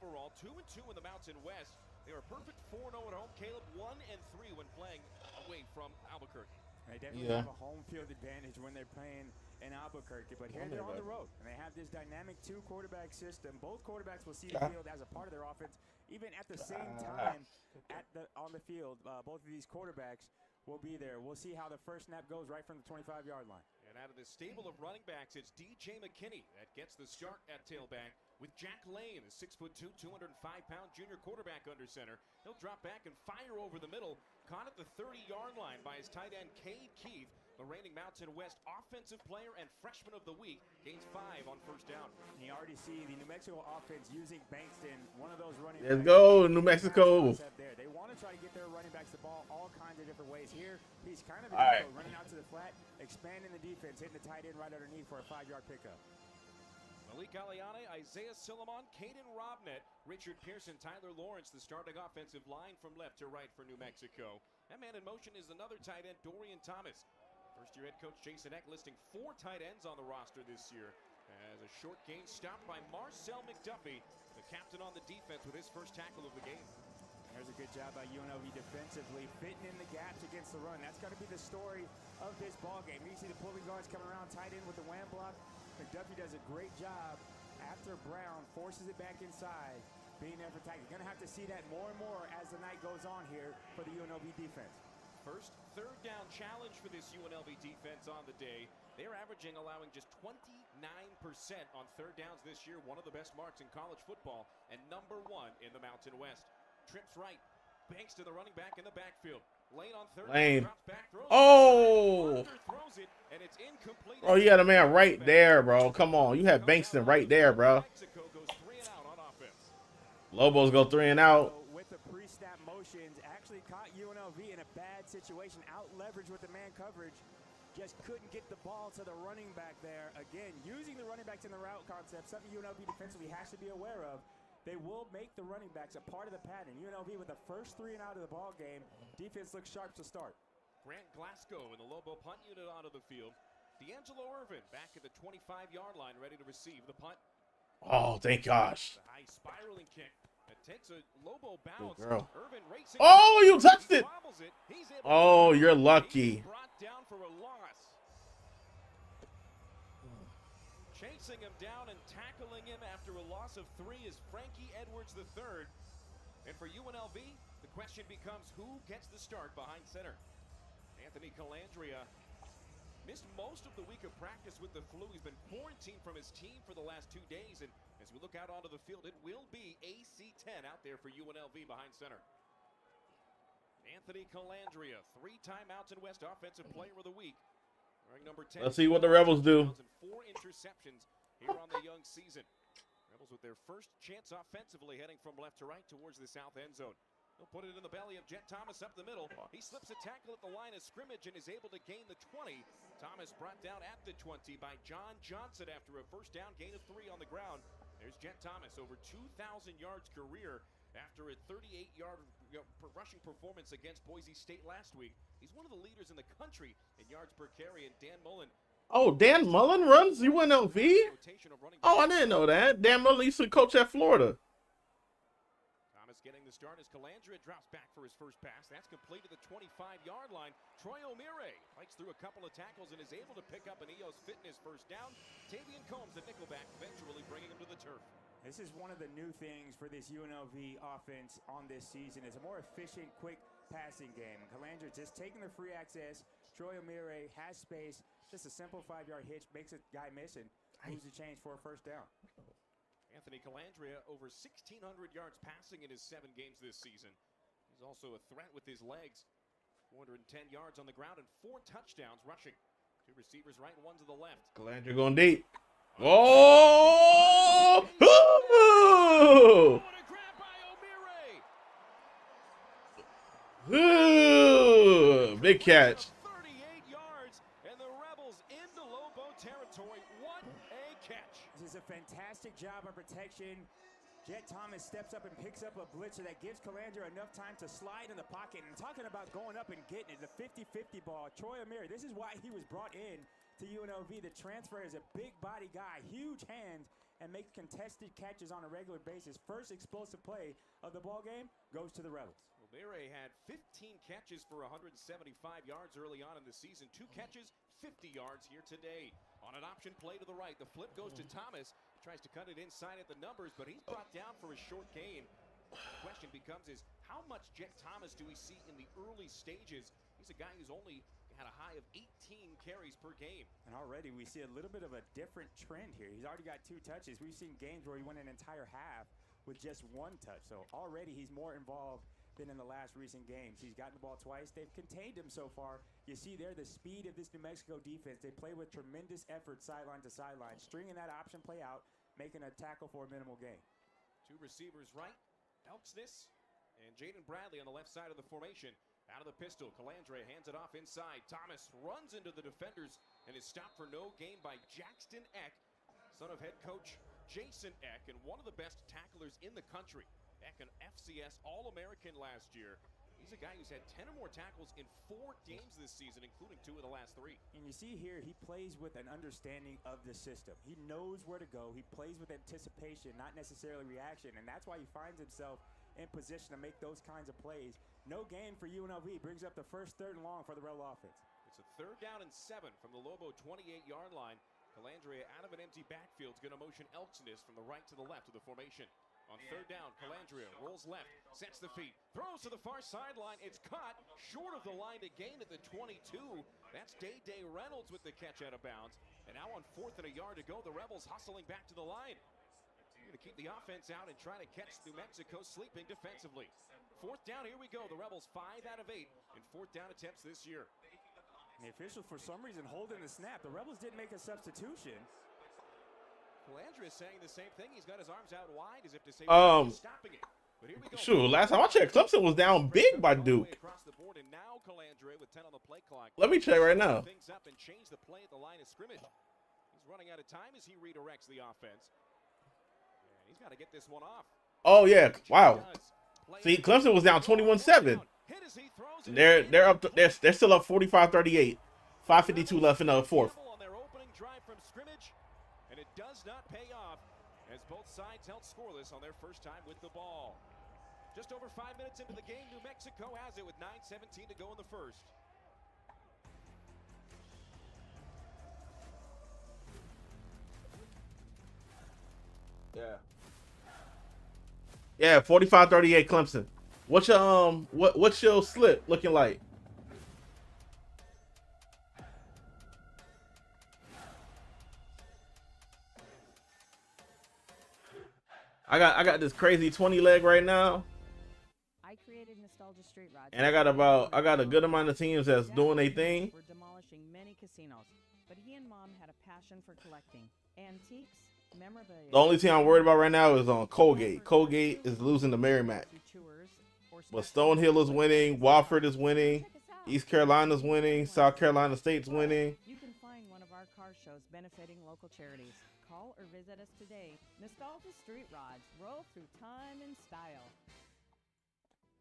overall, 2-2 in the Mountain West. They are perfect 4-0 at home. Caleb 1-3 when playing away from Albuquerque. They definitely have a home field advantage when they're playing in Albuquerque, but here they're on the road, and they have this dynamic two-quarterback system. Both quarterbacks will see the field as a part of their offense, even at the same time on the field. Both of these quarterbacks will be there. We'll see how the first snap goes right from the 25-yard line. And out of this stable of running backs, it's DJ McKinney that gets the start at tailback with Jack Lane, a 6'2", 205-pound junior quarterback under center. He'll drop back and fire over the middle, caught at the 30-yard line by his tight end, Cade Keefe. The reigning Mountain West Offensive Player and Freshman of the Week, gains 5 on first down. You already see the New Mexico offense using Bankston, one of those running backs. Let's go, New Mexico. They want to try to get their running backs the ball all kinds of different ways. Here, he's kind of running out to the flat, expanding the defense, hitting the tight end right underneath for a 5-yard pickup. Malik Aliane, Isaiah Silliman, Caden Robnett, Richard Pearson, Tyler Lawrence, the starting offensive line from left to right for New Mexico. That man in motion is another tight end, Dorian Thomas. First-year head coach Jason Eck listing 4 tight ends on the roster this year. As a short gain stopped by Marcel McDuffie, the captain on the defense with his first tackle of the game. There's a good job by UNLV defensively, fitting in the gaps against the run. That's going to be the story of this ball game. You see the pulling guards coming around tight end with the wham block. McDuffie does a great job after Brown forces it back inside, being there for tackling. You're going to have to see that more and more as the night goes on here for the UNLV defense. First third down challenge for this UNLV defense on the day. They're averaging allowing just 29% on third downs this year, one of the best marks in college football, and number 1 in the Mountain West. Trips right, banks to the running back in the backfield. Lane on third. Lane. Back, throws throws it, and it's incomplete. Oh, you had a man right there, bro. Come on, you had Bankston right there, bro. Mexico goes 3 and out on offense. Lobos go 3 and out. With the pre-snap motions, actually caught UNLV in a bad situation, out-leveraged with the man coverage. Just couldn't get the ball to the running back there. Again, using the running backs in the route concept, something UNLV defensively has to be aware of. They will make the running backs a part of the pattern. UNLV with the first 3 and out of the ball game. Defense looks sharp to start. Grant Glasgow in the Lobo punt unit onto the field. D'Angelo Irvin back at the 25-yard line, ready to receive the punt. Oh, thank gosh. The high spiraling kick. It takes a Lobo bounce. Irvin racing. Oh, you touched it. Oh, you're lucky. Brought down for a loss. Chasing him down and tackling him after a loss of 3 is Frankie Edwards III. And for UNLV, the question becomes who gets the start behind center. Anthony Calandria missed most of the week of practice with the flu. He's been quarantined from his team for the last 2 days. And as we look out onto the field, it will be AC-10 out there for UNLV behind center. Anthony Calandria, 3-time Mountain West Offensive Player of the Week. Number 10. Let's see what the Rebels do. 4 interceptions here on the young season. Rebels with their first chance offensively, heading from left to right towards the south end zone. They'll put it in the belly of Jet Thomas up the middle. He slips a tackle at the line of scrimmage and is able to gain the 20. Thomas brought down at the 20 by John Johnson after a first down gain of 3 on the ground. There's Jet Thomas, over 2,000 yards career after a 38-yard rushing performance against Boise State last week. He's one of the leaders in the country in yards per carry, and Dan Mullen. Oh, Dan Mullen runs UNLV? Oh, I didn't know that. Dan Mullen used to coach at Florida. Thomas getting the start as Calandria drops back for his first pass. That's complete to the 25-yard line. Troy O'Meara fights through a couple of tackles and is able to pick up an EOS Fitness first down. Tavian Combs, the nickelback, eventually bringing him to the turf. This is one of the new things for this UNLV offense on this season. It's a more efficient, quick passing game. Calandria just taking the free access. Troy O'Meara has space. Just a simple 5-yard hitch, makes a guy miss and moves the change for a first down. Anthony Calandria over 1,600 yards passing in his 7 games this season. He's also a threat with his legs. 410 yards on the ground and 4 touchdowns rushing. 2 receivers right and 1 to the left. Calandria going deep. Oh! Ooh! What a grab by Ooh! Big catch. 38 yards, and the Rebels into Lobo territory. What a catch. This is a fantastic job of protection. Jet Thomas steps up and picks up a blitzer that gives Calandria enough time to slide in the pocket. And talking about going up and getting it, the 50-50 ball. Troy O'Meara, this is why he was brought in to UNLV. The transfer is a big body guy, huge hands, and makes contested catches on a regular basis, first explosive play of the ball game goes to the Rebels. Well, Berry had 15 catches for 175 yards early on in the season. 2 catches, 50 yards here today. On an option play to the right, the flip goes to Thomas. He tries to cut it inside at the numbers, but he's brought down for a short gain. The question becomes is how much Jet Thomas do we see in the early stages? He's a guy who's only had a high of 18 carries per game. And already we see a little bit of a different trend here. He's already got 2 touches. We've seen games where he went an entire half with just 1 touch. So already he's more involved than in the last recent games. He's gotten the ball twice. They've contained him so far. You see there the speed of this New Mexico defense. They play with tremendous effort sideline to sideline, stringing that option play out, making a tackle for a minimal gain. 2 receivers right, Elksness and Jaden Bradley on the left side of the formation. Out of the pistol, Calandre hands it off inside. Thomas runs into the defenders and is stopped for no gain by Jackson Eck, son of head coach Jason Eck, and one of the best tacklers in the country. Eck, an FCS All-American last year. He's a guy who's had 10 or more tackles in 4 games this season, including 2 of the last 3. And you see here, he plays with an understanding of the system. He knows where to go. He plays with anticipation, not necessarily reaction, and that's why he finds himself in position to make those kinds of plays. No gain for UNLV. Brings up the first 3rd and long for the Rebel offense. It's a 3rd down and 7 from the Lobo 28-yard line. Calandre out of an empty backfield is going to motion Elksness from the right to the left of the formation. On 3rd down, Calandre rolls left, sets the feet, throws to the far sideline. It's caught short of the line to gain at the 22. That's Day Reynolds with the catch out of bounds. And now on 4th and a yard to go, the Rebels hustling back to the line. They're going to keep the offense out and try to catch New Mexico sleeping defensively. 4th down, here we go. The Rebels 5 out of 8 in 4th down attempts this year. And the officials, for some reason, holding the snap. The Rebels didn't make a substitution. Calandre is saying the same thing. He's got his arms out wide as if to say stopping it. But here we go. Shoot, last time I checked, Clemson was down big by Duke. Across the board, and now Calandre with 10 on the play clock. Let me check right now. Things up and change the play at the line of scrimmage. He's running out of time as he redirects the offense. And he's got to get this one off. Oh yeah, wow. See, Clemson was down 21-7. They're up. They're still up 45-38. 5:52 left in the 4th. On their opening drive from scrimmage, and it does not pay off as both sides held scoreless on their first time with the ball. Just over 5 minutes into the game, New Mexico has it with 9:17 to go in the first. Yeah, 45-38 Clemson. What's your slip looking like? I got this crazy 20 leg right now. I created Nostalgia Street Rod. And I got a good amount of teams that's doing their thing. We're demolishing many casinos, but he and Mom had a passion for collecting antiques, memorabilia. The only team I'm worried about right now is on Colgate. Colgate is losing to Merrimack. But Stonehill is winning, Wofford is winning, East Carolina's winning, South Carolina State's winning. You can find one of our car shows benefiting local charities. Call or visit us today. Nostalgia Street Rods. Roll through time and style.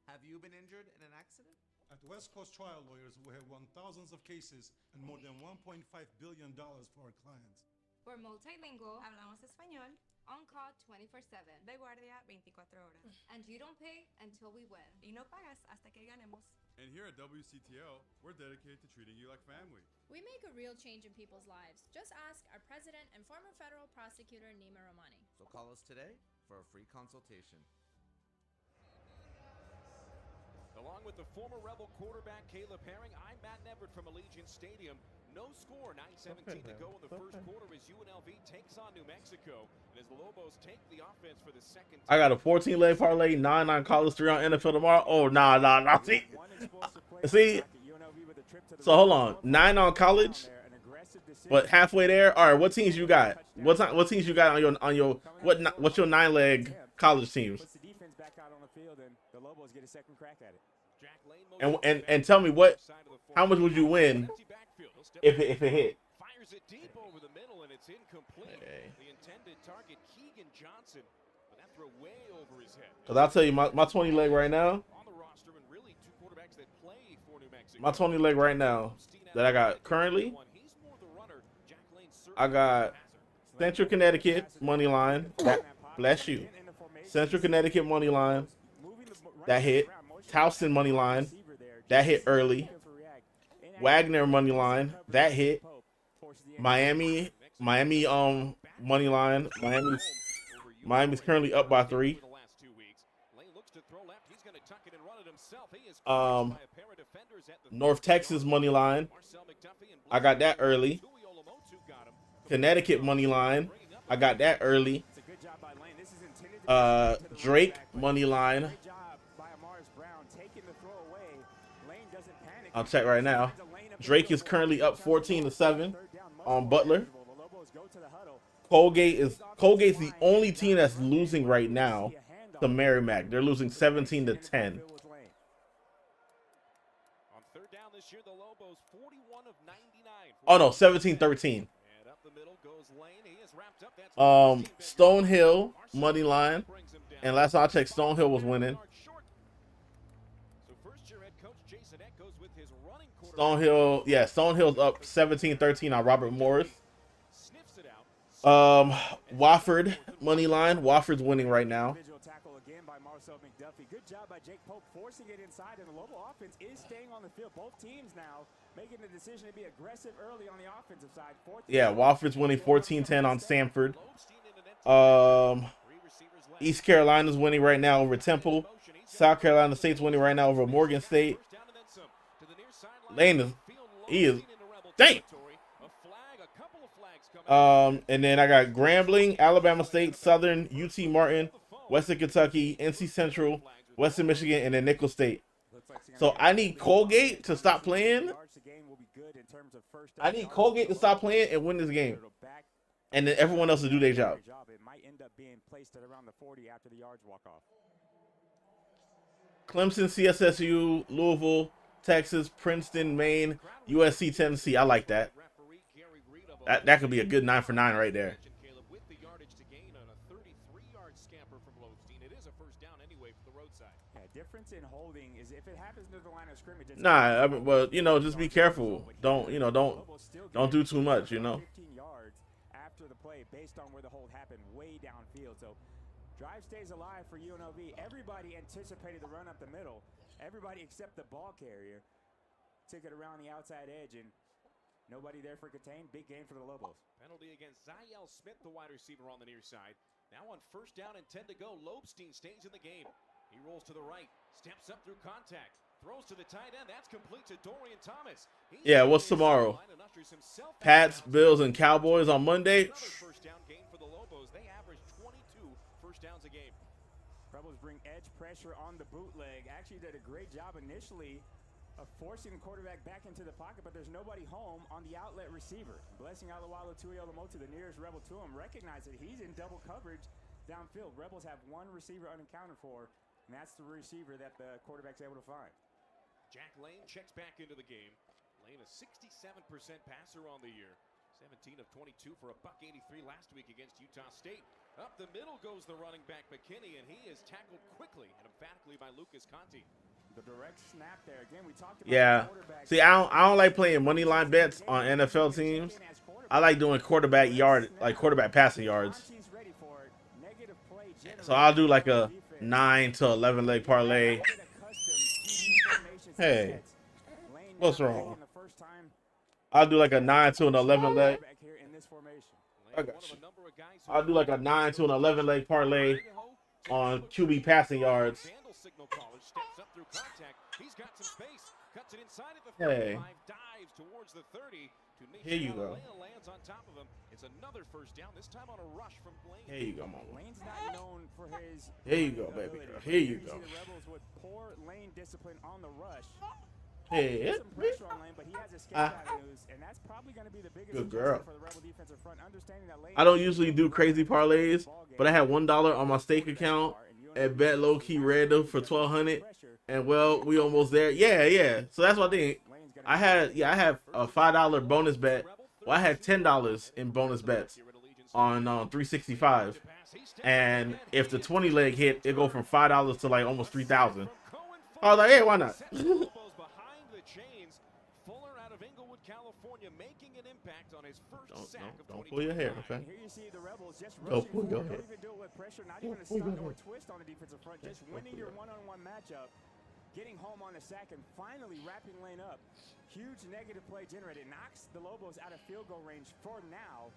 Have you been injured in an accident? At West Coast Trial Lawyers, we have won thousands of cases and more than $1.5 billion for our clients. We're multilingual, hablamos español, on call 24/7, de guardia 24 horas. And you don't pay until we win. Y no pagas hasta que ganemos. And here at WCTO, we're dedicated to treating you like family. We make a real change in people's lives. Just ask our president and former federal prosecutor, Nima Romani. So call us today for a free consultation. Along with the former Rebel quarterback Caleb Herring, I'm Matt Neverett from Allegiant Stadium. No score, 9:17 to go in the first quarter as UNLV takes on New Mexico. And as the Lobos take the offense for the second time. I got a 14 leg parlay, 9 on college, 3 on NFL tomorrow. Oh, nah. See? So hold on, 9 on college, but halfway there. All right, what teams you got? What teams you got on your what's your 9 leg college teams? Puts the defense back out on the field, and the Lobos get a second crack at it. And tell me how much would you win if it hit? Fires it deep over the middle, and it's incomplete. The intended target, Keegan Johnson, but that throw way over his head. Because I'll tell you, my 20 leg right now. On the roster, and really 2 quarterbacks that play for New Mexico. My 20 leg right now that I got currently, I got Central Connecticut money line. Bless you. Central Connecticut money line. That hit. Towson money line. That hit early. Wagner money line. That hit. Miami money line. Miami's currently up by 3. North Texas money line. I got that early. Connecticut money line. I got that early. Drake money line. I'll check right now. Drake is currently up 14-7 on Butler. Colgate's the only team that's losing right now to Merrimack. They're losing 17-10. Oh no, 17-13. Stonehill money line, and last time I checked, Stonehill was winning. Stonehill's up 17-13 on Robert Morris. Wofford money line. Wofford's winning right now. Good job by Jake Pope forcing it inside, and the Lobo offense is staying on the field. Both teams now making the decision to be aggressive early on the offensive side. Yeah, Wofford's winning 14-10 on Samford. East Carolina's winning right now over Temple. South Carolina State's winning right now over Morgan State. Lane is dang. And then I got Grambling, Alabama State, Southern, UT Martin, Western Kentucky, NC Central, Western Michigan, and then Nicholls State. So I need Colgate to stop playing. I need Colgate to stop playing and win this game. And then everyone else to do their job. It might end up being placed at around the 40 after the yards walk off. Clemson, CSSU, Louisville, Texas, Princeton, Maine, USC, Tennessee. I like that. That could be a good 9 for 9 right there. Difference in holding is if it happens near the line of scrimmage. Nah, I mean, well, just be careful. Don't do too much, 15 yards after the play based on where the hold happened way downfield. So drive stays alive for UNLV. Everybody anticipated the run up the middle. Everybody except the ball carrier took it around the outside edge, and nobody there for contain. Big game for the Lobos. Penalty against Ziel Smith, the wide receiver on the near side. Now on first down and 10 to go, Lobstein stays in the game. He rolls to the right, steps up through contact, throws to the tight end. That's complete to Dorian Thomas. Yeah, what's tomorrow? Pats, Bills, and Cowboys on Monday. First down game for the Lobos. They average 22 first downs a game. Rebels bring edge pressure on the bootleg. Actually did a great job initially of forcing the quarterback back into the pocket, but there's nobody home on the outlet receiver. Blessing Aluwalo Tuiolomotu, the nearest Rebel to him, recognize that he's in double coverage downfield. Rebels have one receiver unaccounted for, and that's the receiver that the quarterback's able to find. Jack Lane checks back into the game. Lane a 67% passer on the year. 17 of 22 for a $183 last week against Utah State. Up the middle goes the running back McKinney, and he is tackled quickly and emphatically by Lucas Conti. The direct snap there. Again, we talked about See, I don't like playing money line bets on NFL teams. I like doing quarterback passing yards. So I'll do like a 9 to 11 leg parlay. Hey, what's wrong? I'll do like a 9 to an 11 leg. I got you. I'll do like a 9 to an 11 leg parlay on QB passing yards. Hey, here you go. Here you go, mama. Here you go, baby girl. Here you go. Hey, good girl. I don't usually do crazy parlays, but I had $1 on my stake account and bet low key random for $1,200, and well, we almost there. Yeah. So that's what I think. I had a $5 bonus bet. Well, I had $10 in bonus bets on 365, and if the 20 leg hit, it go from $5 to like almost 3,000. I was like, hey, why not? impact on his first sack of Don't pull your hair, okay? Here you see the Rebels just Don't rushing pull your forward. hair. Don't even do it with pressure, not even a stunt or a twist on the defensive front. Just winning your one-on-one matchup, getting home on the sack, and finally wrapping lane up. Huge negative play generated. Knocks the Lobos out of field goal range for now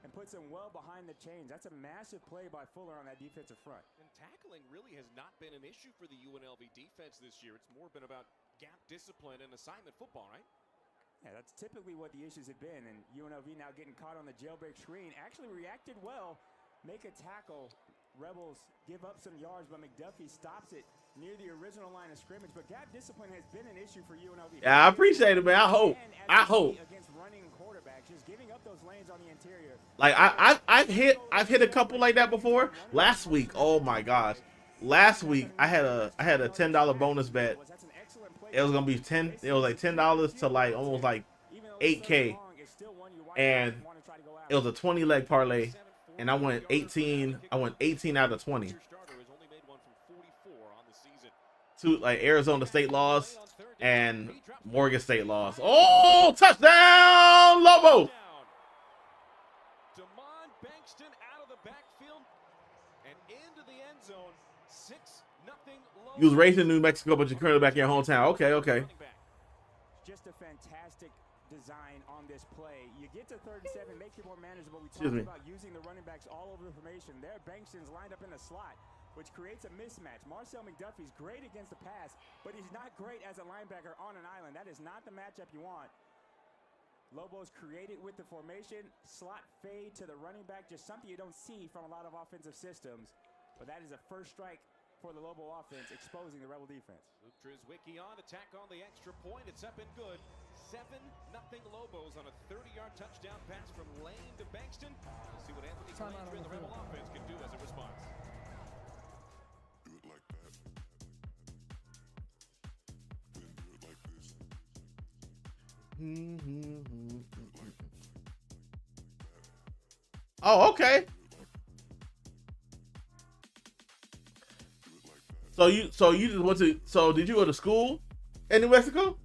and puts them well behind the chains. That's a massive play by Fuller on that defensive front. And tackling really has not been an issue for the UNLV defense this year. It's more been about gap discipline and assignment football, right? Yeah, that's typically what the issues have been, and UNLV now getting caught on the jailbreak screen. Actually reacted well, make a tackle. Rebels give up some yards, but McDuffie stops it near the original line of scrimmage. But gap discipline has been an issue for UNLV. Yeah, I appreciate it, man. I hope. Against running quarterbacks, just giving up those lanes on the interior. Like I've hit a couple like that before. Last week, oh my gosh. Last week I had a $10 bonus bet. It was gonna be it was like $10 to like almost like 8K, and it was a 20 leg parlay, and I went 18 out of 20. To like Arizona State lost and Morgan State lost. Oh, touchdown, Lobo! You was raised in New Mexico, but you're currently back in your hometown. Okay. Just a fantastic design on this play. You get to 3rd and 7, make it more manageable. We talked about using the running backs all over the formation. There, Bankston's lined up in the slot, which creates a mismatch. Marcel McDuffie's great against the pass, but he's not great as a linebacker on an island. That is not the matchup you want. Lobos create it with the formation, slot fade to the running back, just something you don't see from a lot of offensive systems. But that is a first strike for the Lobo offense, exposing the Rebel defense. Luke Trizwicki on attack on the extra point. It's up and good. 7-0 Lobos on a 30-yard touchdown pass from Lane to Bankston. We'll see what Anthony Calandra and the Rebel offense can do as a response. Do it like that. Then do it like this. Oh, okay. So you just went to, so did you go to school in New Mexico,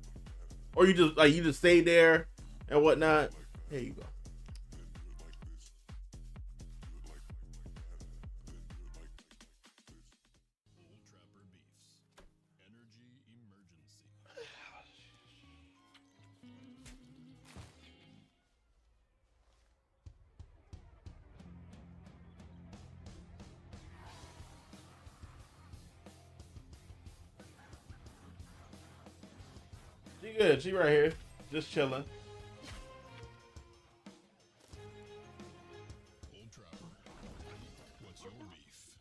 or you just stayed there and whatnot? Here you go. She good. She right here, just chilling. Old Trapper, what's your beef?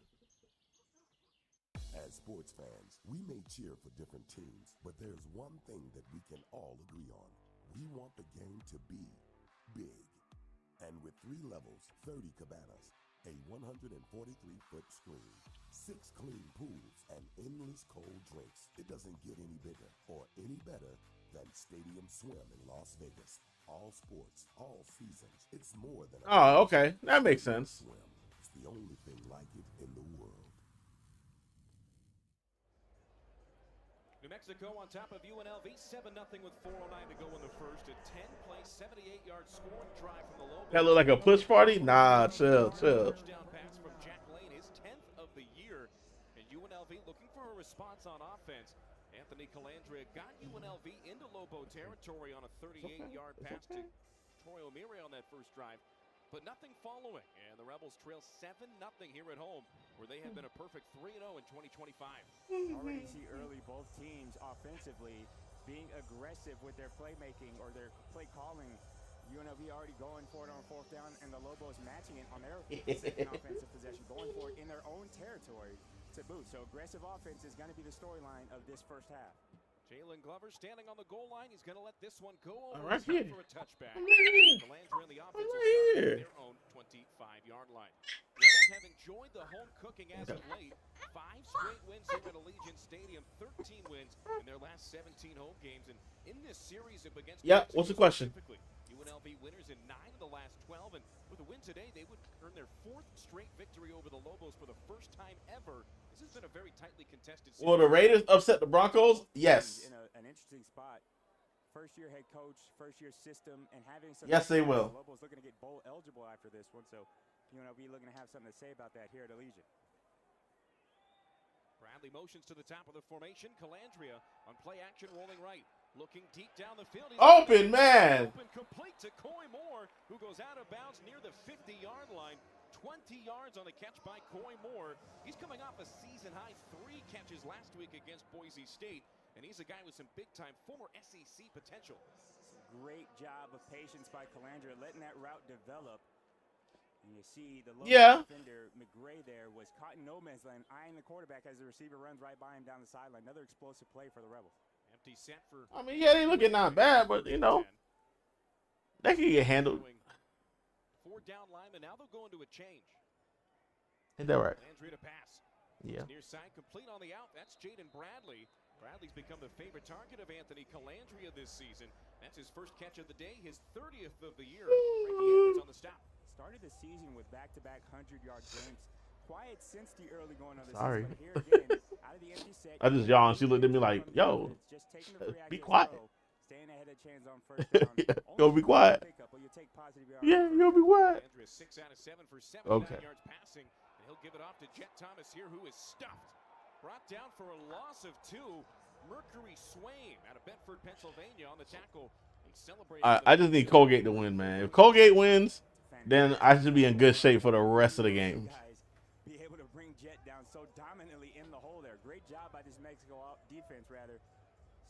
As sports fans, we may cheer for different teams, but there's one thing that we can all agree on. We want the game to be big. And with 3 levels, 30 cabanas, a 143-foot screen, 6 clean pools, and endless cold drinks, it doesn't get any bigger or any better than Stadium Swim in Las Vegas. All sports, all seasons. It's more than Oh, okay. That makes sense. Swim. It's the only thing like it in the world. New Mexico on top of UNLV, 7-0 with 4:09 to go in the first. A 10-play, 78-yard scoring drive from the Lobos. That look like a push party? Nah, chill. Touchdown pass from Jack Lane, his 10th of the year. And UNLV looking for a response on offense. Anthony Calandra got UNLV into Lobo territory on a 38-yard pass to Troy O'Meara on that first drive, but nothing following. And the Rebels trail 7-0 here at home, where they have been a perfect 3-0 in 2025. Already see early both teams offensively being aggressive with their playmaking or their play calling. UNLV already going for it on 4th down, and the Lobos matching it on their second offensive possession, going for it in their own territory to boot. So aggressive offense is going to be the storyline of this first half. Jalen Glover standing on the goal line. He's going to let this one go over Right here. for a touchback. Calandra and the offense will start at their own 25-yard line. Rebels have enjoyed the home cooking as of late. 5 straight wins here at Allegiant Stadium, 13 wins in their last 17 home games. And in this series against What's the question? UNLV winners in 9 of the last 12, and with a win today, they would earn their 4th straight victory over the Lobos for the first time ever. This has been a very tightly contested series. Will the Raiders upset the Broncos? Yes. In an interesting spot first-year head coach, first-year system, and having some. Yes, they will. Lobos looking to get bowl eligible after this one, so UNLV looking to have something to say about that here at Allegiant. Bradley motions to the top of the formation. Calandria on play action, rolling right. Looking deep down the field. Open, man. Open, complete to Coy Moore, who goes out of bounds near the 50-yard line. 20 yards on the catch by Coy Moore. He's coming off a season-high 3 catches last week against Boise State, and he's a guy with some big-time former SEC potential. Great job of patience by Calandria, letting that route develop. And you see the low defender, McGray, there was caught in no man's land, eyeing the quarterback as the receiver runs right by him down the sideline. Another explosive play for the Rebels. Empty set for. I mean, yeah, they looking not bad, but you know, they can get handled. 4 down linemen. Now they'll go into a change. Ain't that right? Landry to pass. Yeah. Near side complete on the out. That's Jaden Bradley. Bradley's become the favorite target of Anthony Calandria this season. That's his first catch of the day, his 30th of the year. Frankie Edwards on the stop. Started the season with back-to-back 100-yard games. Quiet since the early going of the Sorry. season. But here again, out of the empty set, I just yawned. She looked at me like, yo, be quiet. Staying ahead of chains on first down. Go be quiet. Yeah, go be quiet. 6 out of 7 for 79 yards passing. And he'll give it off to Jet Thomas here, who is stuffed. Brought down for a loss of 2. Mercury Swain out of Bedford, Pennsylvania on the tackle. I just need Colgate to win, man. If Colgate wins, then I should be in good shape for the rest of the game. Be able to bring Jet down so dominantly in the hole there. Great job by this Mexico defense, rather.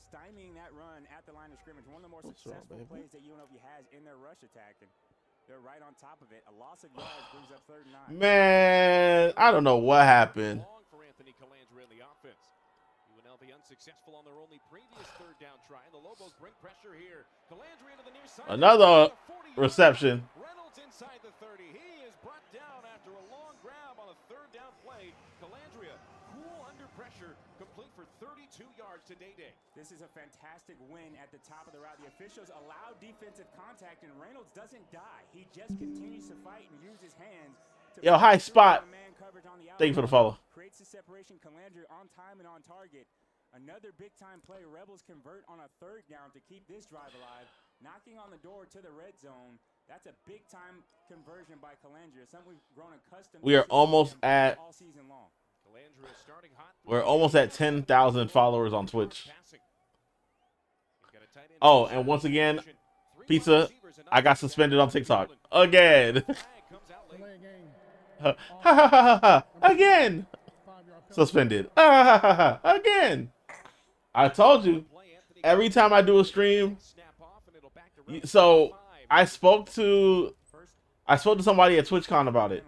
Stymieing that run at the line of scrimmage. One of the more successful plays that UNLV has in their rush attack. And they're right on top of it. A loss of yards brings up 3rd and 9. Man, I don't know what happened. Long for Anthony Calandria in the offense. UNLV unsuccessful on their only previous 3rd down try. And the Lobos bring pressure here. Calandria to the near side. Another reception. Reynolds inside the 30. He is brought down after a long grab on a 3rd down play. Calandria cool under pressure, complete for 32 yards to Day-Day. This is a fantastic win at the top of the route. The officials allow defensive contact, and Reynolds doesn't die. He just continues to fight and use his hands. Yo, high spot. Thank you for the follow. Creates the separation. Calandria on time and on target. Another big-time play. Rebels convert on a 3rd down to keep this drive alive. Knocking on the door to the red zone. That's a big-time conversion by Calandria. Something we've grown accustomed to. We are almost at. All season long. We're almost at 10,000 followers on Twitch. Oh, and once again, Pizza, I got suspended on TikTok again. Again, suspended. Again. I told you. Every time I do a stream, so I spoke to somebody at TwitchCon about it.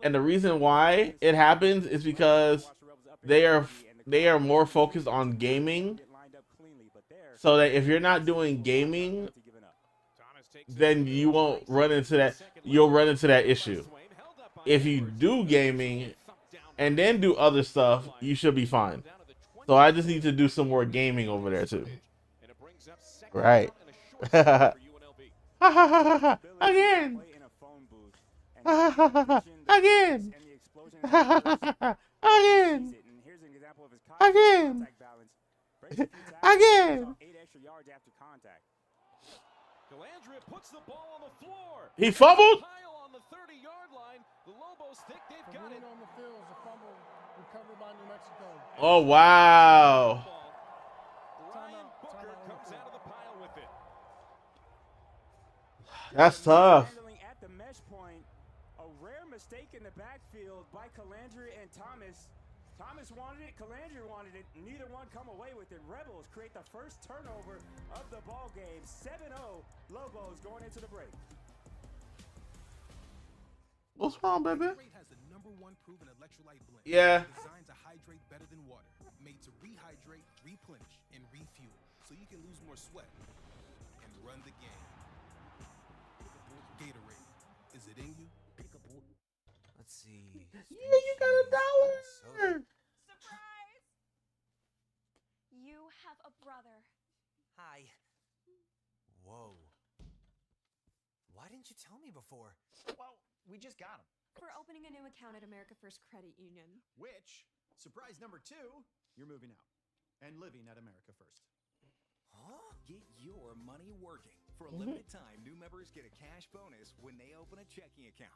And the reason why it happens is because they are more focused on gaming. So that if you're not doing gaming, then you won't run into that. You'll run into that issue. If you do gaming and then do other stuff, you should be fine. So I just need to do some more gaming over there too. Right. Again. Again. Again. Again. Again. Calandria puts the ball on the floor. He fumbled. On the 30-yard line, the Lobos think they've got it. On the field, a fumble recovered by New Mexico. Oh wow. Ryan Booker comes out of the pile with it. That's tough. At the mesh point, a rare mistake in the backfield by Calandria and Thomas. Thomas wanted it, Calandria wanted it. Neither one come away with it. Rebels create the first turnover of the ball game. 7-0, Lobos going into the break. What's wrong, baby? Has the #1 proven electrolyte blend. Yeah. Designed to hydrate better than water. Made to rehydrate, replenish, and refuel. So you can lose more sweat and run the game. Gatorade. Is it in you? Let's see. Yeah, you got $1. Surprise! You have a brother. Hi. Whoa. Why didn't you tell me before? Well, we just got him. For opening a new account at America First Credit Union. Which, surprise number 2, you're moving out and living at America First. Get your money working. For a limited time, new members get a cash bonus when they open a checking account.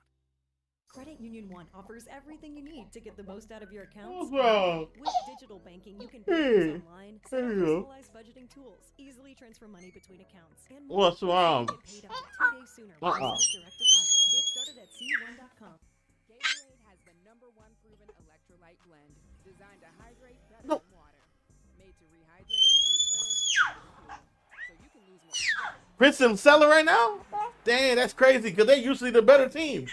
Credit Union One offers everything you need to get the most out of your accounts. What's wrong? With digital banking, you can pay bills online, set up personalized budgeting tools, easily transfer money between accounts, and more. What's wrong? Get paid up to 2 days sooner when you set up direct deposit. Get started at cu1.com. Gatorade has the #1 proven electrolyte blend, designed to hydrate better than water. Made to rehydrate, replenish, and refuel, so you can lose more sweat. Princeton selling right now? Dang, that's crazy because they're usually the better team.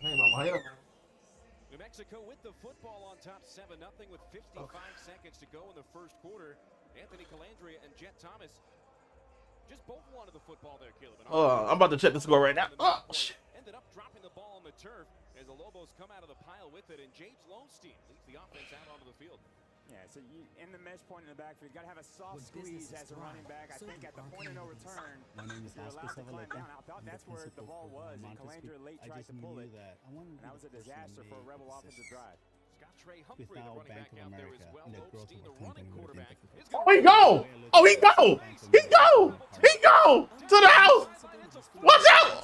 New Mexico with the football on top 7-0 with 55 seconds to go in the first quarter. Anthony Calandria and Jet Thomas just both wanted the football there, Caleb. I'm about to check the score right now. Oh, shit. Ended up dropping the ball on the turf as the Lobos come out of the pile with it, and James Lowenstein leads the offense out onto the field. Yeah, so you, in the mesh point in the backfield, you got to have a soft squeeze as a running back. I think at the point of no return, you're allowed to climb down. I thought that's where the ball was, and Calandria late tried to pull it, and that was a disaster for a Rebel offensive drive. Scott Trey Humphrey, the running back out there as well. Lowenstein, the running quarterback. Oh, he go! Oh, he go! He go! He go! To the house! Watch out!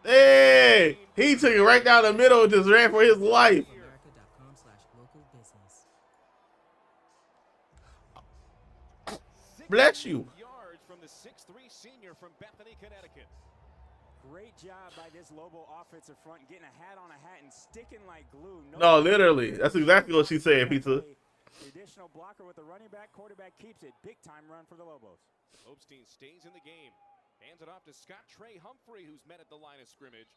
Hey! He took it right down the middle and just ran for his life. Bless you. Yards from the 6'3" senior from Bethany, Connecticut. Great job by this Lobo offensive front, getting a hat on a hat and sticking like glue. No, literally. That's exactly what she said, Pizza. The additional blocker with the running back. Quarterback keeps it. Big time run for the Lobos. Lowenstein stays in the game. Hands it off to Scott Trey Humphrey, who's met at the line of scrimmage.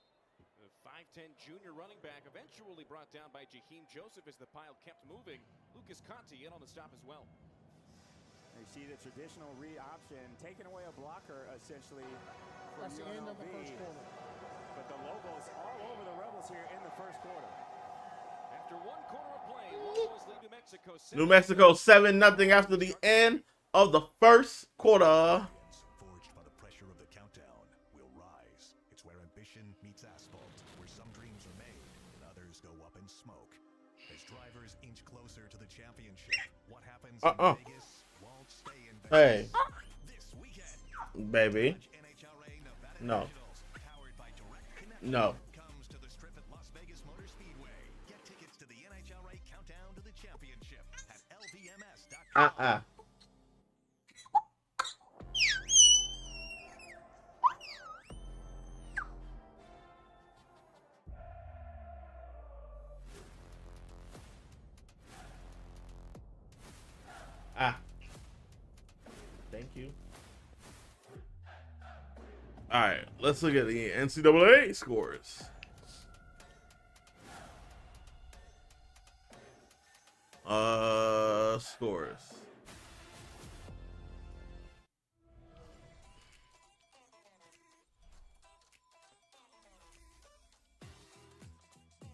The 5'10" junior running back eventually brought down by Jaheim Joseph as the pile kept moving. Lucas Conti in on the stop as well. You see the traditional read option, taking away a blocker essentially for That's the end of the first quarter. But the Lobos all over the Rebels here in the first quarter. After 1 quarter of play, Lobos lead New Mexico 7-0. New Mexico 7-0 after the end of the first quarter. Forged by the pressure of the countdown will rise. It's where ambition meets asphalt, where some dreams are made and others go up in smoke. As drivers inch closer to the championship, what happens in Vegas won't stay in Vegas. Hey, This weekend, baby. No. No. comes to the Strip at Las Vegas Motor Speedway. Get tickets to the NHRA Countdown to the Championship at lvms.com. Thank you. All right, let's look at the NCAA scores. Scores.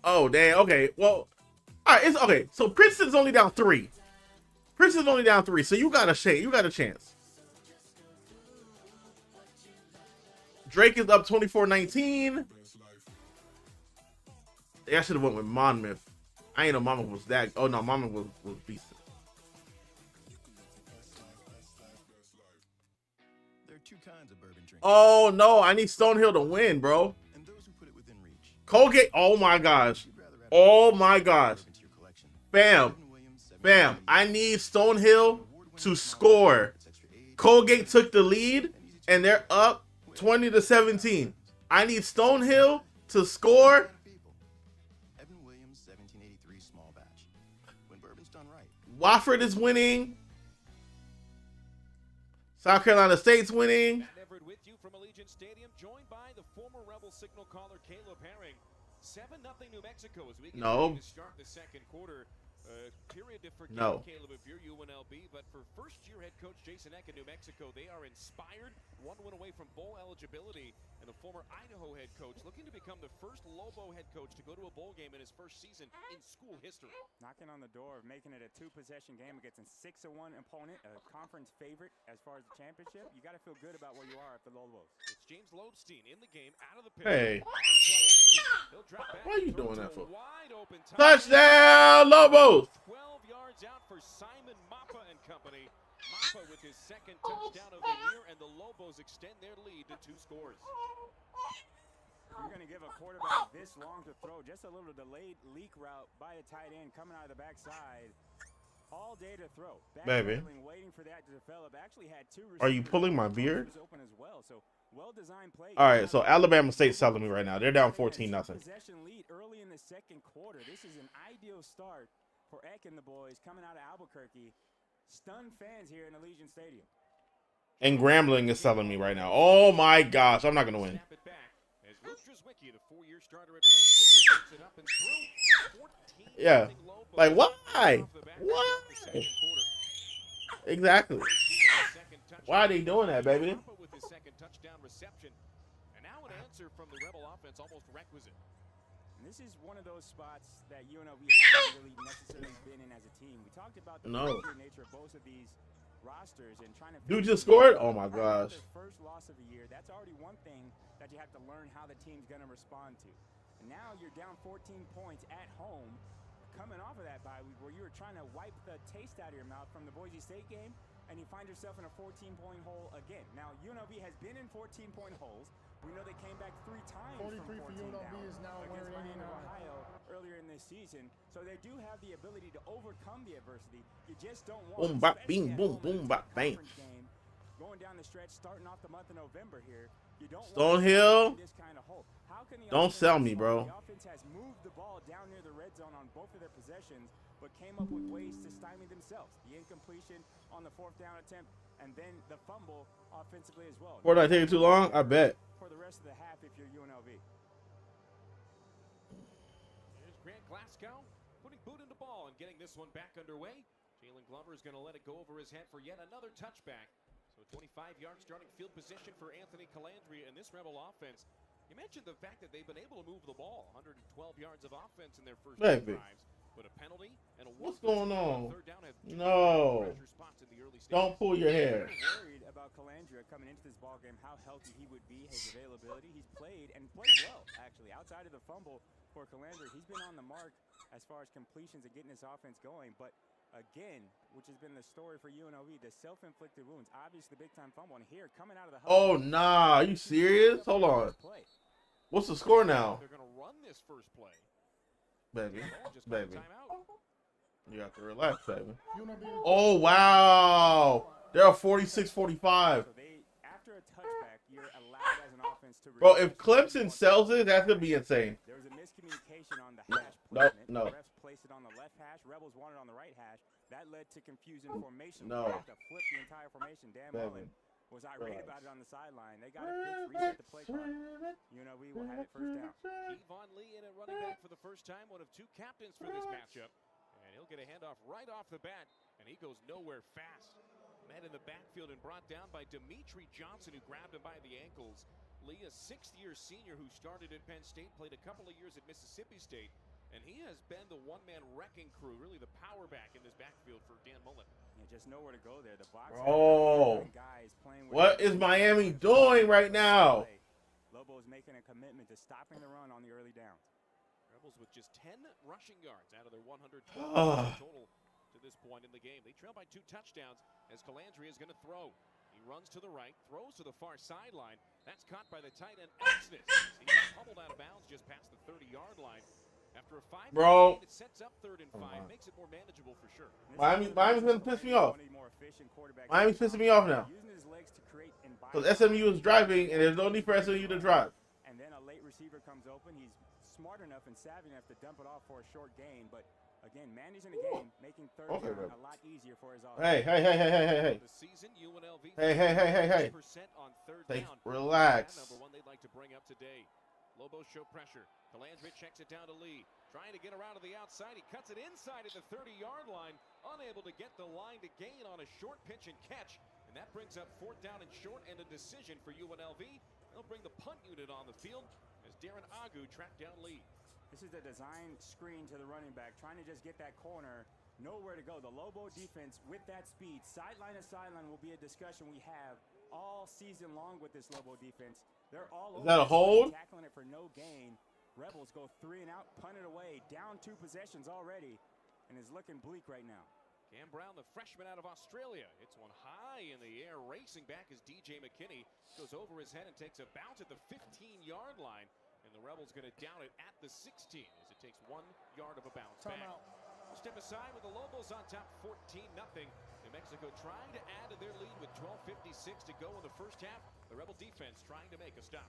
Oh, damn. Okay. Well, all right. It's okay. So Princeton's only down 3. Princeton's only down 3. So you got a shade. You got a chance. Drake is up 24-19. I should have went with Monmouth. I ain't know Monmouth was that. Oh no, Monmouth was decent. There are 2 kinds of bourbon drinkers. Oh no, I need Stonehill to win, bro. And those who put it within reach. Colgate. Oh my gosh. Oh my gosh. Bam. Bam. I need Stonehill to score. Colgate took the lead and they're up 20-17. I need Stonehill to score. Evan Williams, 1783 small batch. When bourbon's done right. Wofford is winning. South Carolina State's winning. Matt Everett with you from Allegiant Stadium, joined by the former Rebel signal caller Caleb Herring. 7-0 New Mexico as we get ready to start the second quarter. Period to forget, Caleb, if you're UNLV, but for first-year head coach Jason Eck in New Mexico, they are inspired. 1 win away from bowl eligibility, and the former Idaho head coach looking to become the first Lobo head coach to go to a bowl game in his first season in school history. Knocking on the door of making it a 2-possession game against a 6-1 opponent, a conference favorite as far as the championship. You got to feel good about where you are at the Lobos. It's James Lowenstein in the game, out of the pit. Hey. What are you doing that for? Wide open Touchdown, Lobos! 12 yards out for Simon Mappa, and his second touchdown of the year, and the Lobos extend their lead to 2 scores. You're going to give a quarterback this long to throw. Just a little delayed leak route by a tight end coming out of the backside. All day to throw. Baby. Waiting for that to develop. Actually had 2 Are you pulling my beard? open as well. So well-designed play. All right, so Alabama State's selling me right now. They're down 14-0. Possession lead early in the second quarter. This is an ideal start for Eck and the boys coming out of Albuquerque. Stunned fans here in Allegiant Stadium. And Grambling is selling me right now. Oh my gosh, I'm not gonna win. Yeah, like why? Why? Exactly. Why are they doing that, baby? With his second touchdown reception, and now an answer from the Rebel offense almost requisite. And this is one of those spots that UNLV hasn't really necessarily been in as a team. We talked about the nature of both of these rosters and trying to. Dude just scored? Oh my gosh. First loss of the year. That's already one thing that you have to learn how the team's going to respond to. And now you're down 14 points at home, coming off of that bye week where you were trying to wipe the taste out of your mouth from the Boise State game, and you find yourself in a 14-point hole again. Now, UNLV has been in 14-point holes. We know they came back 3 times 43 from 14 for UNLV down is now against Miami, 189. Ohio earlier in this season. So they do have the ability to overcome the adversity. You just don't want boom, bop, bing, boom, boom, bop, bang. Going down the stretch, starting off the month of November here. You don't Stonehill, this kind of hole. How can the don't sell me, bro. The offense has moved the ball down near the red zone on both of their possessions, but came up with ways to stymie themselves. The incompletion on the 4th down attempt, and then the fumble offensively as well. Or did I take it too long? I bet. For the rest of the half, if you're UNLV. Here's Grant Glasgow putting boot into ball and getting this one back underway. Jalen Glover is going to let it go over his head for yet another touchback. So 25-yard starting field position for Anthony Calandria and this Rebel offense. You mentioned the fact that they've been able to move the ball, 112 yards of offense in their first 2 drives, but a penalty and a what's going on? third down have No, don't pull your hair. Worried about Calandria coming into this ball game, how healthy he would be, his availability. He's played and played well, actually. Outside of the fumble for Calandria, he's been on the mark as far as completions and getting his offense going, but again, which has been the story for UNLV, the self-inflicted wounds. Obviously, the big-time fumble, and here coming out of the oh nah, are you serious? Hold on. What's the score now? They're going to run this first play. Baby, baby, you have to relax, baby. Oh wow, they're 46-45. So they, after a touchback, you're allowed as an offense to. Bro, if Clemson sells it, that's gonna be insane. There was a miscommunication on the hash placement. No. The refs placed it on the left hash. Rebels wanted on the right hash. That led to confusion formation. No. They had to flip the entire formation. Dan Mullen was irate about it on the sideline. They got to reset the play clock. UNLV will have it first down. Kevon Lee in at running back for the first time, one of 2 captains for this matchup. And he'll get a handoff right off the bat, and he goes nowhere fast. Met in the backfield and brought down by Dimitri Johnson, who grabbed him by the ankles. Lee, a 6th-year senior who started at Penn State, played a couple of years at Mississippi State, and he has been the one-man wrecking crew, really the power back in this backfield for Dan Mullen. Yeah, just nowhere to go there. The box. Oh, what is Miami doing right now? Lobo's making a commitment to stopping the run on the early downs. Rebels with just 10 rushing yards out of their 112 total to this point in the game. They trail by 2 touchdowns as Calandria is going to throw. He runs to the right, throws to the far sideline. That's caught by the tight end, Exodus. He's pummeled out of bounds just past the 30-yard line. After a 5-yard gain, it sets up 3rd and 5, makes it more manageable for sure. Miami's going to piss me off. Miami's pissing me off now. Because SMU is driving, and there's no need for SMU to drive. And then a late receiver comes open. He's smart enough and savvy enough to dump it off for a short gain. But, again, managing the game, making 3rd down a lot easier for his offense. Hey. The season, UNLV Hey. on 3rd down. Relax. Number 1 they'd like to bring up today. Lobos show pressure. Calandria checks it down to Lee. Trying to get around to the outside. He cuts it inside at the 30-yard line. Unable to get the line to gain on a short pitch and catch. And that brings up 4th down and short and a decision for UNLV. They'll bring the punt unit on the field as Darren Agu tracked down Lee. This is a design screen to the running back. Trying to just get that corner. Nowhere to go. The Lobo defense with that speed. Sideline to sideline will be a discussion we have all season long with this Lobo defense. They're all over. Is that a hold? Tackling it for no gain. Rebels go 3 and out, punt it away, down 2 possessions already, and is looking bleak right now. Cam Brown, the freshman out of Australia. It's one high in the air, racing back as DJ McKinney goes over his head and takes a bounce at the 15-yard line. And the Rebels going to down it at the 16 as it takes 1 yard of a bounce back. We'll step aside with the Lobos on top 14-0. New Mexico trying to add to their lead with 12:56 to go in the first half. The Rebel defense trying to make a stop.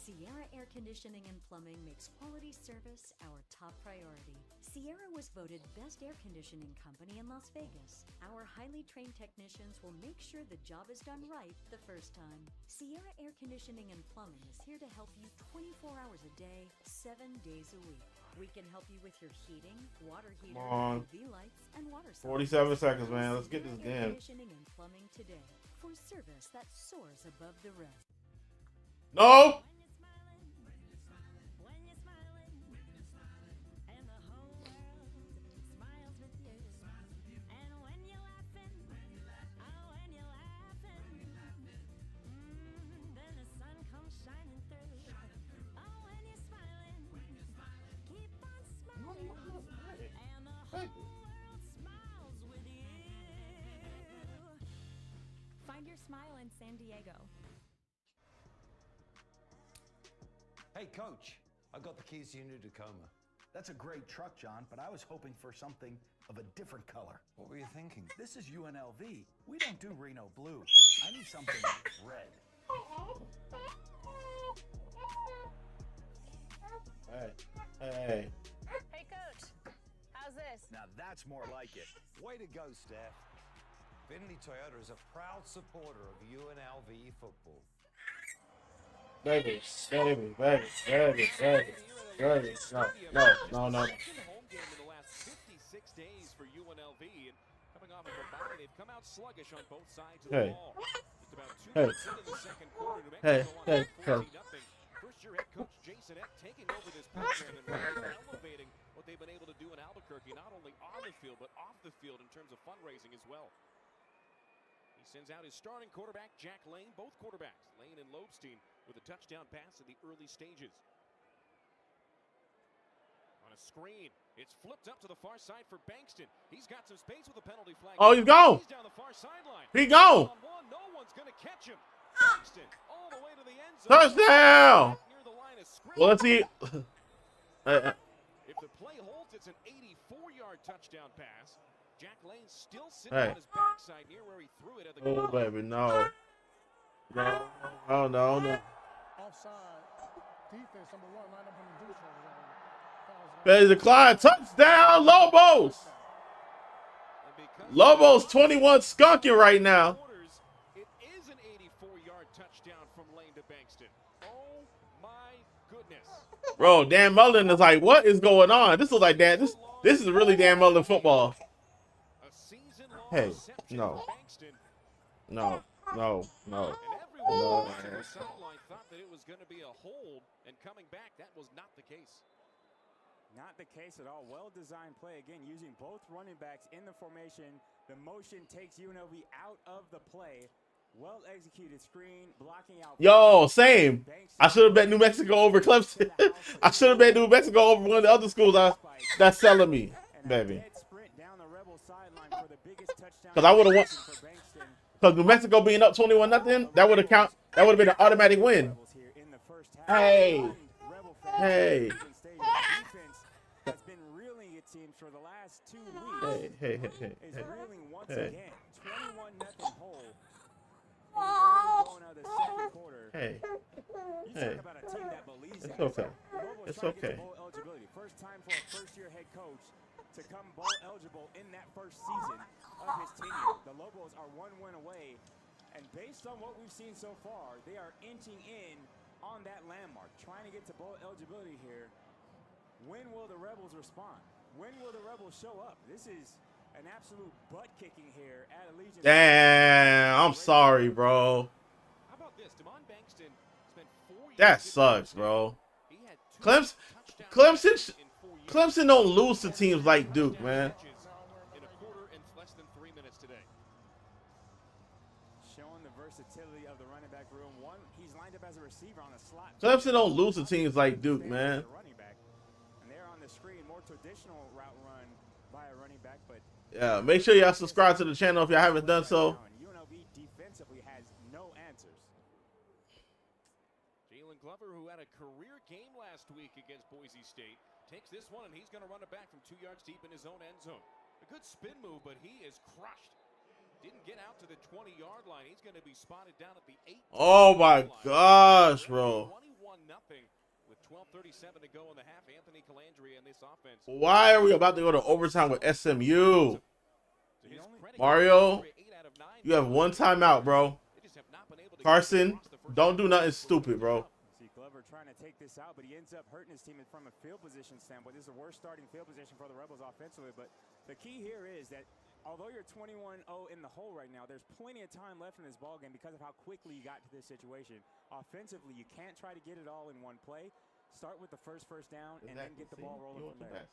Sierra Air Conditioning and Plumbing makes quality service our top priority. Sierra was voted Best Air Conditioning Company in Las Vegas. Our highly trained technicians will make sure the job is done right the first time. Sierra Air Conditioning and Plumbing is here to help you 24 hours a day, 7 days a week. We can help you with your heating, water heater, UV lights, and water supply. 47 seconds, man. Let's get this Air game. Conditioning and Plumbing today for service that soars above the rest. No! Find your smile in San Diego. Hey, Coach, I got the keys to your new Tacoma. That's a great truck, John, but I was hoping for something of a different color. What were you thinking? This is UNLV. We don't do Reno blue. I need something red. Hey. Hey, Coach. How's this? Now that's more like it. Way to go, Steph. Finley Toyota is a proud supporter of UNLV football. Baby. No. Home game in the last 56 days for UNLV, and coming off of a bye, they've come out sluggish on both sides of the ball. Just about 2 minutes into the second quarter, New Mexico on 14-0. First-year head coach Jason Eck taking over this program and really elevating what they've been able to do in Albuquerque, not only on the field but off the field in terms of fundraising as well. He sends out his starting quarterback, Jack Lane. Both quarterbacks, Lane and Lobstein, with a touchdown pass in the early stages. On a screen, it's flipped up to the far side for Bankston. He's got some space with a penalty flag. Oh, he's gone. He's down the far sideline. He gone. No one's going to catch him. Bankston all the way to the end zone. Touchdown. Near the line of scrimmage. Well, let's see. If the play holds, it's an 84-yard touchdown pass. Jack Lane still sitting on his backside near where he threw it at the goal. Oh, baby, no. No. Offside. Defense, number one, line up on the neutral zone. There's a Clyde touchdown, Lobos. Lobos 21 skunking right now. It is an 84-yard touchdown from Lane to Bankston. Oh my goodness. Bro, Dan Mullen is like, what is going on? This looks like Dan. This is really Dan Mullen football. Hey, no. And everyone on the sideline thought that it was going to be a hold, and coming back, that was not the case. Not the case at all. Well-designed play, again, using both running backs in the formation. The motion takes UNLV out of the play. Well-executed screen, blocking out. Yo, same. I should have bet New Mexico over Clemson. I should have bet New Mexico over one of the other schools that's selling me, baby. Because I would have won. Because New Mexico being up 21-0, that would have been an automatic win. Hey. Has been reeling, it seems, for the last 2 weeks. Hey. Is reeling once again. 21-0 hole. Going out of the second quarter. Hey. You talk about a team that believes It's okay. It's okay. Bowl eligibility. First time for a first-year head coach to come bowl eligible in that first season of his tenure. The Lobos are 1 win away, and based on what we've seen so far, they are inching in on that landmark, trying to get to bowl eligibility here. When will the Rebels respond? When will the Rebels show up? This is an absolute butt-kicking here at Allegiant. Damn, I'm sorry, bro. How about this? Damon Bankston spent 4 years. That sucks, bro. Clemson don't lose to teams like Duke, man. In a quarter and less than 3 minutes today. Showing the versatility of the running back room. He's lined up as a receiver on a slot. Clemson don't lose to teams like Duke, man. And they're on the screen more to Yeah, make sure y'all subscribe to the channel if y'all haven't done so. UNLV defensively has no answers. Jalen Glover, who had a career game last week against Boise State, takes this one, and he's going to run it back from 2 yards deep in his own end zone. A good spin move, but he is crushed. Didn't get out to the 20-yard line. He's going to be spotted down at the 8. Oh my gosh, bro. 21-0 with 12:37 to go in the half. Anthony Calandria in this offense. Why are we about to go to overtime with SMU? Mario, you have one timeout, bro. Carson, don't do nothing stupid, bro. See Glover trying to take this out, but he ends up hurting his team from a field position standpoint. This is the worst starting field position for the Rebels offensively, but the key here is that although you're 21-0 in the hole right now, there's plenty of time left in this ball game because of how quickly you got to this situation. Offensively, you can't try to get it all in one play. Start with the first down and then get the ball rolling from there.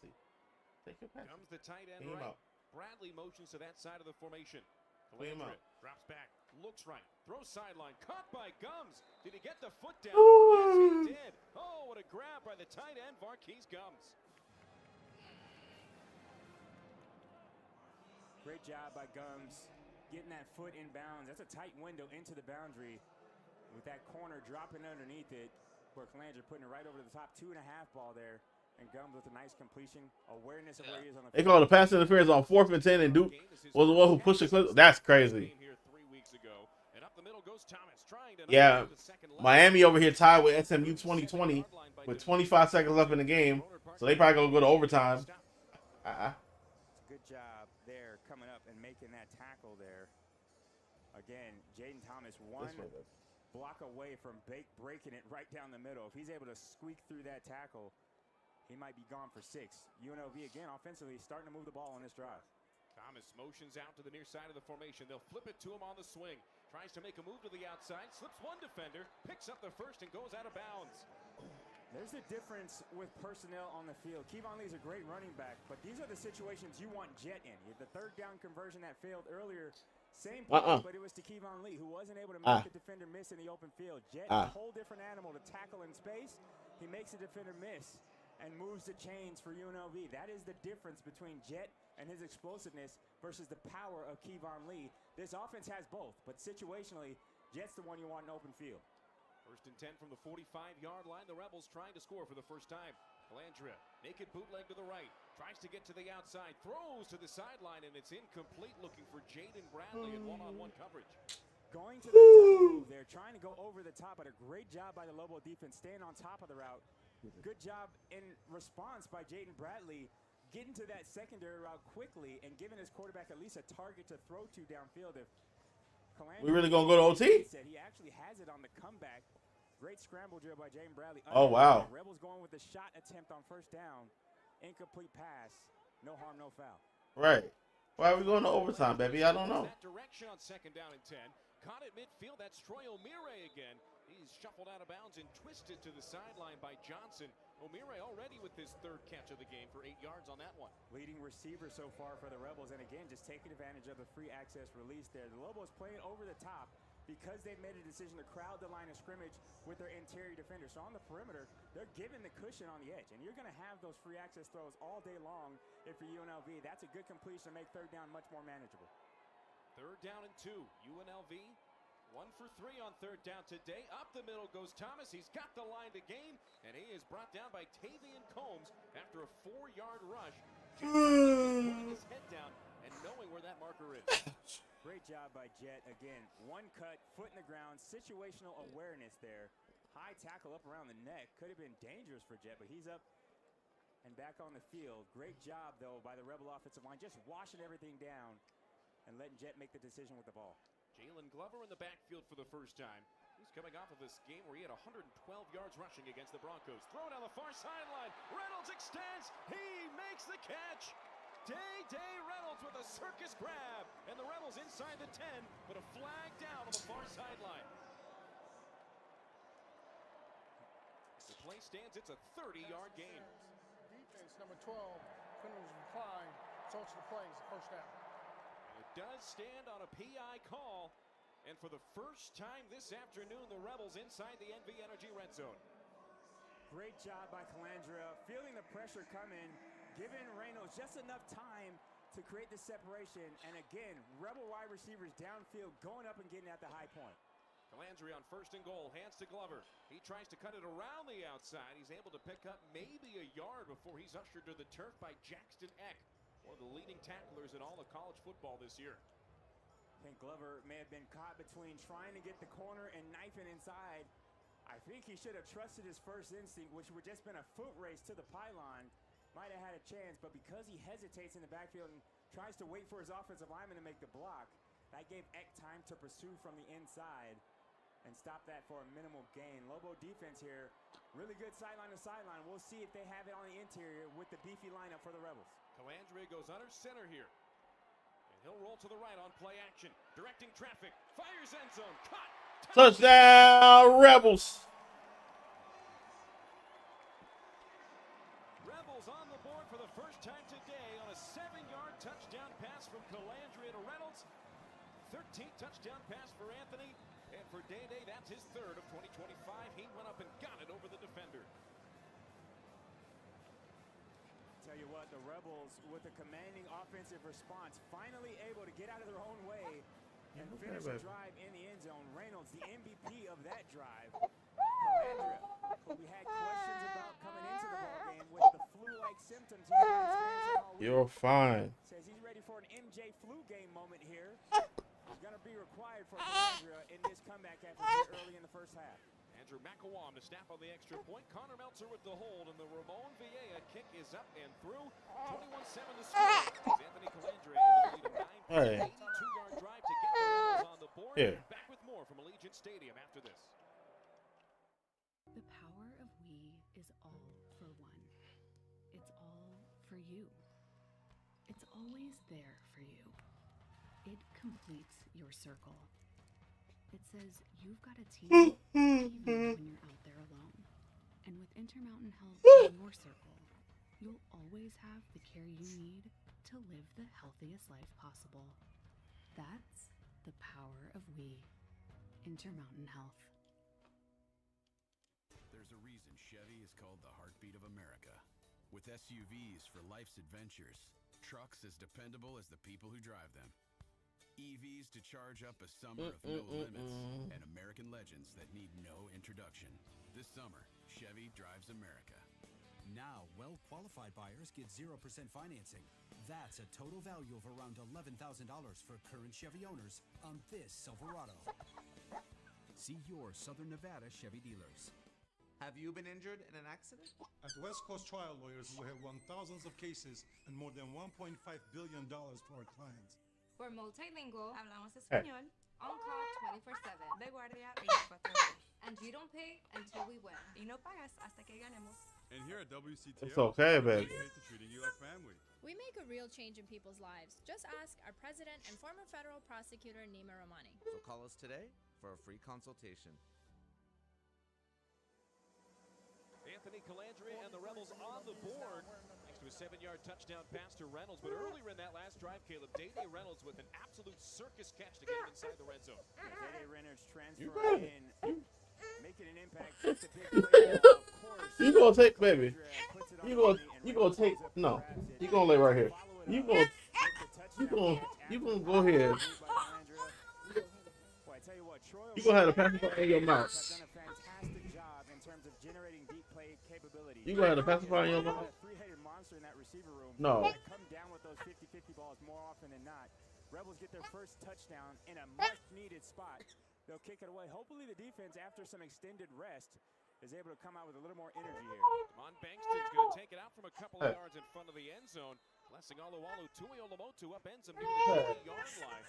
Take your pass. Comes the tight end right. Bradley motions to that side of the formation. Calandria drops back, looks right, throws sideline, caught by Gums. Did he get the foot down? Yes, he did. Oh, what a grab by the tight end, Marquise Gums. Great job by Gums getting that foot in bounds. That's a tight window into the boundary with that corner dropping underneath it, where Calandria putting it right over the top. 2.5 ball there, and Gums with a nice completion, awareness of where he is on the field. They call the pass interference on 4th and 10, and Duke was the one who pushed the clip. That's crazy. Yeah, Miami over here tied with SMU 2020 with 25 seconds left in the game, so they probably gonna go to overtime. Good job there coming up and making that tackle there. Again, Jaden Thomas one block away from breaking it right down the middle. If he's able to squeak through that tackle, he might be gone for 6. UNLV again offensively starting to move the ball on this drive. Thomas motions out to the near side of the formation. They'll flip it to him on the swing. Tries to make a move to the outside, slips one defender, picks up the first and goes out of bounds. There's the difference with personnel on the field. Kevon Lee's a great running back, but these are the situations you want Jet in. The third down conversion that failed earlier, same play, but it was to Kevon Lee, who wasn't able to make the defender miss in the open field. Jet, a whole different animal to tackle in space. He makes the defender miss and moves the chains for UNLV. That is the difference between Jet and his explosiveness versus the power of Kevon Lee. This offense has both, but situationally, Jet's the one you want in open field. 1st and 10 from the 45-yard line. The Rebels trying to score for the first time. Calandria, naked bootleg to the right. Tries to get to the outside. Throws to the sideline, and it's incomplete. Looking for Jaden Bradley in one-on-one coverage. Going to the double move there. Trying to go over the top, but a great job by the Lobo defense staying on top of the route. Good job in response by Jaden Bradley getting to that secondary route quickly and giving his quarterback at least a target to throw to downfield. If we really gonna go to OT? He actually has it on the comeback. Great scramble drill by Jaden Bradley. Oh, wow. Rebels going with the shot attempt on first down. Incomplete pass. No harm, no foul. Right. Why are we going to overtime, baby? I don't know. That direction on 2nd down and 10. Caught at midfield. That's Troy O'Meara again. He's shuffled out of bounds and twisted to the sideline by Johnson. O'Meara already with his 3rd catch of the game for 8 yards on that one. Leading receiver so far for the Rebels. And again, just taking advantage of the free access release there. The Lobos playing over the top because they've made a decision to crowd the line of scrimmage with their interior defenders. So on the perimeter, they're giving the cushion on the edge. And you're going to have those free access throws all day long if you're UNLV. That's a good completion to make 3rd down much more manageable. 3rd down and 2. UNLV 1 for 3 on 3rd down today. Up the middle goes Thomas. He's got the line to gain, and he is brought down by Tavian Combs after a 4-yard rush. Putting his head down and knowing where that marker is. Great job by Jet. Again, one cut, foot in the ground, situational awareness there. High tackle up around the neck. Could have been dangerous for Jet, but he's up and back on the field. Great job, though, by the Rebel offensive line, just washing everything down and letting Jet make the decision with the ball. Jalen Glover in the backfield for the first time. He's coming off of this game where he had 112 yards rushing against the Broncos. Throw down the far sideline. Reynolds extends. He makes the catch. Day Reynolds with a circus grab. And the Rebels inside the 10, but a flag down on the far sideline. The play stands. It's a 30-yard gain. Defense number 12, Criminals Reply, starts the plays, 1st down. It does stand on a PI call. And for the first time this afternoon, the Rebels inside the NV Energy red zone. Great job by Calandria, feeling the pressure coming, giving Reynolds just enough time to create the separation. And again, Rebel wide receivers downfield going up and getting at the high point. Calandre on 1st and goal, hands to Glover. He tries to cut it around the outside. He's able to pick up maybe a yard before he's ushered to the turf by Jackson Eck, one of the leading tacklers in all of college football this year. I think Glover may have been caught between trying to get the corner and knifing inside. I think he should have trusted his first instinct, which would just been a foot race to the pylon. Might have had a chance, but because he hesitates in the backfield and tries to wait for his offensive lineman to make the block, that gave Eck time to pursue from the inside and stop that for a minimal gain. Lobo defense here, really good sideline to sideline. We'll see if they have it on the interior with the beefy lineup for the Rebels. Calandre goes under center here. And he'll roll to the right on play action. Directing traffic. Fires end zone. Cut. Touchdown, Rebels. Rebels on the board for the first time today on a 7-yard touchdown pass from Calandre to Reynolds. 13th touchdown pass for Anthony. And for Day, that's his 3rd of 2025. He went up and got it over the defender. Tell you what, the Rebels with a commanding offensive response, finally able to get out of their own way and finish the drive in the end zone. Reynolds, the MVP of that drive. Calandre, who we had questions about coming into the ballgame with the flu-like symptoms he's been experiencing all week. You're fine. Says he's ready for an MJ flu game moment here. Is going to be required for Calandre in this comeback effort here early in the first half. Andrew McElwain to snap on the extra point. Connor Meltzer with the hold, and the Ramon Villa kick is up and through. 21-7 to score. Anthony Calandre able to lead a 82-yard drive to get the Rebels on the board. Here. Back with more from Allegiant Stadium after this. The power of we is all for one. It's all for you. It's always there for you. It completes your circle. It says you've got a team even when you're out there alone. And with Intermountain Health in your circle, you'll always have the care you need to live the healthiest life possible. That's the power of we. Intermountain Health. There's a reason Chevy is called the heartbeat of America. With SUVs for life's adventures, trucks as dependable as the people who drive them, EVs to charge up a summer of no limits, and American legends that need no introduction. This summer, Chevy drives America. Now, well-qualified buyers get 0% financing. That's a total value of around $11,000 for current Chevy owners on this Silverado. See your Southern Nevada Chevy dealers. Have you been injured in an accident? At West Coast Trial Lawyers, we have won thousands of cases and more than $1.5 billion for our clients. We're multilingual, hablamos español, on call 24/7, de guardia 24 horas. And you don't pay until we win. Y no pagas hasta que ganemos. And here at WCTO, It's okay, we're baby. dedicated to treating you like family. We make a real change in people's lives. Just ask our president and former federal prosecutor, Nima Romani. So call us today for a free consultation. Anthony Calandre and the Rebels on the board. Next to a 7-yard touchdown pass to Reynolds. But earlier in that last drive, Caleb, Day Reynolds with an absolute circus catch to get him inside the red zone. Day Reynolds transferring in, making an impact. Just a big play, of course. You gonna take, baby. You gonna take. No, you gonna lay right here. You gonna go ahead. You gonna have to pass the ball in your mouth. You gonna have to pass the ball in your mouth. No. Come down with those 50-50 balls more often than not. Rebels get their first touchdown in a much-needed spot. They'll kick it away. Hopefully the defense, after some extended rest, is able to come out with a little more energy here. Mon Bankston's going to take it out from a couple of yards in front of the end zone. Blessing Alualu, Tui Olamotu upends him near the 20-yard line.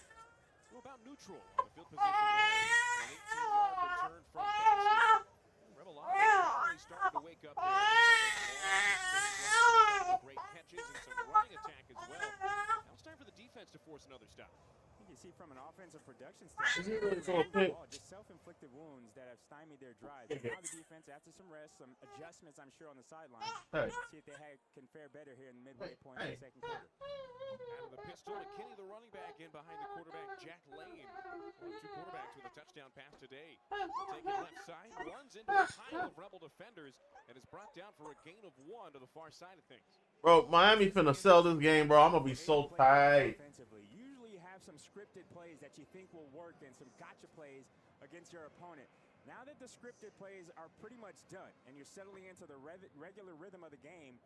So about neutral on the field position there. An 18-yard return from Bankston. Rebel offense starting to wake up there. Great catches and some running attack as well. Now it's time for the defense to force another stop. you see from an offensive production Is he standpoint, really so pick? just self-inflicted wounds that have stymied their drives. Now the defense, after some rest, some adjustments, I'm sure, on the sideline, see if they can fare better here in the midway point of the second quarter. Out of the pistol, McKinney, the running back, in behind the quarterback, Jack Lane. One of two quarterbacks with a touchdown pass today. Take it left side, runs into a pile of Rebel defenders, and is brought down for a gain of 1 to the far side of things. Bro, Miami finna sell this game, bro. I'm gonna be so tight. Usually you have some scripted plays that you think will work and some gotcha plays against your opponent. Now that the scripted plays are pretty much done and you're settling into the regular rhythm of the game,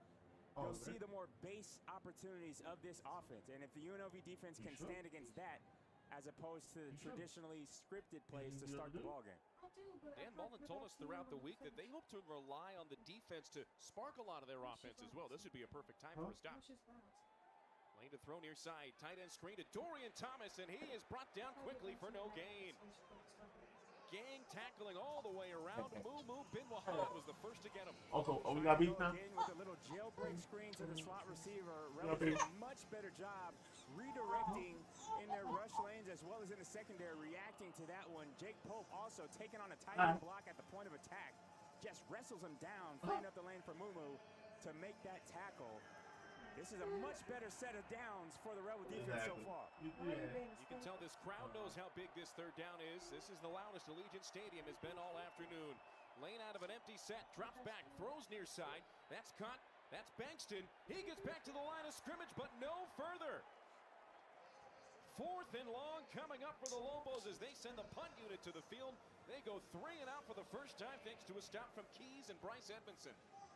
you'll see the more base opportunities of this offense. And if the UNLV defense can stand against that, as opposed to the traditionally scripted plays to start the ballgame. Dan Mullen told us throughout the week that they hope to rely on the defense to spark a lot of their offense as well. This would be a perfect time for a stop. Lane to throw near side. Tight end screen to Dorian Thomas, and he is brought down quickly for no gain. Gang tackling all the way around. Moo bin Muhammad was the first to get him. Also, we got beat now. With a little jailbreak screen to the slot receiver. Rebels did a much better job redirecting in their rush lanes as well as in the secondary, reacting to that one. Jake Pope also taking on a tight end block at the point of attack. Just wrestles him down, freeing up the lane for Mumu to make that tackle. This is a much better set of downs for the Rebel defense so far. You can tell this crowd knows how big this third down is. This is the loudest Allegiant Stadium has been all afternoon. Lane out of an empty set, drops back, throws near side. That's caught. That's Bankston. He gets back to the line of scrimmage, but no further. 4th and long coming up for the Lobos as they send the punt unit to the field. They go 3 and out for the first time thanks to a stop from Keys and Bryce Edmondson.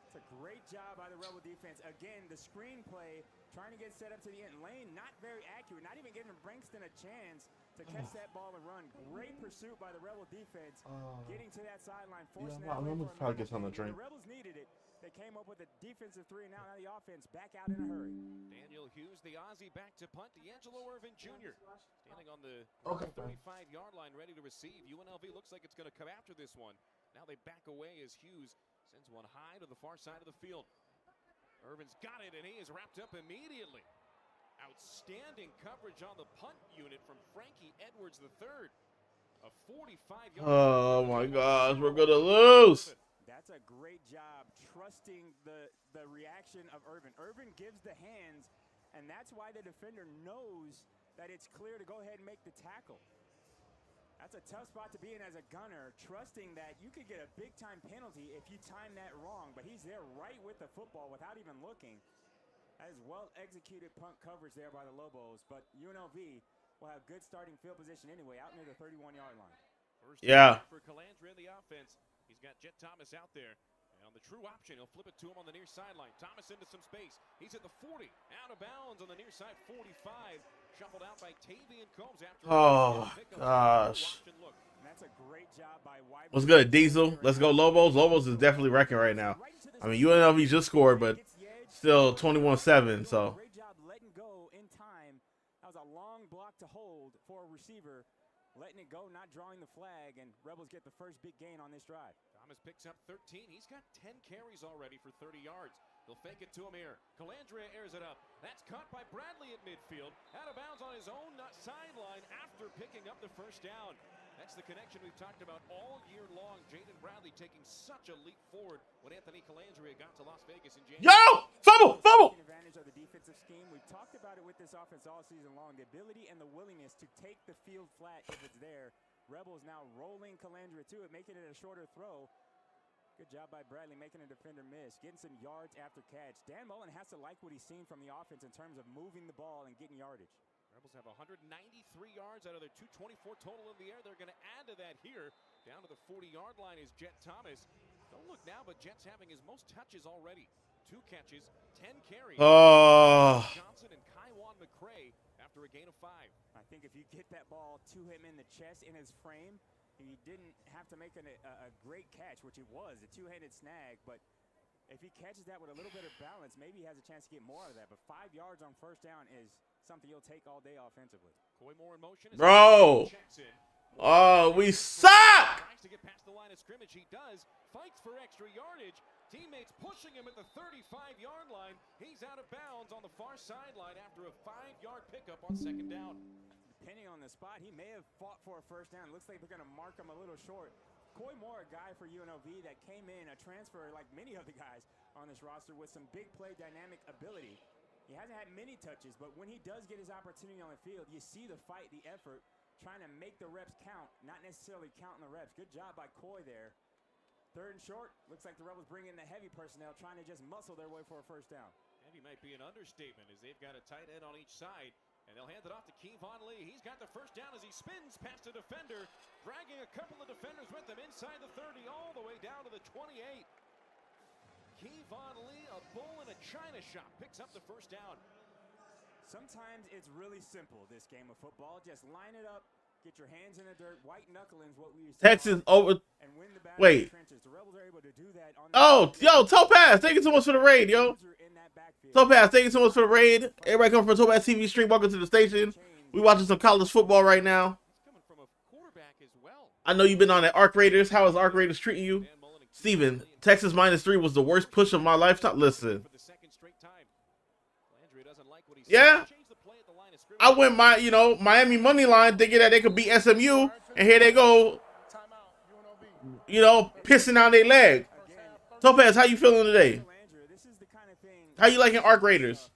It's a great job by the Rebel defense. Again, the screenplay trying to get set up to the end. Lane not very accurate, not even giving Bankston a chance to catch that ball and run. Great pursuit by the Rebel defense, getting to that sideline, forcing that play for probably get something to drink. The Rebels needed it. They came up with a defensive 3 and out. Now the offense back out in a hurry. Daniel Hughes, the Aussie, back to punt. D'Angelo Irvin Jr. standing on the 35-yard line, ready to receive. UNLV looks like it's going to come after this one. Now they back away as Hughes sends one high to the far side of the field. Irvin's got it, and he is wrapped up immediately. Outstanding coverage on the punt unit from Frankie Edwards III. A 45-yard. Oh my gosh, we're gonna lose. That's a great job trusting the reaction of Irvin. Irvin gives the hands, and that's why the defender knows that it's clear to go ahead and make the tackle. That's a tough spot to be in as a gunner, trusting that you could get a big-time penalty if you time that wrong, but he's there right with the football without even looking. That is well-executed punt coverage there by the Lobos, but UNLV will have good starting field position anyway, out near the 31-yard line. First for Calandra in the offense. He's got Jet Thomas out there. And on the true option, he'll flip it to him on the near sideline. Thomas into some space. He's at the 40. Out of bounds on the near side, 45. Shuffled out by Tavian Combs after. Oh, gosh. That's a great job by Wyberg. What's good, Diesel? Let's go, Lobos. Lobos is definitely wrecking right now. I mean, UNLV just scored, but still 21-7, so. Great job letting go in time. That was a long block to hold for a receiver. Letting it go, not drawing the flag, and Rebels get the first big gain on this drive. Thomas picks up 13. He's got 10 carries already for 30 yards. They'll fake it to him here. Calandria airs it up. That's caught by Bradley at midfield. Out of bounds on his own sideline after picking up the first down. That's the connection we've talked about all year long. Jaden Bradley taking such a leap forward when Anthony Calandria got to Las Vegas in January. Yo! Fumble! Taking advantage of the defensive scheme. We've talked about it with this offense all season long. The ability and the willingness to take the field flat if it's there. Rebels now rolling Calandria to it, making it a shorter throw. Good job by Bradley making a defender miss, getting some yards after catch. Dan Mullen has to like what he's seen from the offense in terms of moving the ball and getting yardage. Rebels have 193 yards out of their 224 total in the air. They're going to add to that here. Down to the 40-yard line is Jet Thomas. Don't look now, but Jet's having his most touches already. 2 catches, 10 carries. Johnson and Kaiwan McCray after a gain of 5. I think if you get that ball to him in the chest, in his frame, he didn't have to make a great catch, which it was, a two-handed snag. But if he catches that with a little bit of balance, maybe he has a chance to get more out of that. But 5 yards on first down is something you'll take all day offensively. Coy Moore in motion. Bro! Oh, we suck! Tries to get past the line of scrimmage. He does. Fights for extra yardage. Teammates pushing him at the 35-yard line. He's out of bounds on the far sideline after a 5-yard pickup on second down. depending on the spot, he may have fought for a first down. Looks like they're going to mark him a little short. Coy Moore, a guy for UNLV that came in, a transfer like many of the guys on this roster with some big play dynamic ability. He hasn't had many touches, but when he does get his opportunity on the field, you see the fight, the effort, trying to make the reps count, not necessarily counting the reps. Good job by Coy there. 3rd and short. Looks like the Rebels bring in the heavy personnel, trying to just muscle their way for a first down. Heavy might be an understatement as they've got a tight end on each side. And they'll hand it off to Kevon Lee. He's got the first down as he spins past a defender, dragging a couple of defenders with him inside the 30, all the way down to the 28. Kevon Lee, a bull in a china shop, picks up the first down. Sometimes it's really simple, this game of football. Just line it up, get your hands in the dirt, white knuckling what we used to Texas over. And win the battle in the trenches. The Rebels are able to do that on yo, Topaz, thank you so much for the raid, yo. Topaz, thank you so much for the raid. Everybody come from Topaz TV stream. Welcome to the station. We watching some college football right now. I know you've been on at Arc Raiders. How is Arc Raiders treating you? Steven, Texas -3 was the worst push of my lifetime. Listen. Yeah. I went Miami money line thinking that they could beat SMU, and here they go, pissing on their leg. Topaz, how you feeling today? How you liking Arc Raiders?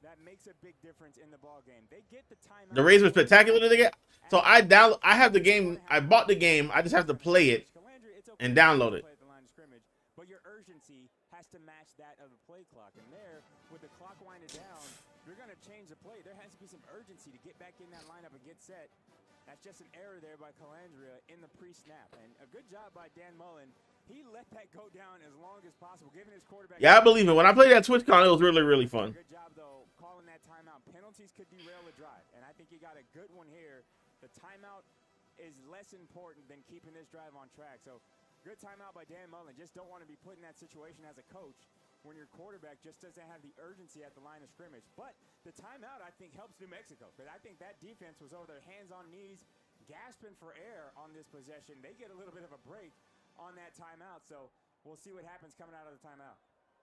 That makes a big difference in the ball game. They get the timeout. The Raiders were spectacular that they get. So I have the game. I bought the game. I just have to play it and download it. But your urgency has to match that of the play clock. And there, with the clock winding down, you're going to change the play. There has to be some urgency to get back in that lineup and get set. That's just an error there by Calandria in the pre-snap. And a good job by Dan Mullen. He let that go down as long as possible, giving his quarterback. Yeah, I believe it. When I played that TwitchCon, it was really, really fun. Good job, though, calling that timeout. Penalties could derail the drive, and I think he got a good one here. The timeout is less important than keeping this drive on track. So, good timeout by Dan Mullen. Just don't want to be put in that situation as a coach when your quarterback just doesn't have the urgency at the line of scrimmage. But the timeout, I think, helps New Mexico. But I think that defense was over their hands on knees, gasping for air on this possession. They get a little bit of a break on that timeout, so we'll see what happens coming out of the timeout.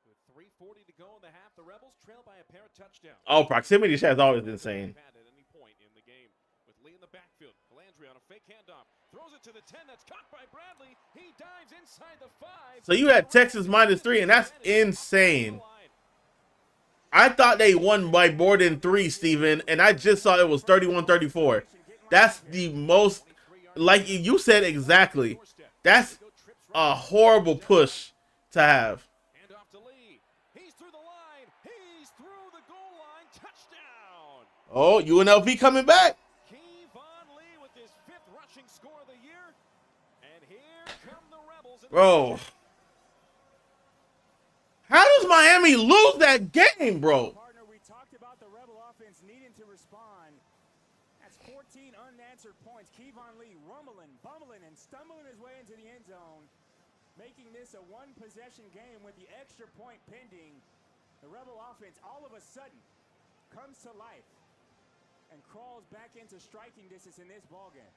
With 3:40 to go in the half, the Rebels trail by a pair of touchdowns. Oh, proximity has always been insane. At any point in the game, with Lee in the backfield, Calandria on a fake handoff, throws it to the 10. That's caught by Bradley. He dives inside the 5. So you had Texas -3, and that's insane. I thought they won by more than 3, Steven, and I just saw it was 31-34. That's the most, like you said exactly. That's a horrible push to have. Hand off to Lee. He's through the line. He's through the goal line. Touchdown. Oh, UNLV coming back. Kevon Lee with his 5th rushing score of the year. And here come the Rebels. Bro. How does Miami lose that game, bro? Partner, we talked about the Rebel offense needing to respond. That's 14 unanswered points. Kevon Lee rumbling, bumbling, and stumbling his way into the end zone, making this a one-possession game with the extra point pending. The Rebel offense all of a sudden comes to life and crawls back into striking distance in this ballgame.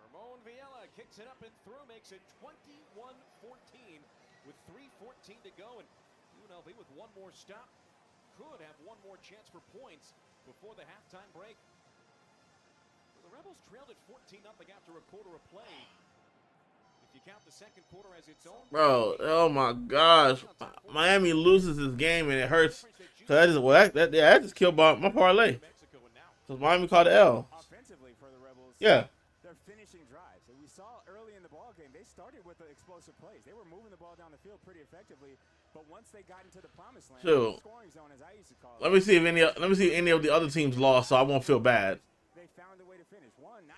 Ramon Viella kicks it up and through, makes it 21-14 with 3:14 to go. And UNLV with one more stop could have one more chance for points before the halftime break. The Rebels trailed at 14-0 after a quarter of play. If you count the second quarter as its own. Bro, oh my gosh. Miami loses this game and it hurts. Cause that just killed my parlay. Because Miami caught the L. Offensively for the Rebels. Yeah. They're finishing drives. And we saw early in the ball game, they started with the explosive plays. They were moving the ball down the field pretty effectively. But once they got into the promised land, the scoring zone, as I used to call it. Let me see if any of the other teams lost, so I won't feel bad. They found a way to finish.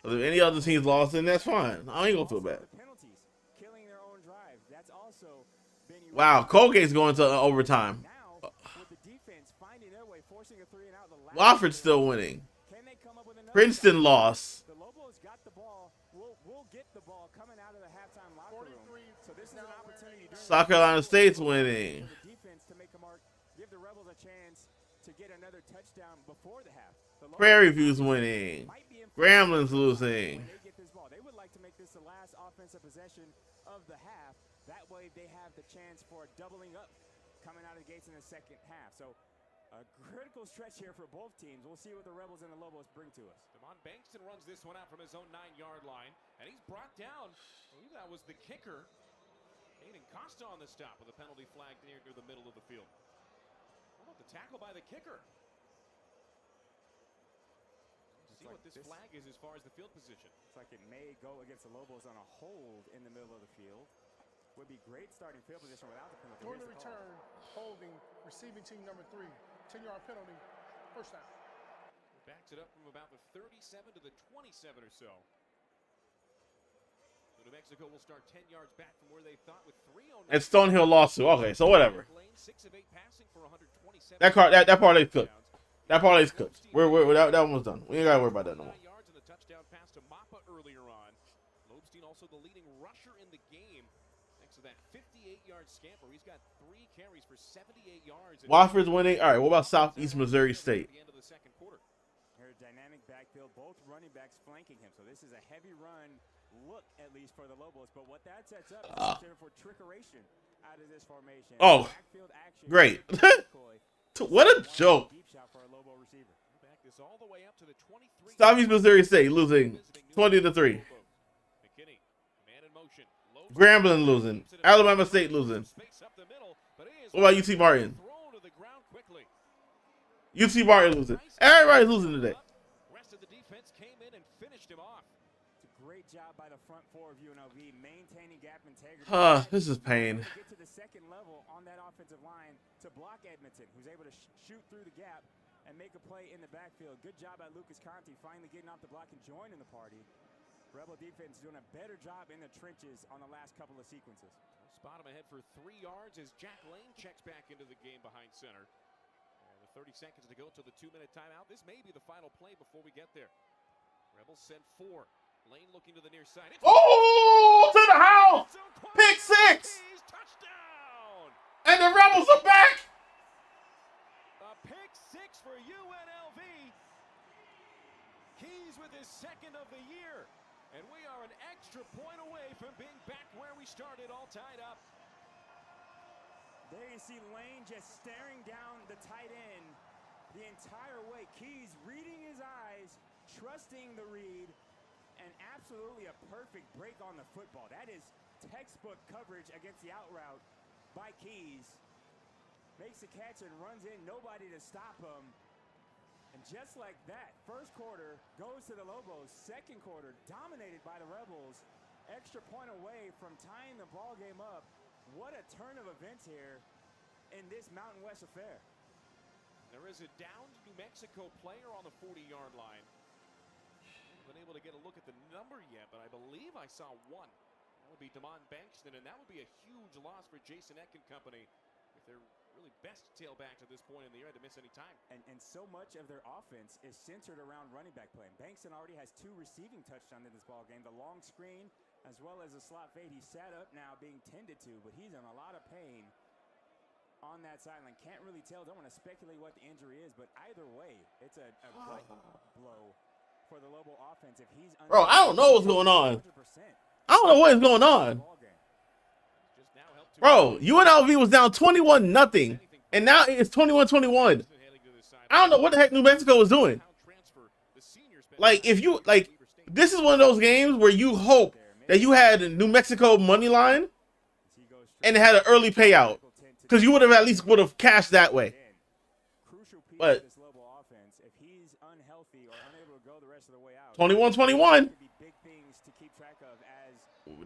If any other teams lost, then that's fine. I ain't gonna feel bad. Penalties, killing their own drives. That's also been Wow, Colgate's going to overtime. now with the defense finding their way, forcing a 3 and out. Wofford's still winning. Princeton lost. The Lobos got the ball. We'll get the ball coming out of the halftime locker room. So this is an opportunity. South Carolina State's winning. The defense to make a mark, give the Rebels a chance to get another touchdown before the half. Prairie View's winning. Gramblin's losing. They would like to make this the last offensive possession of the half. That way they have the chance for doubling up coming out of the gates in the second half. So A critical stretch here for both teams. We'll see what the Rebels and the Lobos bring to us. Demond Bankston runs this one out from his own 9-yard line, and he's brought down. I believe that was the kicker. Aiden Costa on the stop with a penalty flag near the middle of the field. How about the tackle by the kicker? See what this flag is as far as the field position. It's like it may go against the Lobos on a hold in the middle of the field. Would be great starting field position without the penalty. During the return, holding, receiving team number 3, 10-yard penalty, first down. Backs it up from about the 37 to the 27 or so. So New Mexico will start 10 yards back from where they thought with 3:09. And Stonehill lawsuit. Okay, so whatever. 6 of 8 passing for 127. That parlay is cooked. That parlay is cooked. That one was done. We ain't gotta worry about that no more. Yards and the touchdown pass to Mappa earlier on. Lobstein also the leading rusher in the game. Thanks to that 58-yard scamper. He's got 3 carries for 78 yards. Wofford's winning. All right, what about Southeast Missouri State? At the end of the second quarter. Here, dynamic backfield, both running backs flanking him. So this is a heavy run look, at least for the Lobos. But what that sets up is for trickeration out of this formation. Oh, great. What a joke. Southeast Missouri State losing 20-3. Grambling losing. Alabama State losing. What about UT Martin? UT Martin losing. Everybody's losing today. Rest of the defense came in and finished him off. It's a great job by the front four of UNLV maintaining gap integrity. This is pain. Get to the second level on that offensive line to block Edmonton, who's able to shoot through the gap and make a play in the backfield. Good job by Lucas Conte finally getting off the block and joining the party. Rebel defense doing a better job in the trenches on the last couple of sequences. Spot him ahead for 3 yards as Jack Lane checks back into the game behind center. And with 30 seconds to go to the 2-minute timeout. This may be the final play before we get there. Rebels send 4. Lane looking to the near side. It's to the house! Pick 6! Touchdown! And the Rebels are back! A pick 6 for UNLV. Keys with his second of the year. And we are an extra point away from being back where we started, all tied up. There you see Lane just staring down the tight end the entire way. Keys reading his eyes, trusting the read, and absolutely a perfect break on the football. That is textbook coverage against the out route by Keys. Makes the catch and runs in, nobody to stop him. And just like that, first quarter goes to the Lobos. Second quarter dominated by the Rebels. Extra point away from tying the ball game up. What a turn of events here in this Mountain West affair. There is a downed New Mexico player on the 40-yard line. Been able to get a look at the number yet, but I believe I saw 1. That would be Demond Bankston, and that would be a huge loss for Jason Eck and company if they're really best tailback to this point in the year to miss any time. And so much of their offense is centered around running back play. And Bankston already has 2 receiving touchdowns in this ball game. The long screen as well as the slot fade. He's sat up now being tended to, but he's in a lot of pain on that sideline. Can't really tell. Don't want to speculate what the injury is, but either way, it's a gut blow for the Lobo offense. If he's Bro, I don't know what's going on. I don't know what is going on. Bro, UNLV was down 21-0, and now it's 21-21. I don't know what the heck New Mexico was doing. Like, if you, like, this is one of those games where you hope that you had a New Mexico money line and it had an early payout, because you would have at least cashed that way. But 21-21.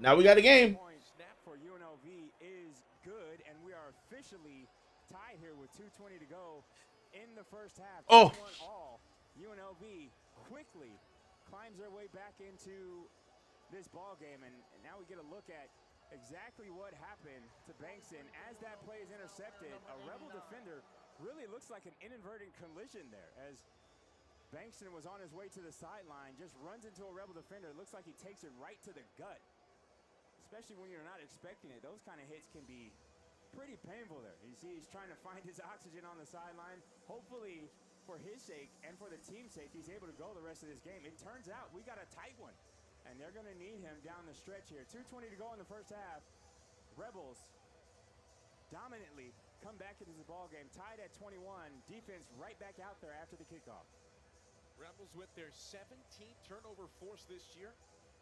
Now we got a game. For UNLV is good, and we are officially tied here with 2:20 to go in the first half. Oh. All. UNLV quickly climbs their way back into this ball game, and now we get a look at exactly what happened to Bankston as that play is intercepted. A Rebel defender really looks like an inadvertent collision there as Bankston was on his way to the sideline, just runs into a Rebel defender. It looks like he takes it right to the gut. Especially when you're not expecting it. Those kind of hits can be pretty painful there. You see he's trying to find his oxygen on the sideline. Hopefully, for his sake and for the team's sake, he's able to go the rest of this game. It turns out we got a tight one, and they're going to need him down the stretch here. 2:20 to go in the first half. Rebels dominantly come back into the ball game, tied at 21. Defense right back out there after the kickoff. Rebels with their 17th turnover force this year.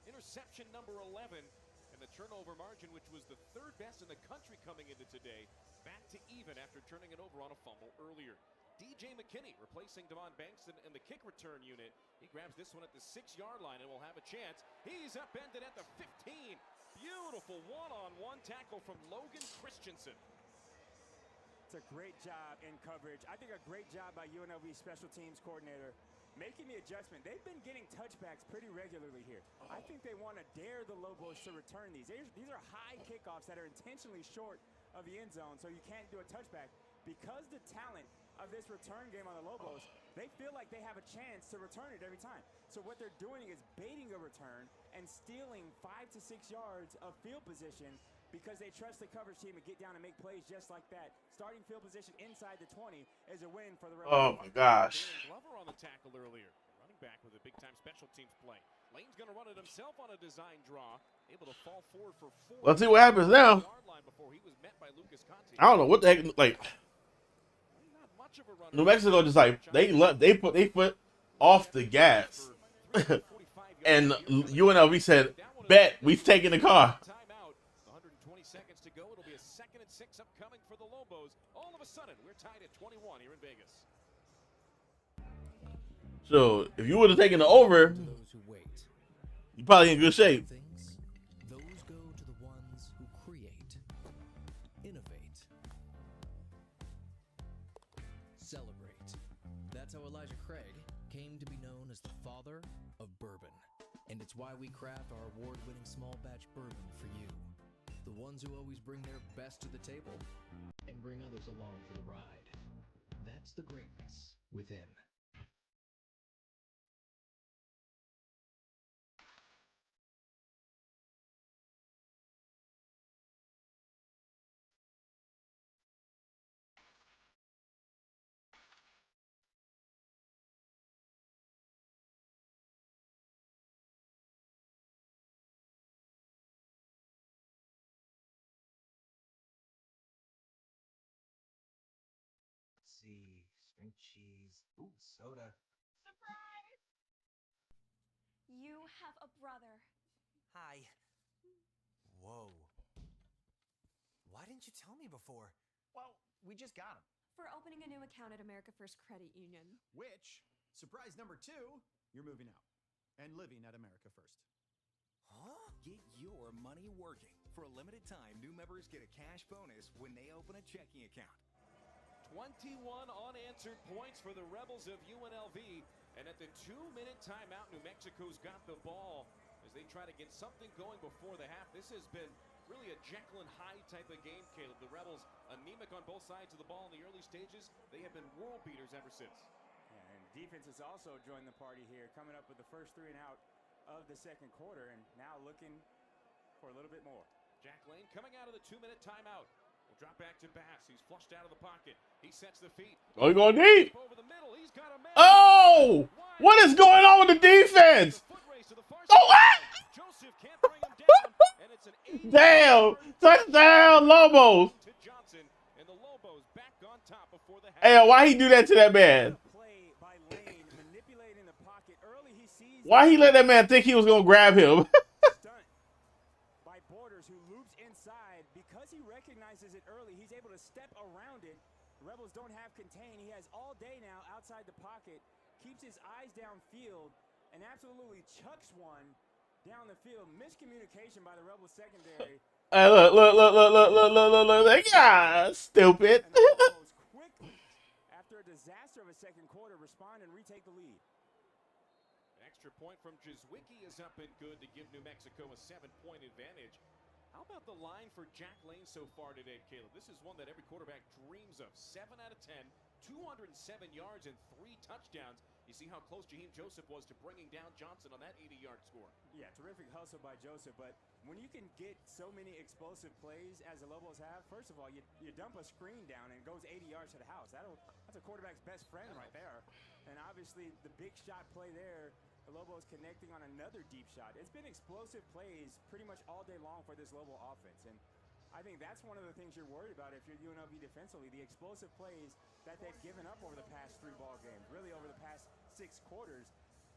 Interception number 11. And the turnover margin, which was the third best in the country coming into today, back to even after turning it over on a fumble earlier. DJ McKinney replacing Devon Bankston in the kick return unit. He grabs this one at the 6-yard line and will have a chance. He's upended at the 15. Beautiful one-on-one tackle from Logan Christensen. It's a great job in coverage. I think a great job by UNLV special teams coordinator making the adjustment. They've been getting touchbacks pretty regularly here. I think they want to dare the Lobos to return these. These are high kickoffs that are intentionally short of the end zone, so you can't do a touchback. Because the talent of this return game on the Lobos, they feel like they have a chance to return it every time. So what they're doing is baiting a return and stealing 5 to 6 yards of field position because they trust the coverage team to get down and make plays just like that. Starting field position inside the 20 is a win for the Rebels. Oh my gosh. Glover on the tackle earlier. Running back with a big-time special teams play. Lane's going to run it himself on a design draw. Able to fall forward for 4. Let's see what happens now. I don't know what the heck, like, New Mexico just like they put their foot off the gas. And UNLV said, bet we taking the car. 120 seconds to go. It'll be a 2nd and 6 upcoming for the Lobos. All of a sudden, we're tied at 21 here in Vegas. So if you would have taken the over, you probably in good shape. Those go to the ones who create, innovate, celebrate. That's how Elijah Craig came to be known as the father of bourbon. And it's why we craft our award-winning small batch bourbon for you. The ones who always bring their best to the table and bring others along for the ride. That's the greatness within. See, string cheese, ooh, soda. Surprise! You have a brother. Hi. Whoa. Why didn't you tell me before? Well, we just got him. For opening a new account at America First Credit Union. Which, surprise number 2, you're moving out and living at America First. Huh? Get your money working. For a limited time, new members get a cash bonus when they open a checking account. 21 unanswered points for the Rebels of UNLV. And at the 2-minute timeout, New Mexico's got the ball as they try to get something going before the half. This has been really a Jekyll and Hyde type of game, Caleb. The Rebels anemic on both sides of the ball in the early stages. They have been world beaters ever since. Yeah, and defense has also joined the party here, coming up with the first 3 and out of the second quarter, and now looking for a little bit more. Jack Lane coming out of the 2-minute timeout. We'll drop back to Bass. He's flushed out of the pocket. He sets the feet. Oh, you're going deep. Over the middle. He's got a man. Oh, what is going on with the defense? Oh, what? Joseph can't bring him down, and it's an Damn, touchdown, Lobos. To Johnson, and the Lobos back on top before the half. Hey, why he do that to that man? Play by Lane, manipulating the pocket early. He sees Why he let that man think he was gonna grab him? stunt by Borders, who loops inside. Because he recognizes it early, he's able to step around it. Rebels don't have contain. He has all day now outside the pocket, keeps his eyes downfield, and absolutely chucks one down the field. Miscommunication by the Rebels secondary. Hey, look. Yeah, stupid. And the Rebels quickly, after a disaster of a second quarter, respond and retake the lead. An extra point from Jizwicki is up and good to give New Mexico a 7-point advantage. How about the line for Jack Lane so far today, Caleb? This is one that every quarterback dreams of. 7 out of 10, 207 yards and 3 touchdowns. You see how close Jaheim Joseph was to bringing down Johnson on that 80-yard score. Yeah, terrific hustle by Joseph. But when you can get so many explosive plays as the Lobos have, first of all, you dump a screen down and it goes 80 yards to the house. That's a quarterback's best friend right there. And obviously the big shot play there, the Lobos connecting on another deep shot. It's been explosive plays pretty much all day long for this Lobo offense. And I think that's one of the things you're worried about if you're UNLV defensively, the explosive plays that they've given up over the past 3 ball games, really over the past 6 quarters.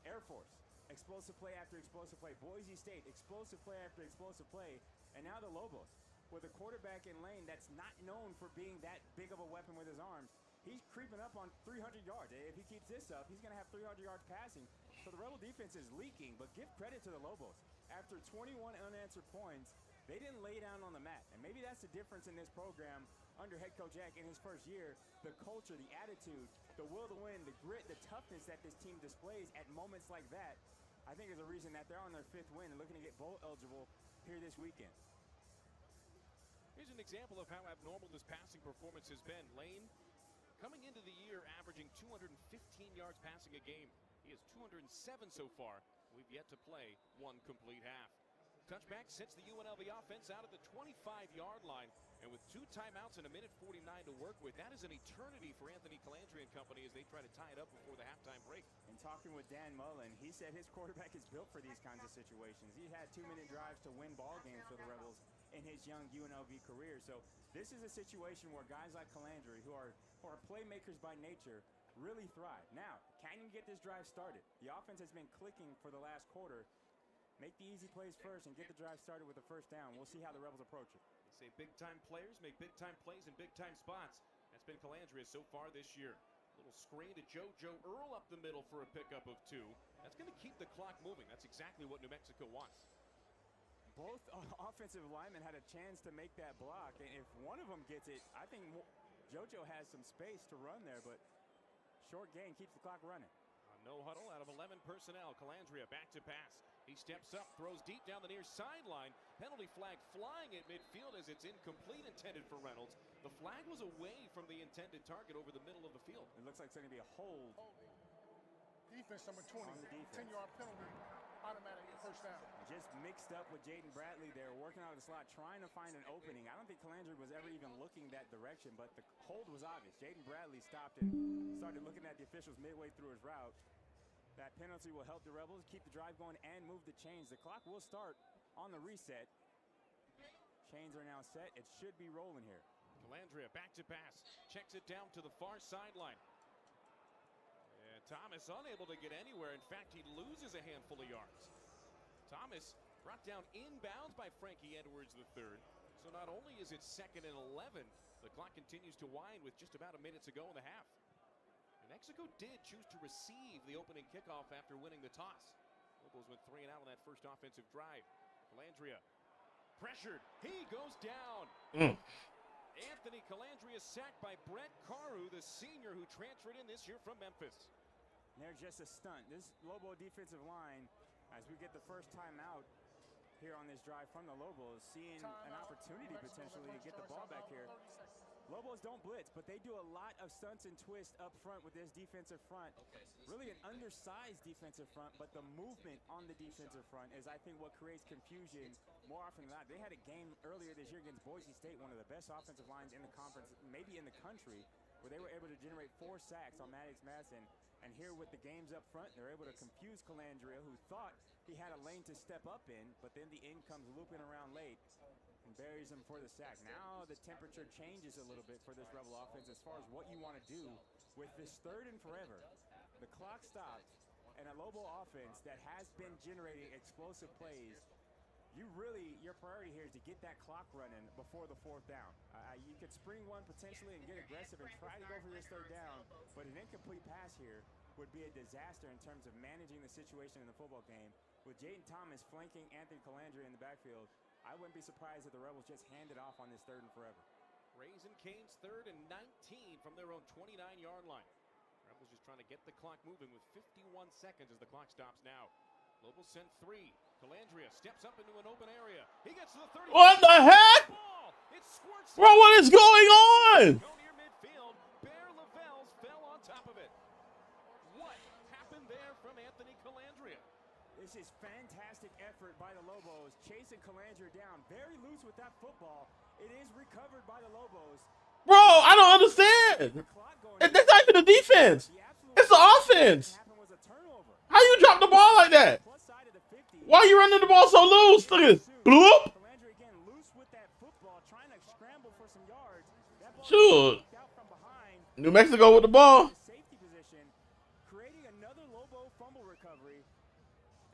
Air Force, explosive play after explosive play. Boise State, explosive play after explosive play. And now the Lobos, with a quarterback in lane that's not known for being that big of a weapon with his arms. He's creeping up on 300 yards. If he keeps this up, he's going to have 300 yards passing. So the Rebel defense is leaking, but give credit to the Lobos. After 21 unanswered points, they didn't lay down on the mat. And maybe that's the difference in this program under head coach Jack in his first year. The culture, the attitude, the will to win, the grit, the toughness that this team displays at moments like that, I think is a reason that they're on their 5th win and looking to get bowl eligible here this weekend. Here's an example of how abnormal this passing performance has been. Lane, coming into the year, averaging 215 yards passing a game. He has 207 so far. We've yet to play 1 complete half. Touchback sets the UNLV offense out at the 25-yard line. And with 2 timeouts and 1:49 to work with, that is an eternity for Anthony Calandri and company as they try to tie it up before the halftime break. And talking with Dan Mullen, he said his quarterback is built for these kinds of situations. He had 2-minute drives to win ball games for the Rebels in his young UNLV career. So this is a situation where guys like Calandri, who are playmakers by nature, really thrive. Now, can you get this drive started? The offense has been clicking for the last quarter. Make the easy plays first and get the drive started with the first down. We'll see how the Rebels approach it. They say big-time players make big-time plays in big-time spots. That's been Calandria so far this year. Little screen to Joe Earl up the middle for a pickup of 2. That's going to keep the clock moving. That's exactly what New Mexico wants. Both offensive linemen had a chance to make that block. And if one of them gets it, I think JoJo has some space to run there, but short gain keeps the clock running. No huddle out of 11 personnel. Calandria back to pass. He steps up, throws deep down the near sideline. Penalty flag flying at midfield as it's incomplete, intended for Reynolds. The flag was away from the intended target over the middle of the field. It looks like it's going to be a hold. Defense number 20, 10-yard penalty, automatic first down. Just mixed up with Jaden Bradley there, working out of the slot, trying to find an opening. I don't think Calandri was ever even looking that direction, but the hold was obvious. Jaden Bradley stopped and started looking at the officials midway through his route. That penalty will help the Rebels keep the drive going and move the chains. The clock will start on the reset. Chains are now set. It should be rolling here. Calandria back to pass. Checks it down to the far sideline. And Thomas unable to get anywhere. In fact, he loses a handful of yards. Thomas brought down inbounds by Frankie Edwards III. So not only is it 2nd and 11, the clock continues to wind with just about a minute to go in the half. New Mexico did choose to receive the opening kickoff after winning the toss. Lobos went 3 and out on that first offensive drive. Calandria pressured. He goes down. Anthony Calandria sacked by Brett Carew, the senior who transferred in this year from Memphis. And there's just a stunt. This Lobo defensive line, as we get the first time out here on this drive from the Lobos, seeing an opportunity potentially to get the ball back here. Lobos don't blitz, but they do a lot of stunts and twists up front with this defensive front. Really an undersized defensive front, but the movement on the defensive front is, I think, what creates confusion more often than not. They had a game earlier this year against Boise State, one of the best offensive lines in the conference, maybe in the country, where they were able to generate 4 sacks on Maddox Madison. And here with the games up front, they're able to confuse Calandria, who thought he had a lane to step up in, but then the end comes looping around late and buries him for the sack. Now the temperature changes a little bit for this Rebel offense as far as what you want to do with this 3rd and forever. The clock stopped, and a Lobo offense that has been generating explosive plays, your priority here is to get that clock running before the 4th down. You could spring one potentially and get aggressive and try to go for this 3rd down, but an incomplete pass here would be a disaster in terms of managing the situation in the football game. With Jaden Thomas flanking Anthony Calandria in the backfield, I wouldn't be surprised if the Rebels just hand it off on this 3rd and forever. Raising Cane's 3rd and 19 from their own 29-yard line. Rebels just trying to get the clock moving with 51 seconds as the clock stops now. Lobos sent 3. Calandria steps up into an open area. He gets to the 30. What the heck? It squirts. Bro, what is going on? Go near midfield. Bear Lavelles fell on top of it. What happened there from Anthony Calandria? This is fantastic effort by the Lobos, chasing Calandria down. Very loose with that football. It is recovered by the Lobos. Bro, I don't understand. That's not even the defense. It's the offense. How you drop the ball like that? Why are you running the ball so loose? Look at this. Bloop. Calandria again loose with that football, trying to Sure. New Mexico with the ball. Safety position, creating another Lobo fumble recovery.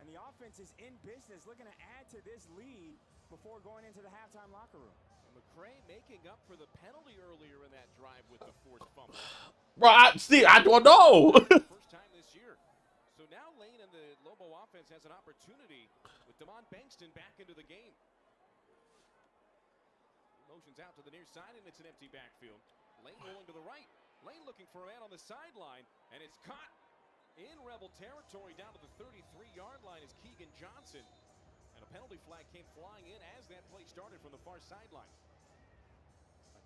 And the offense is in business, looking to add to this lead before going into the halftime locker room. And McCray making up for the penalty earlier in that drive with the forced fumble. Bro, I don't know. First time this year. So now Lane and the Lobo offense has an opportunity with Damon Bankston back into the game. Motions out to the near side, and it's an empty backfield. Lane rolling to the right. Lane looking for a man on the sideline, and it's caught in Rebel territory down to the 33-yard line is Keegan Johnson. And a penalty flag came flying in as that play started from the far sideline.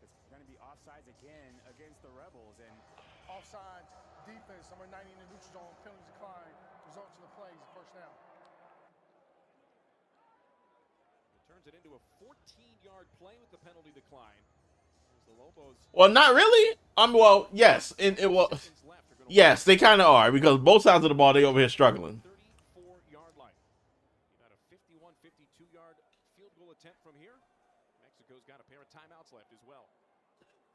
It's going to be offsides again against the Rebels. And offsides, defense, number 90 in the neutral zone, penalty decline, results in the plays, first down. Turns it into a 14-yard play with the penalty decline. The Lobos. Well, not really. Well, yes. Yes, they kind of are because both sides of the ball, they over here struggling. 34-yard line. About a 51, 52-yard field goal attempt from here. Mexico's got a pair of timeouts left as well.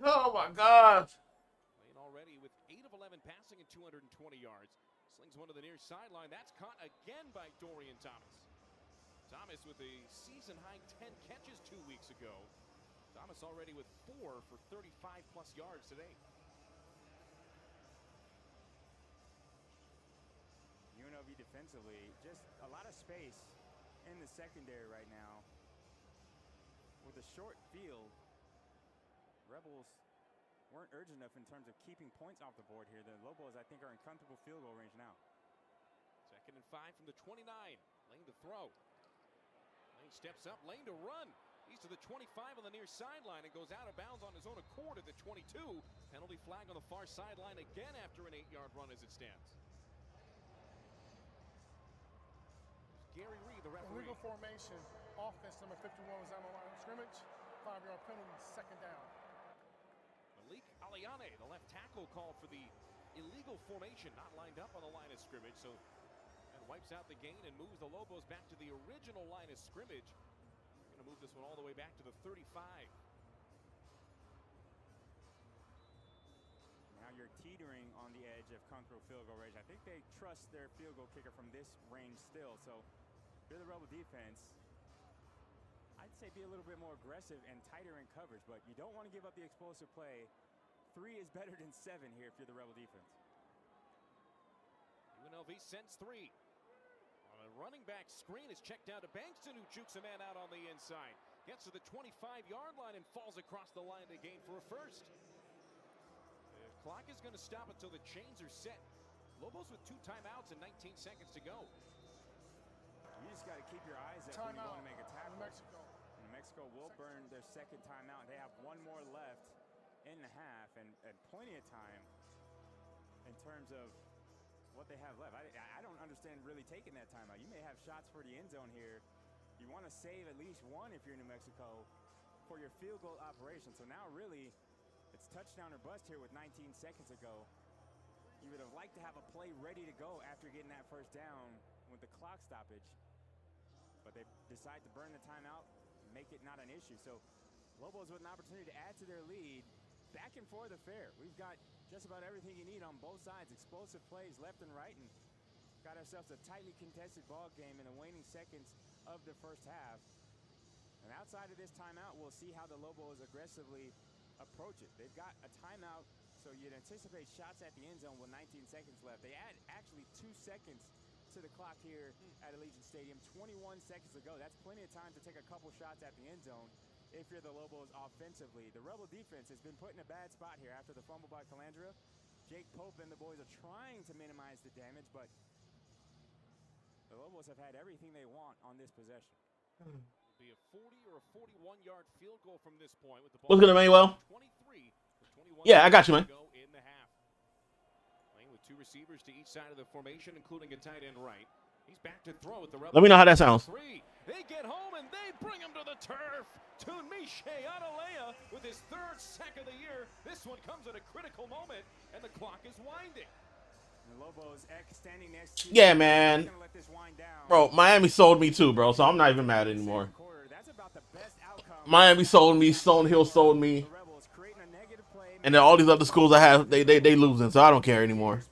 Oh, my God. Lane already with 8 of 11 passing and 220 yards. Slings one to the near sideline. That's caught again by Dorian Thomas. Thomas with a season-high 10 catches 2 weeks ago. Thomas already with 4 for 35-plus yards today. UNLV defensively, just a lot of space in the secondary right now. With a short field, Rebels weren't urgent enough in terms of keeping points off the board here. The Lobos, I think, are in comfortable field goal range now. 2nd and 5 from the 29. Lane to throw. Lane steps up, Lane to run. He's to the 25 on the near sideline and goes out of bounds on his own accord at the 22. Penalty flag on the far sideline again after an 8-yard run as it stands. Gary Reed, the referee. Illegal formation, offense number 51 was on the line of scrimmage. 5-yard penalty, 2nd down. Malik Aliane, the left tackle, called for the illegal formation, not lined up on the line of scrimmage. So that wipes out the gain and moves the Lobos back to the original line of scrimmage. Going to move this one all the way back to the 35. Now you're teetering on the edge of Conqueror field goal range. I think they trust their field goal kicker from this range still. So if you're the Rebel defense, I'd say be a little bit more aggressive and tighter in coverage, but you don't want to give up the explosive play. 3 is better than 7 here if you're the Rebel defense. UNLV sends 3. On a running back screen is checked down to Bankston, who jukes a man out on the inside. Gets to the 25-yard line and falls across the line to gain for a first. The clock is going to stop until the chains are set. Lobos with 2 timeouts and 19 seconds to go. You just got to keep your eyes up when you want to make a tackle. New Mexico will burn their 2nd timeout. They have 1 more left in the half and plenty of time in terms of what they have left. I don't understand really taking that timeout. You may have shots for the end zone here. You want to save at least 1 if you're New Mexico for your field goal operation. So now really it's touchdown or bust here with 19 seconds to go. You would have liked to have a play ready to go after getting that first down with the clock stoppage. But they decide to burn the timeout, make it not an issue. So Lobos with an opportunity to add to their lead. Back and forth affair. We've got just about everything you need on both sides. Explosive plays left and right, and got ourselves a tightly contested ball game in the waning seconds of the first half. And outside of this timeout, we'll see how the Lobos aggressively approach it. They've got a timeout, so you'd anticipate shots at the end zone with 19 seconds left. They add actually 2 seconds to the clock here at Allegiant Stadium. 21 seconds to go. That's plenty of time to take a couple shots at the end zone if you're the Lobos offensively. The Rebel defense has been put in a bad spot here after the fumble by Calandra. Jake Pope and the boys are trying to minimize the damage, but the Lobos have had everything they want on this possession. It'll be a 40 or a 41-yard field goal from this point with the ball. What's good, Emmanuel? 23 with 21 Yeah, I got you, man. Go in the half. Playing with 2 receivers to each side of the formation, including a tight end right. He's back to throw at the Rebels. Let me know how that sounds. 3. They get home and they bring him to the turf. Tunmise Adelea with his 3rd sack of the year. This one comes at a critical moment, and the clock is winding. The Lobos standing next to Yeah, man. let this wind down. Bro, Miami sold me too, bro, so I'm not even mad anymore. Miami sold me. Stonehill sold me. The Rebels creating a negative And then all these other schools I have, they losing, so I don't care anymore.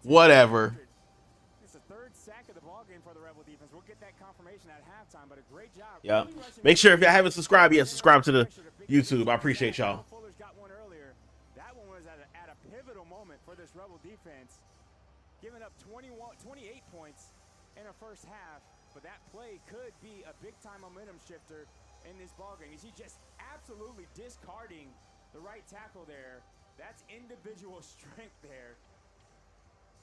Whatever. It's the third sack of the ball game for the Rebel defense. We'll get that confirmation at halftime, but a great job. Yeah. Make sure if you haven't subscribed yet, subscribe to the YouTube. I appreciate y'all. Fuller's got one earlier. That one was at a pivotal moment for this Rebel defense, giving up 28 points in the first half. But that play could be a big-time momentum shifter in this ballgame. You see, just absolutely discarding the right tackle there. That's individual strength there.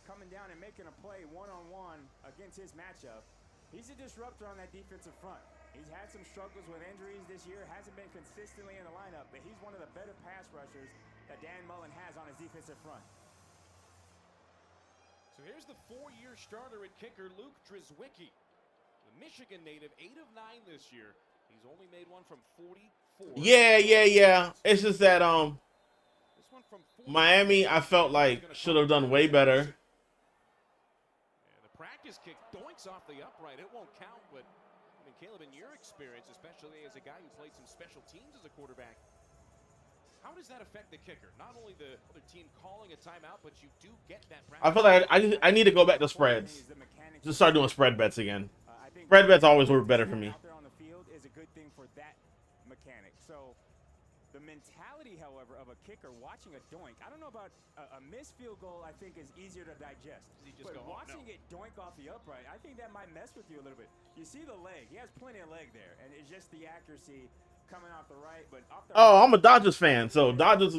Coming down and making a play one-on-one against his matchup. He's a disruptor on that defensive front. He's had some struggles with injuries this year, hasn't been consistently in the lineup, but he's one of the better pass rushers that Dan Mullen has on his defensive front. So here's the four-year starter at kicker, Luke Drzwicki. The Michigan native, 8 of 9 this year. He's only made one from 44. Yeah. It's just that Miami, I felt like should have done way better. Practice kick doinks off the upright. It won't count, but I mean, Caleb, in your experience, especially as a guy who played some special teams as a quarterback, how does that affect the kicker? Not only the other team calling a timeout, but you do get that practice. I feel like I need to go back to spreads. Just start doing spread bets again. Spread bets always work better for me. Out there on the field is a good thing for that mechanic. So the mentality, however, of a kicker watching a doink, I don't know about a missed field goal, I think is easier to digest. But watching it doink off the upright, I think that might mess with you a little bit. You see the leg. He has plenty of leg there, and it's just the accuracy coming off the right. But off the Oh, I'm a Dodgers fan, so Dodgers.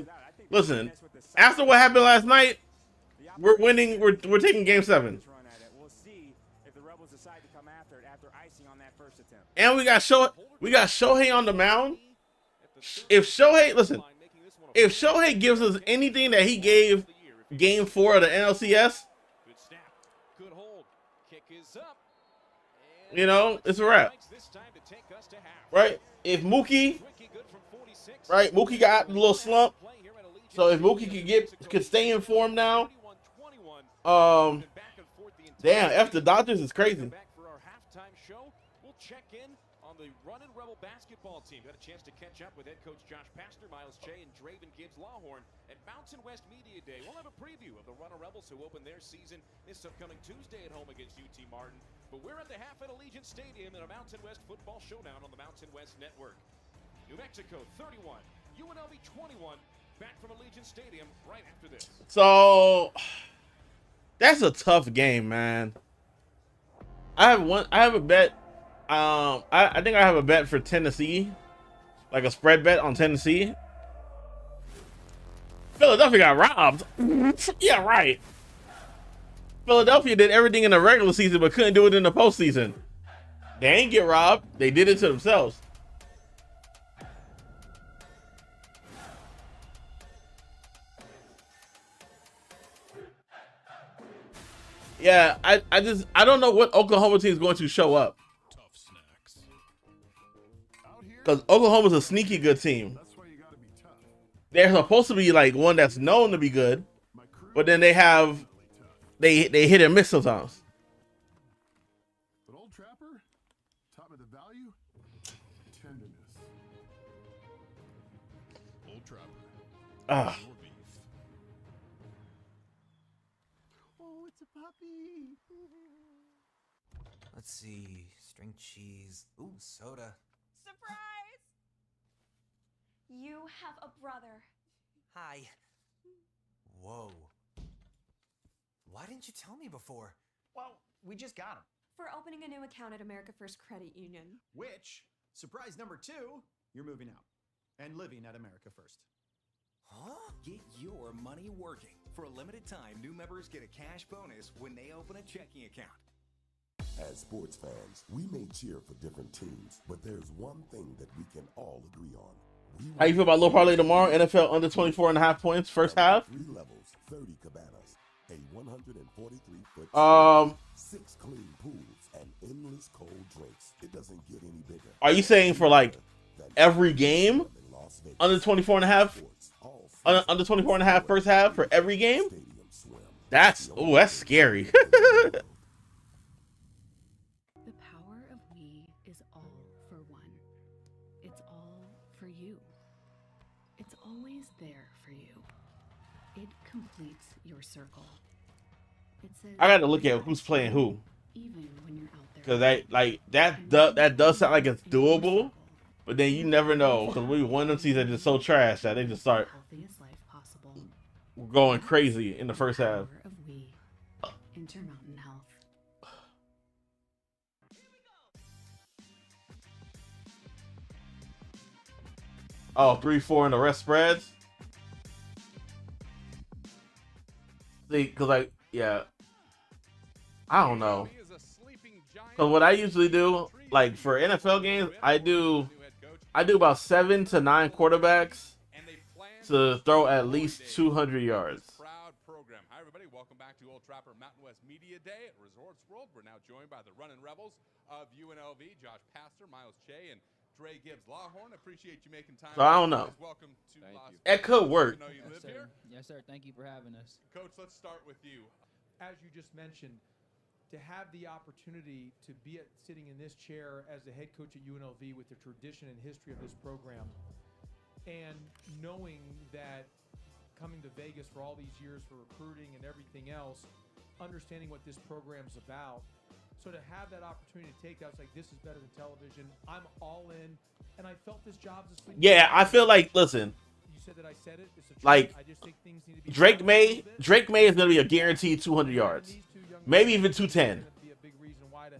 Listen, after what happened last night, we're winning. We're taking Game 7. We'll see if the Rebels decide to come after it after icing on that first attempt. And we got Shohei on the mound. If Shohei gives us anything that he gave Game 4 of the NLCS, good hold. Kick is up. You know, it's a wrap. Right? If Mookie, right? Mookie got a little slump. So if Mookie could stay in form now, damn, F the Dodgers is crazy. We'll check in on the Runnin' Rebel basketball team. Got a chance to catch up with head coach Josh Pastner, Miles Che, and Draven Gibbs-Lawhorn at Mountain West Media Day. We'll have a preview of the Runnin' Rebels who open their season this upcoming Tuesday at home against UT Martin. But we're at the half at Allegiant Stadium in a Mountain West football showdown on the Mountain West Network. New Mexico 31, UNLV 21. Back from Allegiant Stadium right after this. So that's a tough game, man. I have a bet. I think I have a bet for Tennessee, like a spread bet on Tennessee. Philadelphia got robbed. Yeah, right. Philadelphia did everything in the regular season, but couldn't do it in the postseason. They ain't get robbed. They did it to themselves. Yeah, I don't know what Oklahoma team is going to show up. Because Oklahoma's a sneaky good team. They're supposed to be like one that's known to be good, but then they hit and miss sometimes. But Old Trapper taught me the value tenderness. Old Trapper. Oh, it's a puppy. Let's see. String cheese. Ooh, soda. Surprise! You have a brother. Hi. Whoa. Why didn't you tell me before? Well, we just got him. For opening a new account at America First Credit Union. Which, surprise number 2, you're moving out and living at America First. Huh? Get your money working. For a limited time, new members get a cash bonus when they open a checking account. As sports fans, we may cheer for different teams, but there's one thing that we can all agree on. How you feel about low parlay tomorrow? NFL under 24.5 points first half. 3 levels, 30 cabanas, a 143-foot 6 clean pools, and endless cold drinks. It doesn't get any bigger. Are you saying for like every game under 24.5? Under 24.5 first half for every game? That's scary. The power of we is all for one. It's all for you. It's always there for you. It completes your circle. It says I got to look at who's playing who. even when you're out there. Because that does sound like it's doable, but then you never know. Because one of them teams are just so trash that they just start Healthiest life possible. going crazy in the first half. Power of we. Intermountain Health. Oh, 3-4 in the rest spreads. See, because yeah, I don't know. Because what I usually do, like for NFL games, I do about 7 to 9 quarterbacks to throw at least 200 yards. Proud program. Hi everybody, welcome back to Old Trapper Mountain West Media Day at Resorts World. We're now joined by the Running Rebels of UNLV, Josh Pastor, Miles Che, and Dre Gibbs Lawhorn. Appreciate you making time. So I don't know. Welcome to Las Vegas. It could work. I know you live here. Yes, sir. Thank you for having us. Coach, let's start with you. As you just mentioned, to have the opportunity to be sitting in this chair as the head coach at UNLV with the tradition and history of this program, and knowing that coming to Vegas for all these years for recruiting and everything else, understanding what this program's about. So to have that opportunity to take that, I was like, this is better than television. I'm all in, and I felt this job's a sleep. Yeah, I feel like, listen. You said that I said it. It's a truth. Like, I just think things need to be Drake May is going to be a guaranteed 200 yards. Maybe even 210.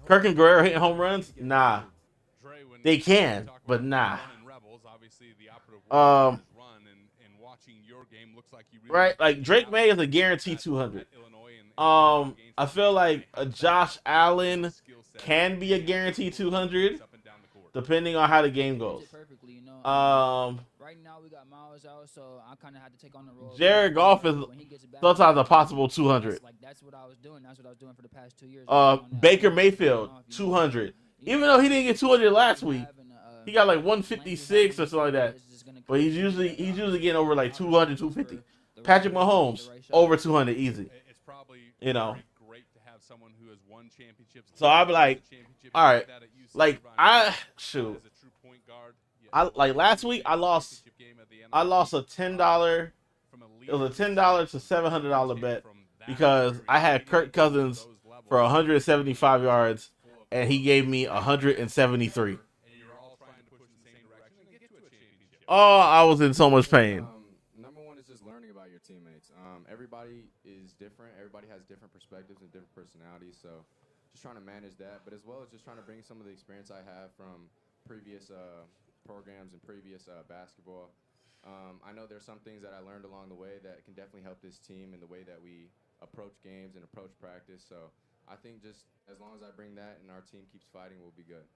Kirk and Guerrero hitting home runs? Nah. They can, but nah. Right, like Drake May is a guaranteed 200. I feel like a Josh Allen can be a guaranteed 200, depending on how the game goes. Right now we got Miles out, so I kind of had to take on the role. Jared Goff is sometimes a possible 200. That's what I was doing. That's what I was doing for the past 2 years. Baker Mayfield 200. Even though he didn't get 200 last week, he got like 156 or something like that. But he's usually getting over like 200, 250. Patrick Mahomes over 200 easy. You know. So I'll be like, all right, like like last week I lost a $10. It was a $10 to $700 bet because I had Kirk Cousins for 175 yards and he gave me 173. Oh, I was in so much pain. Number one is just learning about your teammates. Everybody is different. Everybody has different perspectives and different personalities. So just trying to manage that, but as well as just trying to bring some of the experience I have from previous programs and previous basketball. I know there's some things that I learned along the way that can definitely help this team in the way that we approach games and approach practice. So I think just as long as I bring that and our team keeps fighting, we'll be good.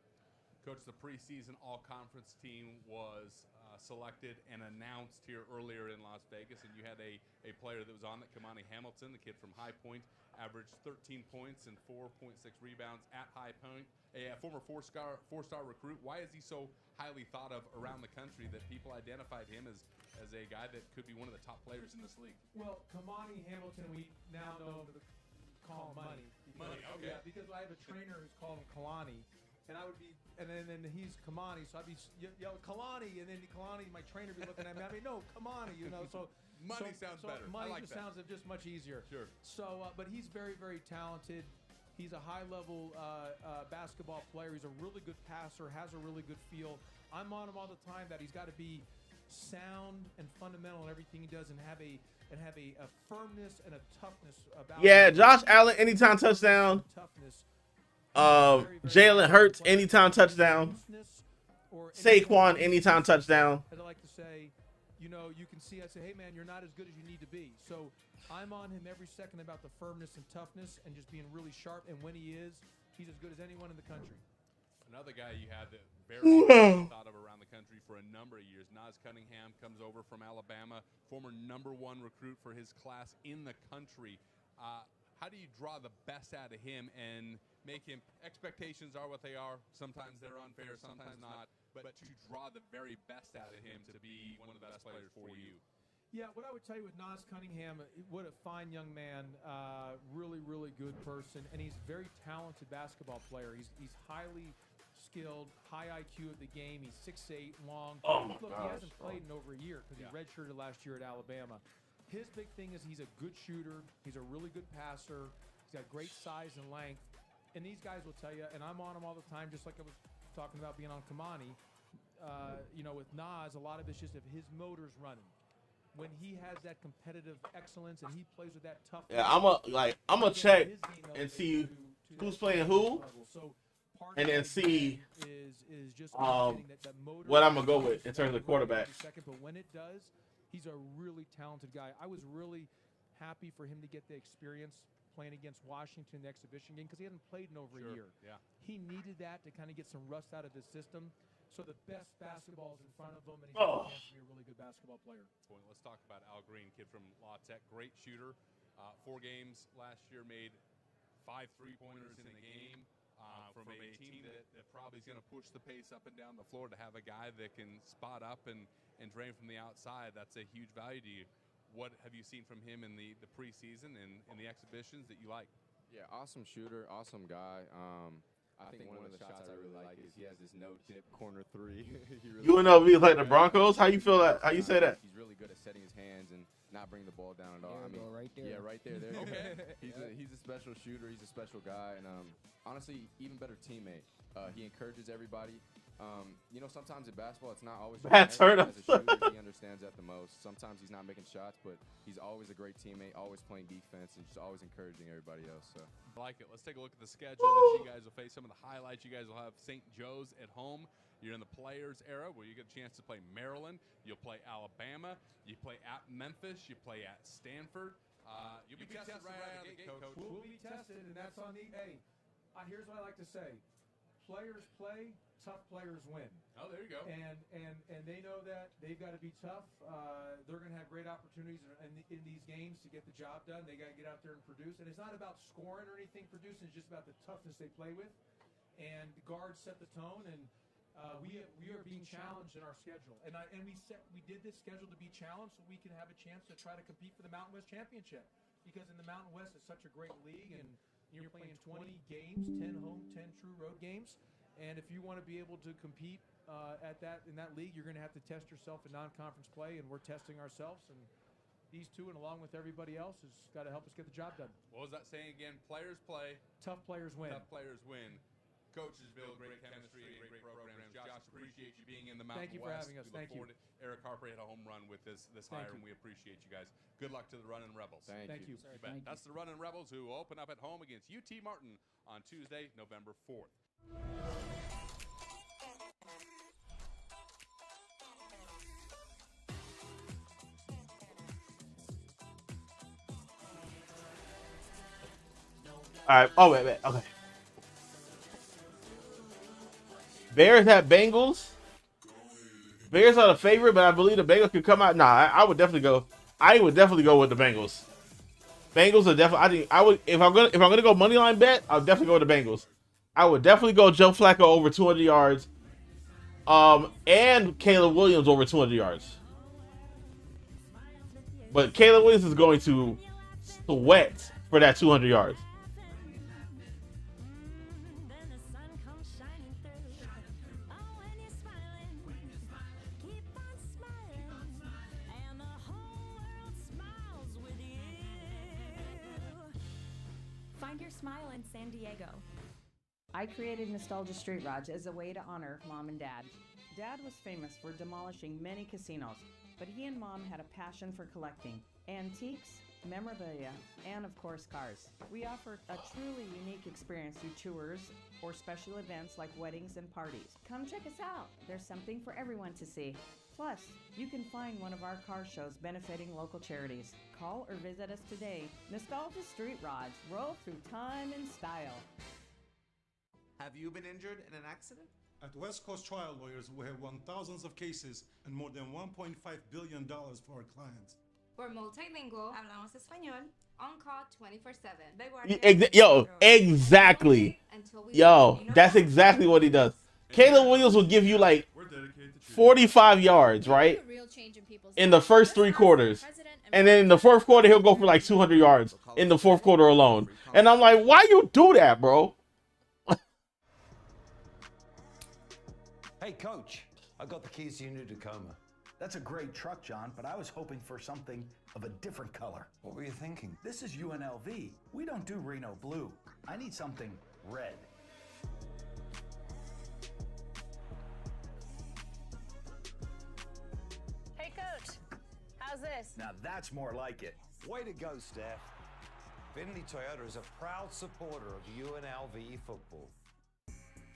Coach, the preseason all-conference team was selected and announced here earlier in Las Vegas, and you had a player that was on it, Kamani Hamilton, the kid from High Point, averaged 13 points and 4.6 rebounds at High Point, a former four-star recruit. Why is he so highly thought of around the country that people identified him as a guy that could be one of the top players in this league? Well, Kamani Hamilton, we now know to call him Money. Money, okay. Yeah, because I have a trainer who's called him Kalani. And I would be, and then he's Kamani, so I'd be yelling Kalani, and then Kalani, my trainer, would be looking at me. I mean, no, Kamani, you know. So Money sounds better. Money I like just that. sounds just much easier. Sure. So, but he's very, very talented. He's a high-level basketball player. He's a really good passer. Has a really good feel. I'm on him all the time that he's got to be sound and fundamental in everything he does, and have a firmness and a toughness about. Yeah, him. Josh Allen anytime touchdown. Toughness. Jalen Hurts anytime touchdown. Saquon anytime touchdown. As I like to say, you know, you can see, I say, hey man, you're not as good as you need to be. So I'm on him every second about the firmness and toughness and just being really sharp. And when he is, he's as good as anyone in the country. Another guy you had that very thought of around the country for a number of years. Nas Cunningham comes over from Alabama, former #1 recruit for his class in the country. How do you draw the best out of him and make him, expectations are what they are, sometimes they're unfair, sometimes not, but to draw the very best out of him to be one of the best players for you? Yeah, what I would tell you with Nas Cunningham, what a fine young man, really, really good person, and he's a very talented basketball player. He's highly skilled, high IQ of the game. He's 6'8", long. Oh my Look, gosh, he hasn't played in over a year because he redshirted last year at Alabama. His big thing is he's a good shooter. He's a really good passer. He's got great size and length. And these guys will tell you, and I'm on him all the time, just like I was talking about being on Kamani. You know, with Nas, a lot of it's just if his motor's running. When he has that competitive excellence and he plays with that tough. Yeah, I'm gonna check and see who's playing who, and then see what I'm gonna go with in terms of quarterback. But when it does, he's a really talented guy. I was really happy for him to get the experience playing against Washington in the exhibition game because he hadn't played in over a year. Yeah. He needed that to kind of get some rust out of his system. So the best basketball is in front of him, and he's got a chance to be a really good basketball player. Let's talk about Al Green, kid from La Tech, great shooter. 4 games last year, made 5 3-pointers in a game. From a team that probably is going to push the pace up and down the floor, to have a guy that can spot up and drain from the outside, that's a huge value to you. What have you seen from him in the preseason and in the exhibitions that you like? Yeah, awesome shooter, awesome guy. I think one of the shots I really like is he has this no-tip corner 3. UNLV is like the Broncos. How you feel that? How you say that? He's really good at setting his hands and not bringing the ball down at all. There we go, right there. Yeah, right there. There you Okay. go. He's a special shooter. He's a special guy, and honestly, even better teammate. He encourages everybody. You know, sometimes in basketball, it's not always. That's hurt him. As a shooter, he understands that the most. Sometimes he's not making shots, but he's always a great teammate, always playing defense, and just always encouraging everybody else. So I like it. Let's take a look at the schedule that you guys will face. Some of the highlights: you guys will have St. Joe's at home. You're in the Players era, where you get a chance to play Maryland. You'll play Alabama. You play at Memphis. You play at Stanford. You'll be tested right out of the gate, Coach. We'll be tested, and that's on the A. Here's what I like to say: players play, tough players win. Oh, there you go. And they know that they've got to be tough. They're going to have great opportunities in these games to get the job done. They got to get out there and produce. And it's not about scoring or anything. Producing is just about the toughness they play with. And the guards set the tone. And we are being challenged in our schedule. And we did this schedule to be challenged so we can have a chance to try to compete for the Mountain West Championship. Because in the Mountain West, it's such a great league, and you're playing 20 games, 10 home, 10 true road games. And if you want to be able to compete in that league, you're going to have to test yourself in non-conference play, and we're testing ourselves. And these two, and along with everybody else, has got to help us get the job done. What was that saying again? Players play. Tough players win. Tough players win. Coaches build great chemistry and great programs. Josh, appreciate you being in the Mountain West. Thank you for having us. Thank you. Eric Harper hit a home run with this hire, and we appreciate you guys. Good luck to the Runnin' Rebels. Thank you. You bet. That's the Runnin' Rebels, who open up at home against UT Martin on Tuesday, November 4th. All right. Oh wait. Okay. Bears at Bengals. Bears are the favorite, but I believe the Bengals could come out. Nah, I would definitely go. I would definitely go with the Bengals. Bengals are definitely. I think I would if I'm gonna go money line bet. I'll definitely go with the Bengals. I would definitely go Joe Flacco over 200 yards. And Caleb Williams over 200 yards. But Caleb Williams is going to sweat for that 200 yards. Find your smile in San Diego. I created Nostalgia Street Rods as a way to honor Mom and Dad. Dad was famous for demolishing many casinos, but he and Mom had a passion for collecting antiques, memorabilia, and of course cars. We offer a truly unique experience through tours or special events like weddings and parties. Come check us out. There's something for everyone to see. Plus, you can find one of our car shows benefiting local charities. Call or visit us today. Nostalgia Street Rods. Roll through time and style. Have you been injured in an accident? At West Coast Trial Lawyers, we have won thousands of cases and more than $1.5 billion for our clients. We're multilingual, hablamos español, on call 24/7. Yo, exactly. Yo, that's exactly what he does. Caleb Williams will give you like 45 yards, right? In the first 3 quarters. And then in the fourth quarter, he'll go for like 200 yards in the fourth quarter alone. And I'm like, why you do that, bro? Hey, Coach, I got the keys to your new Tacoma. That's a great truck, John, but I was hoping for something of a different color. What were you thinking? This is UNLV. We don't do Reno blue. I need something red. Hey, Coach, how's this? Now that's more like it. Way to go, Steph. Finley Toyota is a proud supporter of UNLV football.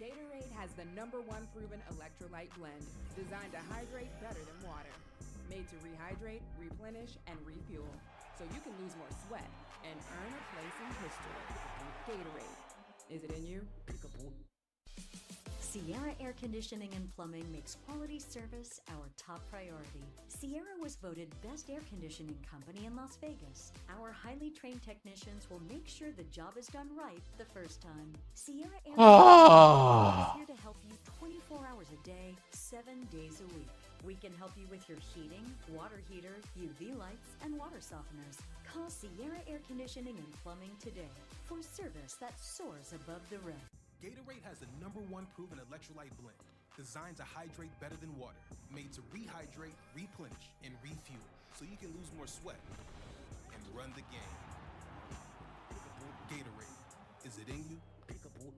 Gatorade has the #1 proven electrolyte blend, designed to hydrate better than water. Made to rehydrate, replenish, and refuel, so you can lose more sweat and earn a place in history. Gatorade. Is it in you? Peekaboo. Sierra Air Conditioning and Plumbing makes quality service our top priority. Sierra was voted Best Air Conditioning Company in Las Vegas. Our highly trained technicians will make sure the job is done right the first time. Sierra Air Conditioning is here to help you 24 hours a day, 7 days a week. We can help you with your heating, water heater, UV lights, and water softeners. Call Sierra Air Conditioning and Plumbing today for service that soars above the rest. Gatorade has the #1 proven electrolyte blend, designed to hydrate better than water, made to rehydrate, replenish, and refuel, so you can lose more sweat and run the game. Gatorade, is it in you? Peekaboo.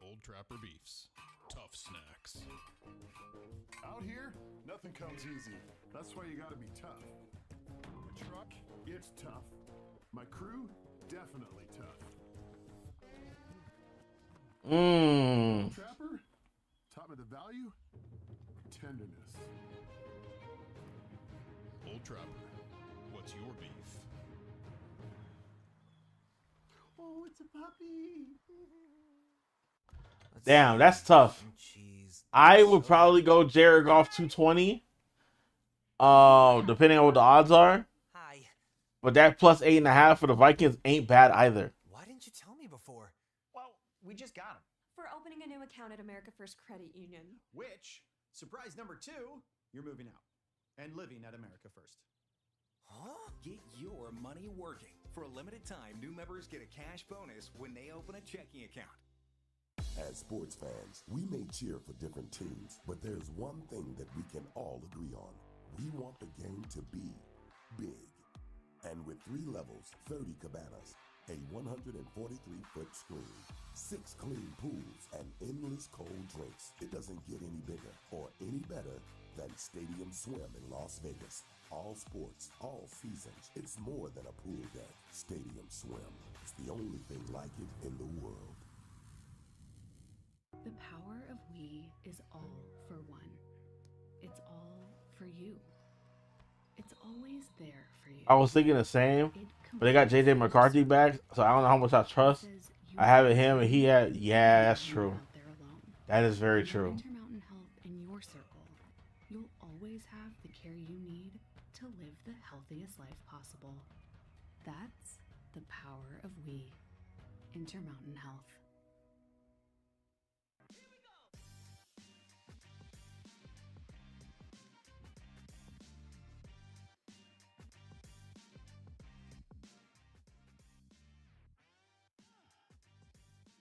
Old Trapper Beefs. Tough snacks. Out here, nothing comes easy. That's why you gotta be tough. My truck, it's tough. My crew, definitely tough. Old Trapper taught me the value of tenderness. Old Trapper, what's your beef? Oh, it's a puppy. Damn, that's tough. I would probably go Jared Goff 220. Depending on what the odds are. But that plus 8.5 for the Vikings ain't bad either. Why didn't you tell me before? Well, we just got him. For opening a new account at America First Credit Union. Which, surprise number 2, you're moving out and living at America First. Huh? Get your money working. For a limited time, new members get a cash bonus when they open a checking account. As sports fans, we may cheer for different teams, but there's one thing that we can all agree on. We want the game to be big. And with 3 levels, 30 cabanas, a 143-foot screen, 6 clean pools, and endless cold drinks, it doesn't get any bigger or any better than Stadium Swim in Las Vegas. All sports, all seasons. It's more than a pool deck. Stadium Swim. It's the only thing like it in the world. The power of we is all for one. It's all for you. It's always there for you. I was thinking the same, but they got JJ McCarthy back, so I don't know how much I trust. I have him, and he had. Yeah, that's true. That is very true. Intermountain Health in your circle. You'll always have the care you need to live the healthiest life possible. That's the power of we. Intermountain Health.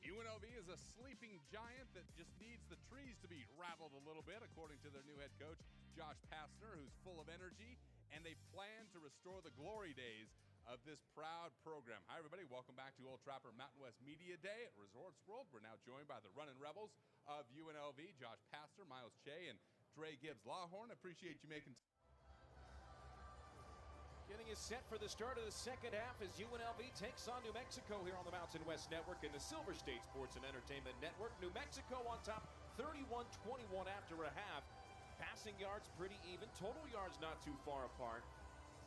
UNLV is a sleeping giant that just needs the trees to be rattled a little bit, according to their new head coach, Josh Pastner, who's full of energy, and they plan to restore the glory days of this proud program. Hi, everybody. Welcome back to Old Trapper Mountain West Media Day at Resorts World. We're now joined by the running rebels of UNLV, Josh Pastner, Miles Che, and Dre Gibbs-Lawhorn. Appreciate you making Getting us set for the start of the second half as UNLV takes on New Mexico here on the Mountain West Network and the Silver State Sports and Entertainment Network. New Mexico on top, 31-21 after a half. Passing yards pretty even. Total yards not too far apart.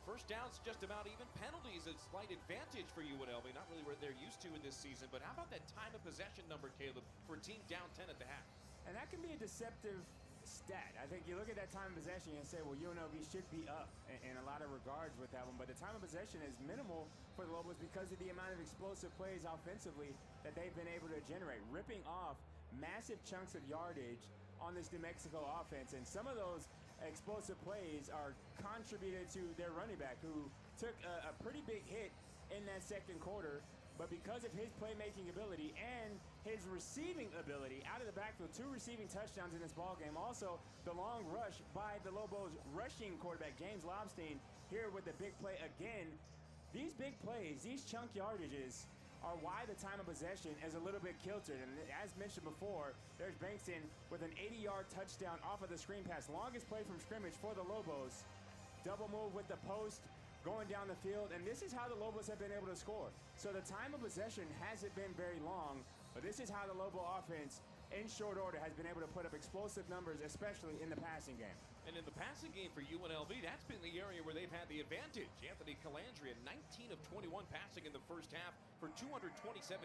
First downs just about even. Penalties a slight advantage for UNLV. Not really what they're used to in this season. But how about that time of possession number, Caleb, for a team down 10 at the half? And that can be a deceptive stat. I think you look at that time of possession and say, well, UNLV should be up in a lot of regards with that one, but the time of possession is minimal for the Lobos because of the amount of explosive plays offensively that they've been able to generate, ripping off massive chunks of yardage on this New Mexico offense, and some of those explosive plays are contributed to their running back, who took a pretty big hit in that second quarter, but because of his playmaking ability and his receiving ability out of the backfield, 2 receiving touchdowns in this ballgame. Also, the long rush by the Lobos rushing quarterback, James Lobstein, here with the big play again. These big plays, these chunk yardages, are why the time of possession is a little bit kilted. And as mentioned before, there's Bankston with an 80-yard touchdown off of the screen pass. Longest play from scrimmage for the Lobos. Double move with the post, going down the field, and this is how the Lobos have been able to score. So the time of possession hasn't been very long, but this is how the Lobo offense, in short order, has been able to put up explosive numbers, especially in the passing game. And in the passing game for UNLV, that's been the area where they've had the advantage. Anthony Calandria, 19 of 21 passing in the first half for 227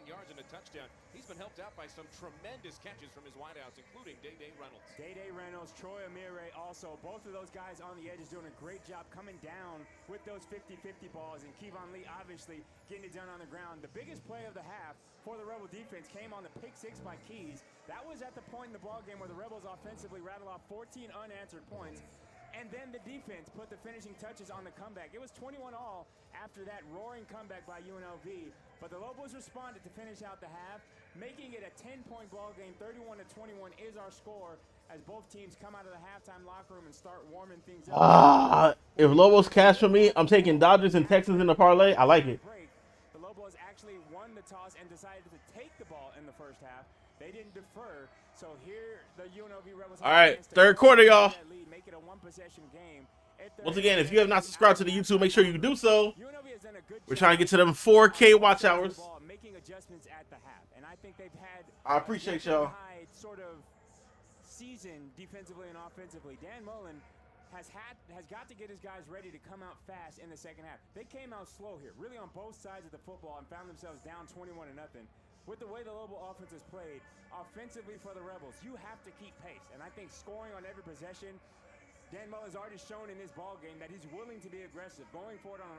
yards and a touchdown. He's been helped out by some tremendous catches from his wideouts, including Day-Day Reynolds. Day-Day Reynolds, Troy Amire also. Both of those guys on the edge is doing a great job coming down with those 50-50 balls. And Kevon Lee obviously getting it done on the ground. The biggest play of the half for the Rebel defense came on the pick 6 by Keys. That was at the point in the ballgame where the Rebels offensively rattled off 14 unanswered points. And then the defense put the finishing touches on the comeback. It was 21-all after that roaring comeback by UNLV. But the Lobos responded to finish out the half, making it a 10-point ball game. 31-21 is our score as both teams come out of the halftime locker room and start warming things up. If Lobos cash for me, I'm taking Dodgers and Texans in the parlay. I like it. The Lobos actually won the toss and decided to take the ball in the first half. They didn't defer. So here the UNLV Rebels. All right, third quarter, y'all. Make it a one-possession game. Once again, if you have not subscribed to the YouTube, make sure you do so. We're trying to get to them 4K watch hours. Making adjustments at the half, and I think they've had. I appreciate y'all. Sort of season defensively and offensively. Dan Mullen has got to get his guys ready to come out fast in the second half. They came out slow here, really on both sides of the football, and found themselves down 21-0. With the way the Lobo offense has played, offensively for the Rebels, you have to keep pace. And I think scoring on every possession, Dan Mullen's already shown in this ball game that he's willing to be aggressive, going forward on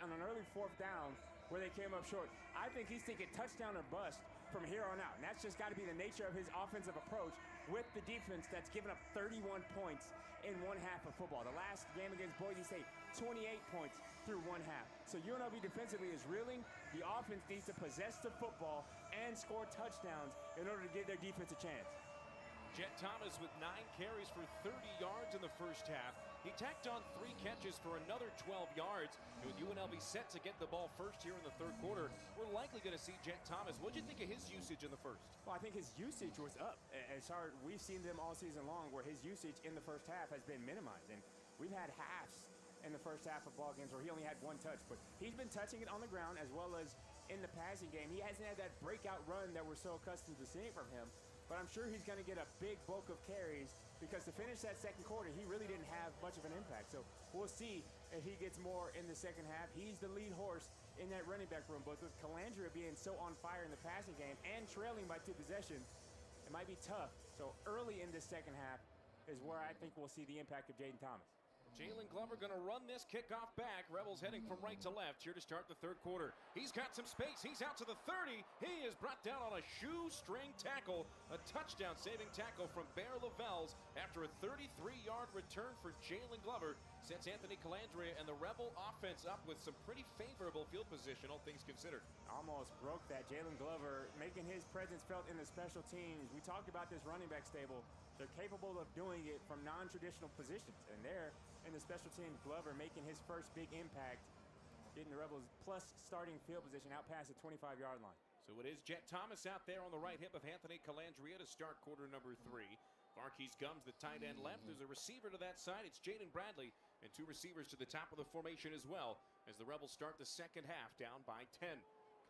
an early 4th down where they came up short. I think he's thinking touchdown or bust from here on out. And that's just got to be the nature of his offensive approach with the defense that's given up 31 points in one half of football. The last game against Boise State, 28 points through one half. So UNLV defensively is reeling. The offense needs to possess the football and score touchdowns in order to give their defense a chance. Jet Thomas with 9 carries for 30 yards in the first half. He tacked on 3 catches for another 12 yards. And with UNLV set to get the ball first here in the third quarter, we're likely going to see Jet Thomas. What did you think of his usage in the first? Well, I think his usage was up. As hard, we've seen them all season long where his usage in the first half has been minimized. And we've had halves in the first half of ball games where he only had 1 touch. But he's been touching it on the ground as well as in the passing game. He hasn't had that breakout run that we're so accustomed to seeing from him. But I'm sure he's going to get a big bulk of carries because to finish that second quarter, he really didn't have much of an impact. So we'll see if he gets more in the second half. He's the lead horse in that running back room. But with Calandria being so on fire in the passing game and trailing by 2 possessions, it might be tough. So early in this second half is where I think we'll see the impact of Jaden Thomas. Jalen Glover going to run this kickoff back. Rebels heading from right to left here to start the third quarter. He's got some space. He's out to the 30. He is brought down on a shoestring tackle. A touchdown-saving tackle from Bear Lavelles after a 33-yard return for Jalen Glover. Sets Anthony Calandria and the Rebel offense up with some pretty favorable field position, all things considered. Almost broke that. Jalen Glover making his presence felt in the special teams. We talked about this running back stable. They're capable of doing it from non-traditional positions. And there in the special teams, Glover making his first big impact, getting the Rebels plus starting field position out past the 25-yard line. So it is Jet Thomas out there on the right hip of Anthony Calandria to start quarter number 3. Marquise Gums, the tight end left. There's a receiver to that side. It's Jaden Bradley and 2 receivers to the top of the formation as well as the Rebels start the second half down by 10.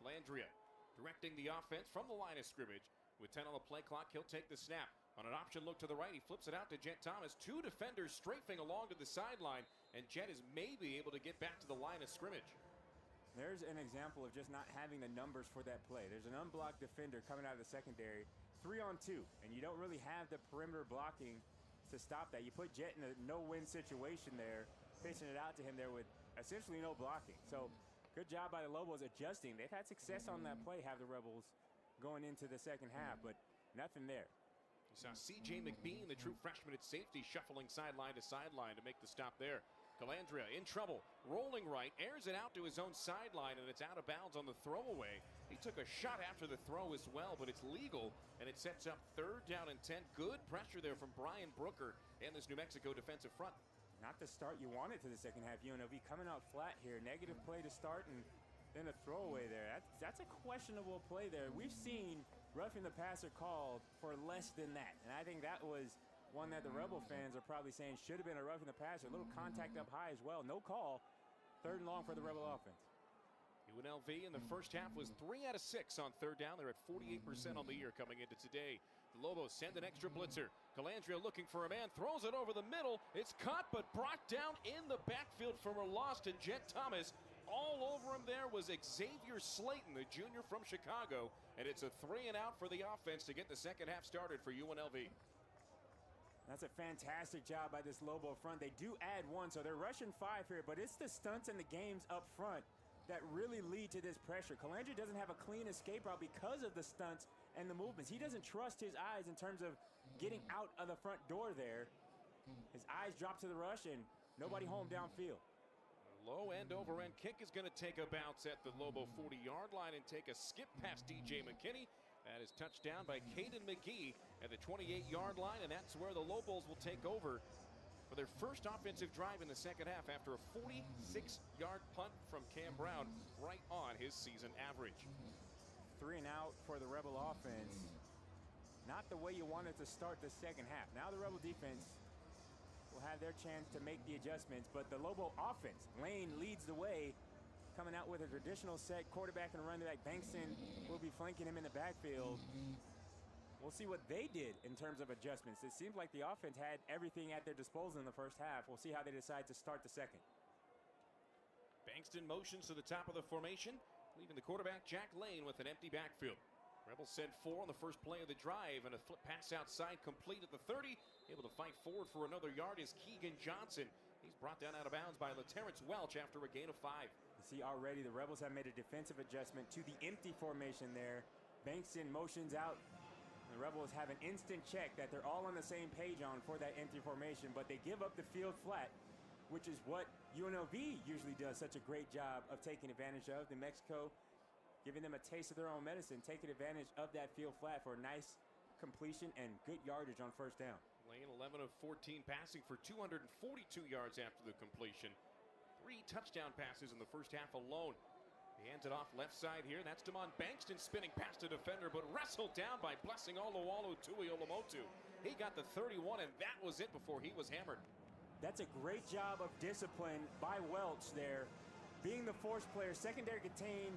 Calandria directing the offense from the line of scrimmage. With 10 on the play clock, he'll take the snap. On an option look to the right, he flips it out to Jet Thomas. 2 defenders strafing along to the sideline, and Jet is maybe able to get back to the line of scrimmage. There's an example of just not having the numbers for that play. There's an unblocked defender coming out of the secondary, 3-on-2, and you don't really have the perimeter blocking to stop that. You put Jet in a no-win situation there, pitching it out to him there with essentially no blocking. So good job by the Lobos adjusting. They've had success on that play, have the Rebels going into the second half, but nothing there. You saw C.J. McBean, the true freshman at safety, shuffling sideline to sideline to make the stop there. Calandria in trouble, rolling right, airs it out to his own sideline, and it's out of bounds on the throwaway. He took a shot after the throw as well, but it's legal, and it sets up 3rd down and 10. Good pressure there from Brian Brooker and this New Mexico defensive front. Not the start you wanted to the second half. UNLV coming out flat here. Negative play to start, and then a throwaway there. That's a questionable play there. We've seen roughing the passer called for less than that, and I think that was one that the Rebel fans are probably saying should have been a roughing the passer. A little contact up high as well. No call. 3rd and long for the Rebel offense. UNLV in the first half was 3 out of 6 on 3rd down. They're at 48% on the year coming into today. The Lobos send an extra blitzer. Calandria looking for a man, throws it over the middle. It's caught but brought down in the backfield from a loss to Jet Thomas. All over him there was Xavier Slayton, the junior from Chicago. And it's a 3 and out for the offense to get the second half started for UNLV. That's a fantastic job by this Lobo front. They do add 1, so they're rushing 5 here, but it's the stunts and the games up front that really lead to this pressure. Calandria doesn't have a clean escape route because of the stunts and the movements. He doesn't trust his eyes in terms of getting out of the front door there. His eyes drop to the rush and nobody home downfield. Low end over end kick is going to take a bounce at the Lobo 40-yard line and take a skip past DJ McKinney. That is touchdown by Caden McGee at the 28-yard line, and that's where the Lobos will take over for their first offensive drive in the second half after a 46-yard punt from Cam Brown, right on his season average. 3 and out for the Rebel offense. Not the way you wanted to start the second half. Now the Rebel defense will have their chance to make the adjustments, but the Lobo offense, Lane leads the way, coming out with a traditional set quarterback and running back. Bankston will be flanking him in the backfield. We'll see what they did in terms of adjustments. It seems like the offense had everything at their disposal in the first half. We'll see how they decide to start the second. Bankston motions to the top of the formation, leaving the quarterback Jack Lane with an empty backfield. Rebels send 4 on the first play of the drive, and a flip pass outside complete at the 30. Able to fight forward for another yard is Keegan Johnson. He's brought down out of bounds by LaTerrence Welch after a gain of 5. You see already the Rebels have made a defensive adjustment to the empty formation there. Bankston motions out. The Rebels have an instant check that they're all on the same page on for that empty formation, but they give up the field flat, which is what UNLV usually does such a great job of taking advantage of. New Mexico giving them a taste of their own medicine, taking advantage of that field flat for a nice completion and good yardage on first down. Lane 11 of 14 passing for 242 yards after the completion. 3 touchdown passes in the first half alone. He hands it off left side here. That's Damon Bankston spinning past a defender, but wrestled down by Blessing Oluwalu Tuiolomotu. He got the 31, and that was it before he was hammered. That's a great job of discipline by Welch there. Being the force player, secondary contain,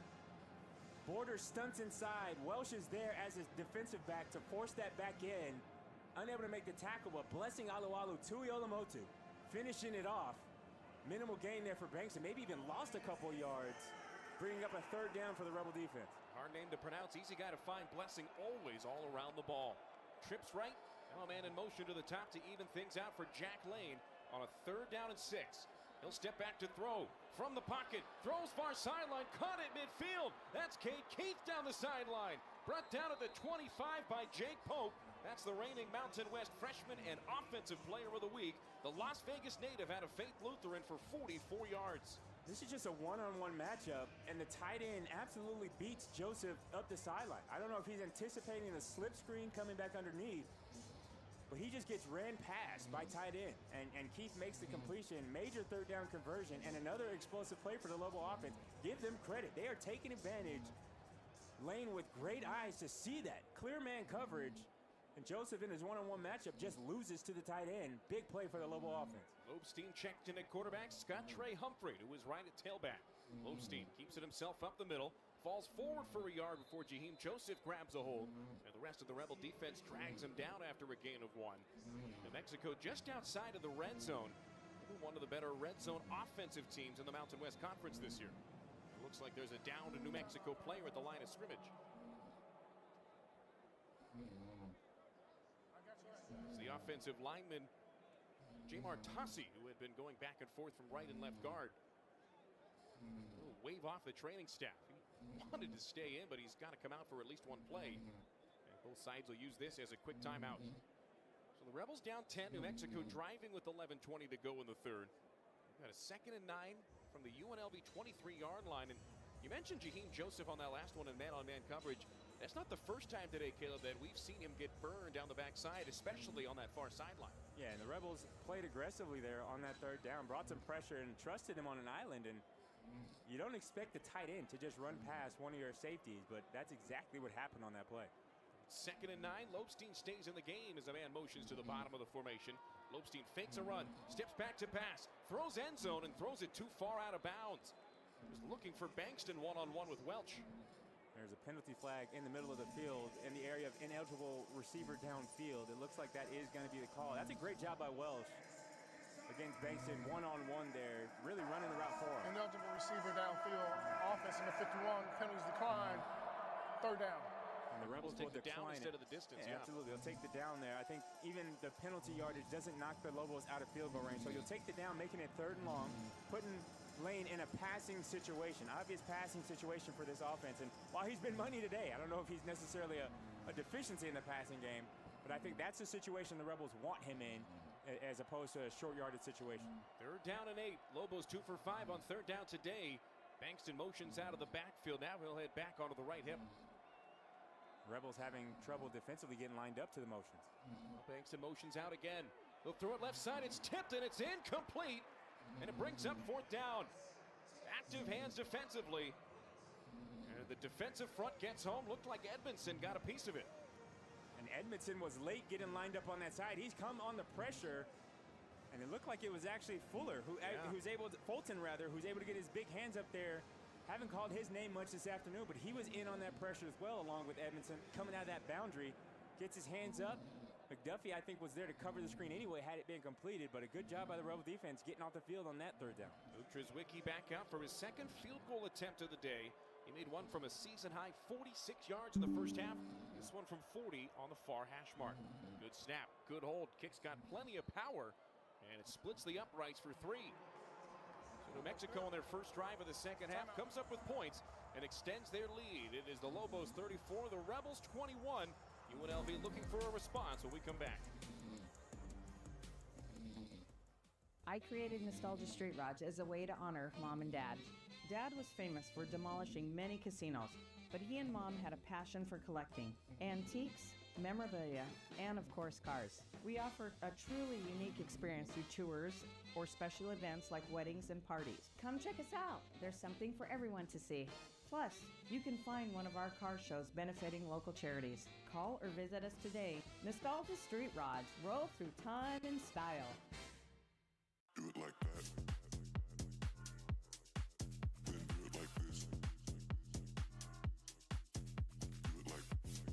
border stunts inside. Welch is there as his defensive back to force that back in. Unable to make the tackle, but Blessing Oluwalu Tuiolomotu finishing it off. Minimal gain there for Bankston, maybe even lost a couple yards, bringing up a 3rd down for the Rebel defense. Hard name to pronounce, easy guy to find. Blessing always all around the ball. Trips right, now a man in motion to the top to even things out for Jack Lane on a 3rd down and 6. He'll step back to throw from the pocket, throws far sideline, caught at midfield. That's Cade Keith down the sideline. Brought down at the 25 by Jake Pope. That's the reigning Mountain West freshman and offensive player of the week. The Las Vegas native out of Faith Lutheran for 44 yards. This is just a one-on-one matchup, and the tight end absolutely beats Joseph up the sideline. I don't know if he's anticipating the slip screen coming back underneath, but he just gets ran past by tight end, and Keith makes the completion. Major 3rd down conversion, and another explosive play for the Lobo offense. Give them credit. They are taking advantage. Lane with great eyes to see that. Clear man coverage. And Joseph in his one-on-one matchup just loses to the tight end. Big play for the Lobo offense. Lobstein checked in at quarterback. Scott Trey Humphrey, who was right at tailback. Lobstein keeps it himself up the middle. Falls forward for a yard before Jaheim Joseph grabs a hold. And the rest of the Rebel defense drags him down after a gain of 1. New Mexico just outside of the red zone. One of the better red zone offensive teams in the Mountain West Conference this year. It looks like there's a downed New Mexico player at the line of scrimmage. The offensive lineman Jamar Tassi, who had been going back and forth from right and left guard. We'll wave off the training staff. He wanted to stay in, but he's got to come out for at least one play. And both sides will use this as a quick timeout. So the Rebels down 10. New Mexico driving with 11:20 to go in the third. We've got a 2nd and 9 from the UNLV 23-yard line. And you mentioned Jaheim Joseph on that last one in man-on-man coverage. That's not the first time today, Caleb, that we've seen him get burned down the backside, especially on that far sideline. Yeah, and the Rebels played aggressively there on that third down, brought some pressure and trusted him on an island. And you don't expect the tight end to just run past one of your safeties, but that's exactly what happened on that play. 2nd and 9. Lobstein stays in the game as a man motions to the bottom of the formation. Lobstein fakes a run, steps back to pass, throws end zone, and throws it too far out of bounds. Just looking for Bankston one-on-one with Welch. There's a penalty flag in the middle of the field in the area of ineligible receiver downfield. It looks like that is going to be the call. That's a great job by Welch against Bankston one-on-one there, really running the route for him. Ineligible receiver downfield, offense in the 51, penalties decline, 3rd down. And the Rebels take will the down decline instead it. of the distance. Yeah, absolutely. They'll take the down there. I think even the penalty yardage doesn't knock the Lobos out of field goal range. So you'll take the down, making it 3rd and long, putting Lane in a passing situation, obvious passing situation for this offense. And while he's been money today, I don't know if he's necessarily a deficiency in the passing game, but I think that's the situation the Rebels want him in as opposed to a short yardage situation. 3rd down and 8. Lobos 2 for 5 on 3rd down today. Bankston motions out of the backfield. Now he'll head back onto the right hip. Rebels having trouble defensively getting lined up to the motions. Well, Bankston motions out again. He'll throw it left side. It's tipped and it's incomplete. And it brings up 4th down. Active hands defensively. And the defensive front gets home. Looked like Edmondson got a piece of it. And Edmondson was late getting lined up on that side. He's come on the pressure. And it looked like it was actually Fuller, who's able to, Fulton rather, who's able to get his big hands up there. Haven't called his name much this afternoon, but he was in on that pressure as well, along with Edmondson coming out of that boundary. Gets his hands up. McDuffie, I think, was there to cover the screen anyway had it been completed, but a good job by the Rebel defense getting off the field on that 3rd down. Luke Trizwicki back out for his 2nd field goal attempt of the day. He made one from a season-high 46 yards in the first half. This one from 40 on the far hash mark. Good snap, good hold. Kick's got plenty of power, and it splits the uprights for 3. So New Mexico on their first drive of the second half comes up with points and extends their lead. It is the Lobos 34, the Rebels 21. UNLV looking for a response when we come back. I created Nostalgia Street Rods as a way to honor Mom and Dad. Dad was famous for demolishing many casinos, but he and Mom had a passion for collecting antiques, memorabilia, and of course cars. We offer a truly unique experience through tours or special events like weddings and parties. Come check us out. There's something for everyone to see. Plus, you can find one of our car shows benefiting local charities. Call or visit us today. Nostalgia Street Rods. Roll through time and style. Do it like that. Then do it like this. Do it like that.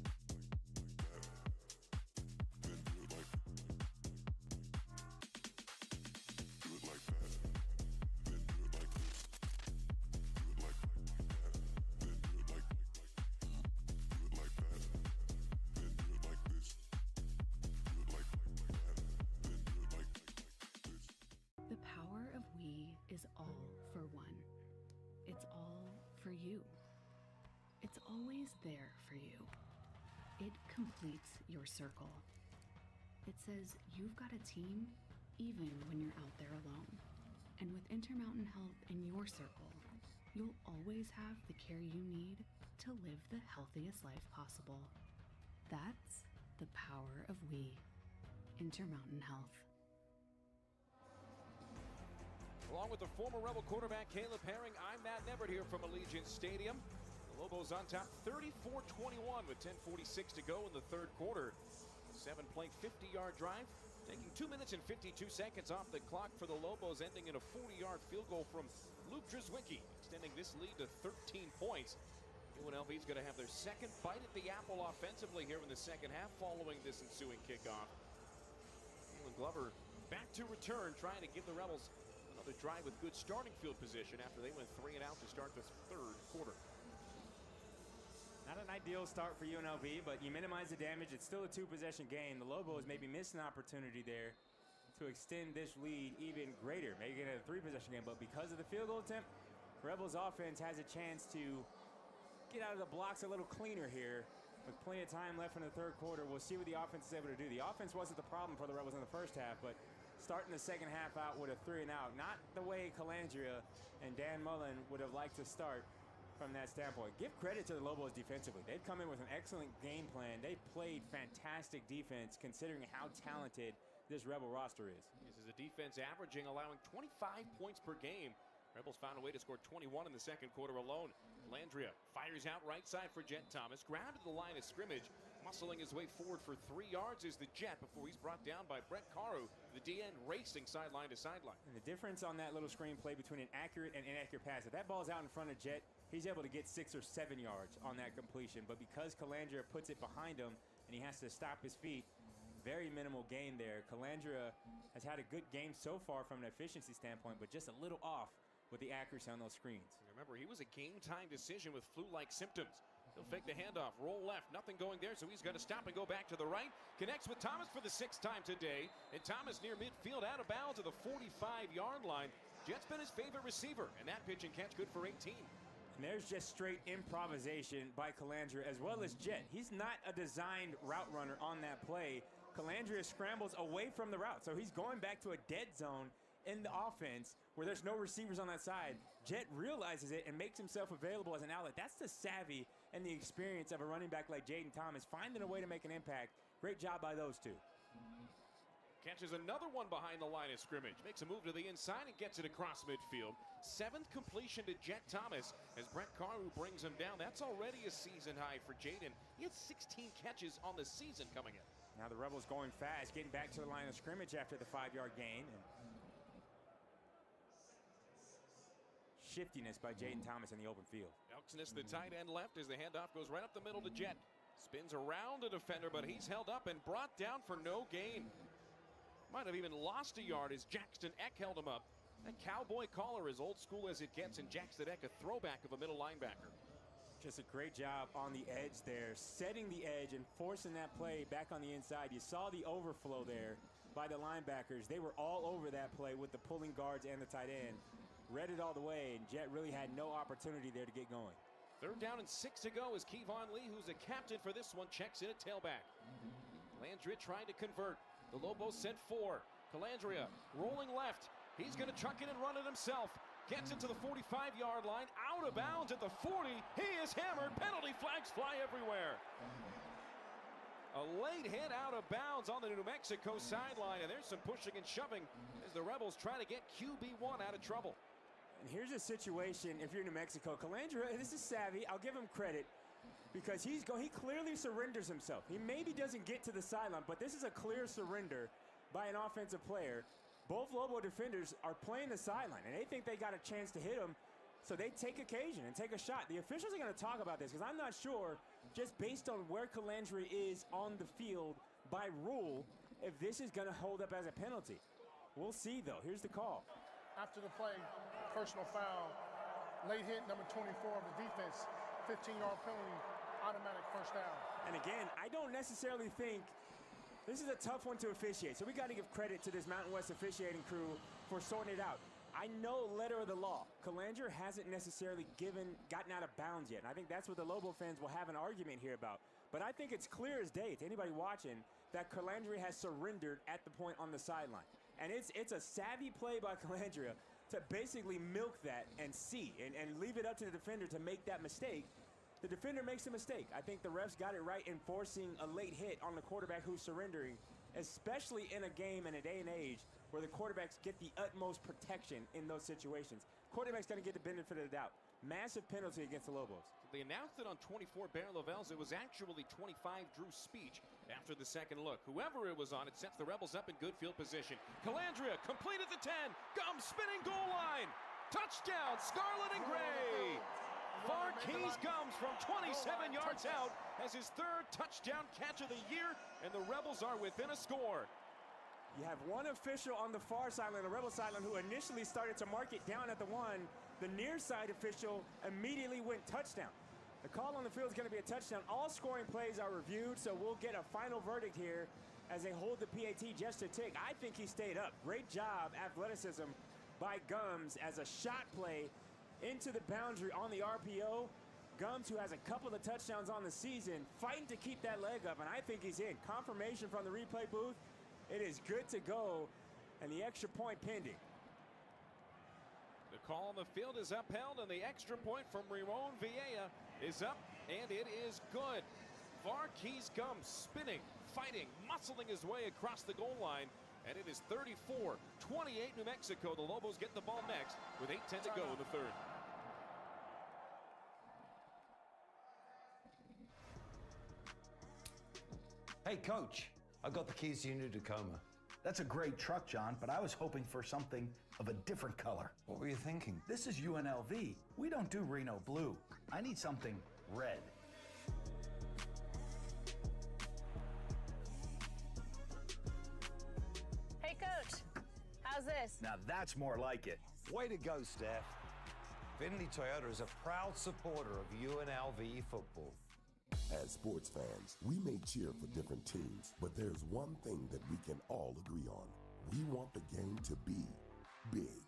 Then do it like. Do it like that. Then do it like this. Do it like that. Then do it like. Do it like that. Then do it like this. Do it like that. Then do it like this. The power of we is all for one. It's all for you. It's always there for you. It completes your circle. It says you've got a team even when you're out there alone. And with Intermountain Health in your circle, you'll always have the care you need to live the healthiest life possible. That's the power of we. Intermountain Health. Along with the former Rebel quarterback Caleb Herring, I'm Matt Neverett here from Allegiant Stadium. The Lobos on top 34-21 with 10:46 to go in the third quarter. A 7-play, 50-yard drive, taking 2 minutes and 52 seconds off the clock for the Lobos, ending in a 40-yard field goal from Luke Trizwicki, extending this lead to 13 points. UNLV is going to have their second bite at the apple offensively here in the second half following this ensuing kickoff. Jalen Glover back to return, trying to give the Rebels another drive with good starting field position after they went 3 and out to start the third quarter. Not an ideal start for UNLV, but you minimize the damage. It's still a 2-possession game. The Lobos maybe missed an opportunity there to extend this lead even greater, making it a 3-possession game. But because of the field goal attempt, Rebels offense has a chance to get out of the blocks a little cleaner here. With plenty of time left in the third quarter, we'll see what the offense is able to do. The offense wasn't the problem for the Rebels in the first half, but starting the second half out with a 3-and-out, not the way Calandria and Dan Mullen would have liked to start from that standpoint. Give credit to the Lobos defensively. They've come in with an excellent game plan. They played fantastic defense considering how talented this Rebel roster is. This is a defense averaging, allowing 25 points per game. Rebels found a way to score 21 in the second quarter alone. Landria fires out right side for Jet Thomas. Grabbed the line of scrimmage. Muscling his way forward for 3 yards is the Jet before he's brought down by Brett Caru, the DN racing sideline to sideline. And the difference on that little screen play between an accurate and inaccurate pass, if that ball's out in front of Jet, he's able to get 6 or 7 yards on that completion. But because Calandria puts it behind him and he has to stop his feet, very minimal gain there. Calandria has had a good game so far from an efficiency standpoint, but just a little off with the accuracy on those screens. Remember, he was a game-time decision with flu-like symptoms. He'll fake the handoff, roll left, nothing going there, so he's going to stop and go back to the right. Connects with Thomas for the 6th time today, and Thomas near midfield, out of bounds at the 45-yard line. Jet's been his favorite receiver, and that pitch and catch good for 18. And there's just straight improvisation by Calandria as well as Jet. He's not a designed route runner on that play. Calandria scrambles away from the route, so he's going back to a dead zone in the offense where there's no receivers on that side. Jet realizes it and makes himself available as an outlet. That's the savvy and the experience of a running back like Jaden Thomas, finding a way to make an impact. Great job by those two. Catches another one behind the line of scrimmage. Makes a move to the inside and gets it across midfield. 7th completion to Jet Thomas as Brett Caru brings him down. That's already a season high for Jaden. He had 16 catches on the season coming in. Now the Rebels going fast, getting back to the line of scrimmage after the 5-yard gain. And shiftiness by Jaden Thomas in the open field. Elksness, the tight end left, as the handoff goes right up the middle to Jet. Spins around a defender, but he's held up and brought down for no gain. Might have even lost a yard as Jackson Eck held him up. That cowboy collar, as old school as it gets, and Jackson Eck, a throwback of a middle linebacker. Just a great job on the edge there, setting the edge and forcing that play back on the inside. You saw the overflow there by the linebackers. They were all over that play with the pulling guards and the tight end. Read it all the way, and Jet really had no opportunity there to get going. 3rd down and 6 to go as Kevon Lee, who's a captain for this one, checks in at tailback. Calandria trying to convert. The Lobos sent 4. Calandria rolling left. He's going to chuck it and run it himself. Gets it to the 45-yard line, out of bounds at the 40. He is hammered. Penalty flags fly everywhere. A late hit out of bounds on the New Mexico sideline, and there's some pushing and shoving as the Rebels try to get QB1 out of trouble. And here's a situation, if you're New Mexico, Calandria, this is savvy, I'll give him credit, because he clearly surrenders himself. He maybe doesn't get to the sideline, but this is a clear surrender by an offensive player. Both Lobo defenders are playing the sideline, and they think they got a chance to hit him, so they take occasion and take a shot. The officials are going to talk about this, because I'm not sure, just based on where Calandria is on the field by rule, if this is going to hold up as a penalty. We'll see, though. Here's the call. After the play, personal foul, late hit, number 24 of the defense, 15-yard penalty, automatic first down. And again, I don't necessarily think this is a tough one to officiate, so we got to give credit to this Mountain West officiating crew for sorting it out. I know letter of the law, Calandria hasn't necessarily gotten out of bounds yet, and I think that's what the Lobo fans will have an argument here about. But I think it's clear as day to anybody watching that Calandria has surrendered at the point on the sideline. And it's a savvy play by Calandria to basically milk that and leave it up to the defender to make that mistake. The defender makes a mistake. I think the refs got it right in forcing a late hit on the quarterback who's surrendering, especially in a game and a day and age where the quarterbacks get the utmost protection in those situations. Quarterback's going to get the benefit of the doubt. Massive penalty against the Lobos. They announced it on 24 Bear Lavelles. It was actually 25 Drew Speech after the second look. Whoever it was on, it sets the Rebels up in good field position. Calandria complete at the 10. Gum spinning goal line. Touchdown, Scarlet and Gray. Marquise Gums from 27 yards out has his 3rd touchdown catch of the year, and the Rebels are within a score. You have one official on the far sideline, the Rebel sideline, who initially started to mark it down at the 1. The near side official immediately went touchdown. The call on the field is going to be a touchdown. All scoring plays are reviewed, so we'll get a final verdict here as they hold the PAT just a tick. I think he stayed up. Great job, athleticism by Gums as a shot play into the boundary on the RPO. Gums, who has a couple of touchdowns on the season, fighting to keep that leg up, and I think he's in. Confirmation from the replay booth. It is good to go, and the extra point pending. The call on the field is upheld, and the extra point from Ramon Villa is up, and it is good. Varquez Gums spinning, fighting, muscling his way across the goal line, and it is 34-28 New Mexico. The Lobos get the ball next with 8:10 to go in the third. Hey, Coach, I got the keys to your new Tacoma. That's a great truck, John, but I was hoping for something of a different color. What were you thinking? This is UNLV. We don't do Reno blue. I need something red. Hey, Coach. How's this? Now that's more like it. Way to go, Steph. Finley Toyota is a proud supporter of UNLV football. As sports fans, we may cheer for different teams, but there's one thing that we can all agree on. We want the game to be big.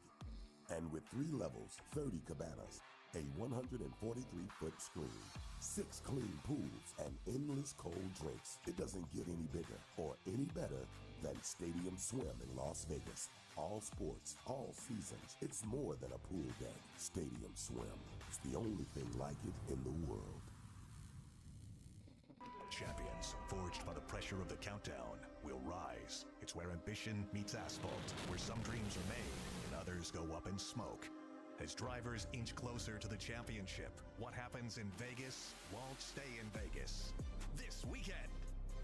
And with 3 levels, 30 cabanas, a 143-foot screen, 6 clean pools, and endless cold drinks, it doesn't get any bigger or any better than Stadium Swim in Las Vegas. All sports, all seasons. It's more than a pool deck. Stadium Swim. It's the only thing like it in the world. Champions, forged by the pressure of the countdown, will rise. It's where ambition meets asphalt, where some dreams are made and others go up in smoke. As drivers inch closer to the championship, what happens in Vegas won't stay in Vegas. This weekend,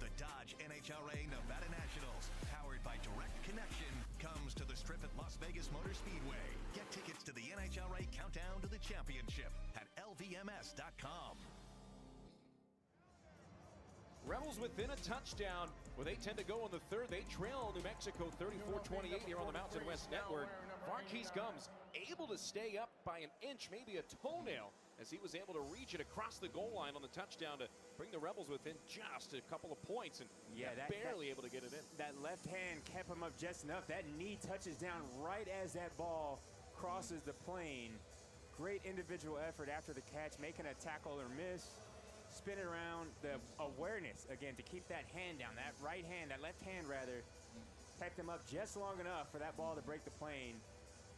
the Dodge NHRA Nevada Nationals, powered by Direct Connection, comes to the Strip at Las Vegas Motor Speedway. Get tickets to the NHRA Countdown to the Championship at lvms.com. Rebels within a touchdown with 8:10 to go in the third. They trail New Mexico 34-28 here on the Mountain West Network. Varquez Gums able to stay up by an inch, maybe a toenail, as he was able to reach it across the goal line on the touchdown to bring the Rebels within just a couple of points, and barely able to get it in. That left hand kept him up just enough. That knee touches down right as that ball crosses the plane. Great individual effort after the catch, making a tackle or miss. Spin it around, the awareness, again, to keep that hand down, that right hand, that left hand rather, kept him up just long enough for that ball to break the plane.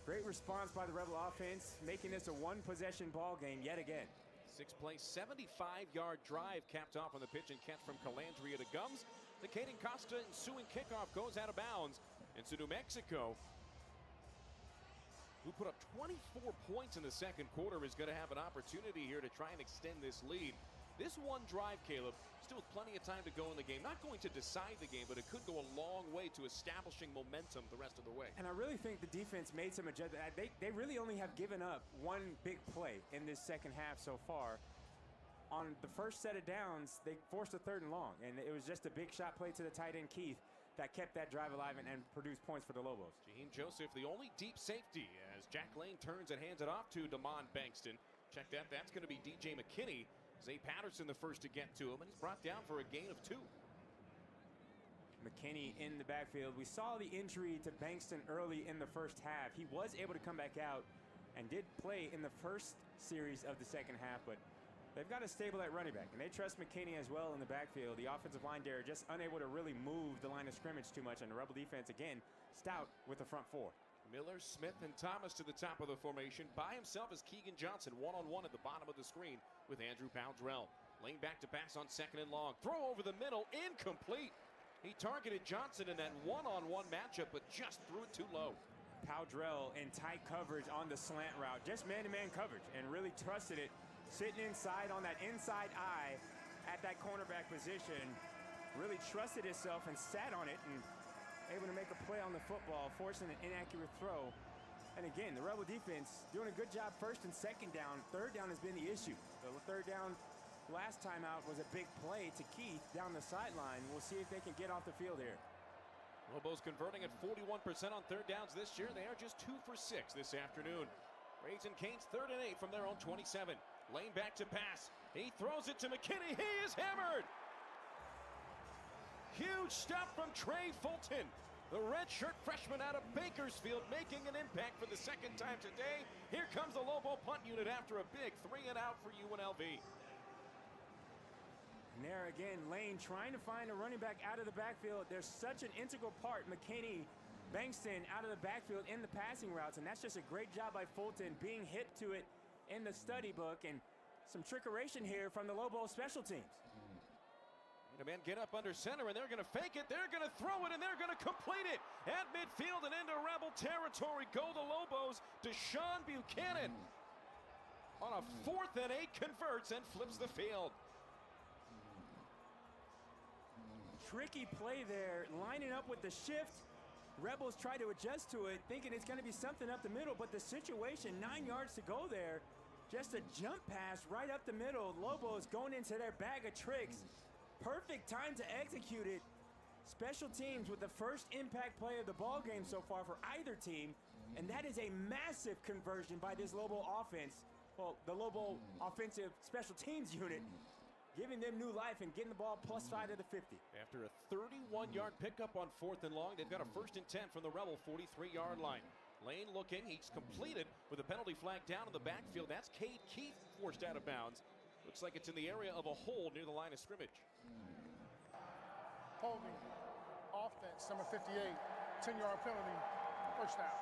Great response by the Rebel offense, making this a one-possession ball game yet again. 6-play, 75-yard drive capped off on the pitch and catch from Calandria to Gums. The Caden Costa ensuing kickoff goes out of bounds. And so New Mexico, who put up 24 points in the second quarter, is going to have an opportunity here to try and extend this lead. This one drive, Caleb, still with plenty of time to go in the game. Not going to decide the game, but it could go a long way to establishing momentum the rest of the way. And I really think the defense made some adjustments. They really only have given up one big play in this second half so far. On the first set of downs, they forced a 3rd and long, and it was just a big shot play to the tight end, Keith, that kept that drive alive and produced points for the Lobos. Jaheim Joseph, the only deep safety, as Jack Lane turns and hands it off to Damon Bankston. Check that. That's going to be DJ McKinney. Zay Patterson the first to get to him, and he's brought down for a gain of 2. McKinney in the backfield. We saw the injury to Bankston early in the first half. He was able to come back out and did play in the first series of the second half, but they've got a stable at running back, and they trust McKinney as well in the backfield. The offensive line there just unable to really move the line of scrimmage too much, and the Rebel defense, again, stout with the front 4. Miller, Smith, and Thomas to the top of the formation. By himself is Keegan Johnson, one-on-one at the bottom of the screen with Andrew Powdrell. Lane back to pass on 2nd and long. Throw over the middle, incomplete. He targeted Johnson in that one-on-one matchup, but just threw it too low. Powdrell in tight coverage on the slant route, just man-to-man coverage, and really trusted it, sitting inside on that inside eye at that cornerback position. Really trusted himself and sat on it and able to make a play on the football, forcing an inaccurate throw. And again, the Rebel defense doing a good job 1st and 2nd down. 3rd down has been the issue. The 3rd down last time out was a big play to Keith down the sideline. We'll see if they can get off the field here. Lobos converting at 41% on 3rd downs this year. They are just 2 for 6 this afternoon. Raising Canes 3rd and 8 from their own 27. Lane back to pass. He throws it to McKinney. He is hammered. Huge stop from Trey Fulton. The redshirt freshman out of Bakersfield making an impact for the second time today. Here comes the Lobo punt unit after a big 3-and-out for UNLV. And there again, Lane trying to find a running back out of the backfield. There's such an integral part, McKinney, Bankston out of the backfield in the passing routes, and that's just a great job by Fulton being hip to it in the study book, and some trickeration here from the Lobo special teams. And a man get up under center, and they're going to fake it, they're going to throw it, and they're going to complete it. At midfield and into Rebel territory go the Lobos. Deshaun Buchanan on a 4th and 8 converts and flips the field. Tricky play there, lining up with the shift. Rebels try to adjust to it, thinking it's going to be something up the middle, but the situation, 9 yards to go there. Just a jump pass right up the middle. Lobos going into their bag of tricks. Perfect time to execute it. Special teams with the first impact play of the ball game so far for either team, and that is a massive conversion by this Lobo offense. Well, the Lobo offensive special teams unit, giving them new life and getting the ball +5 to the 50. After a 31-yard pickup on 4th and long, they've got a 1st and 10 from the Rebel 43-yard line. Lane looking, he's completed with a penalty flag down in the backfield. That's Cade Keith forced out of bounds. Looks like it's in the area of a hole near the line of scrimmage. Holding, offense, number 58, 10-yard penalty, first down.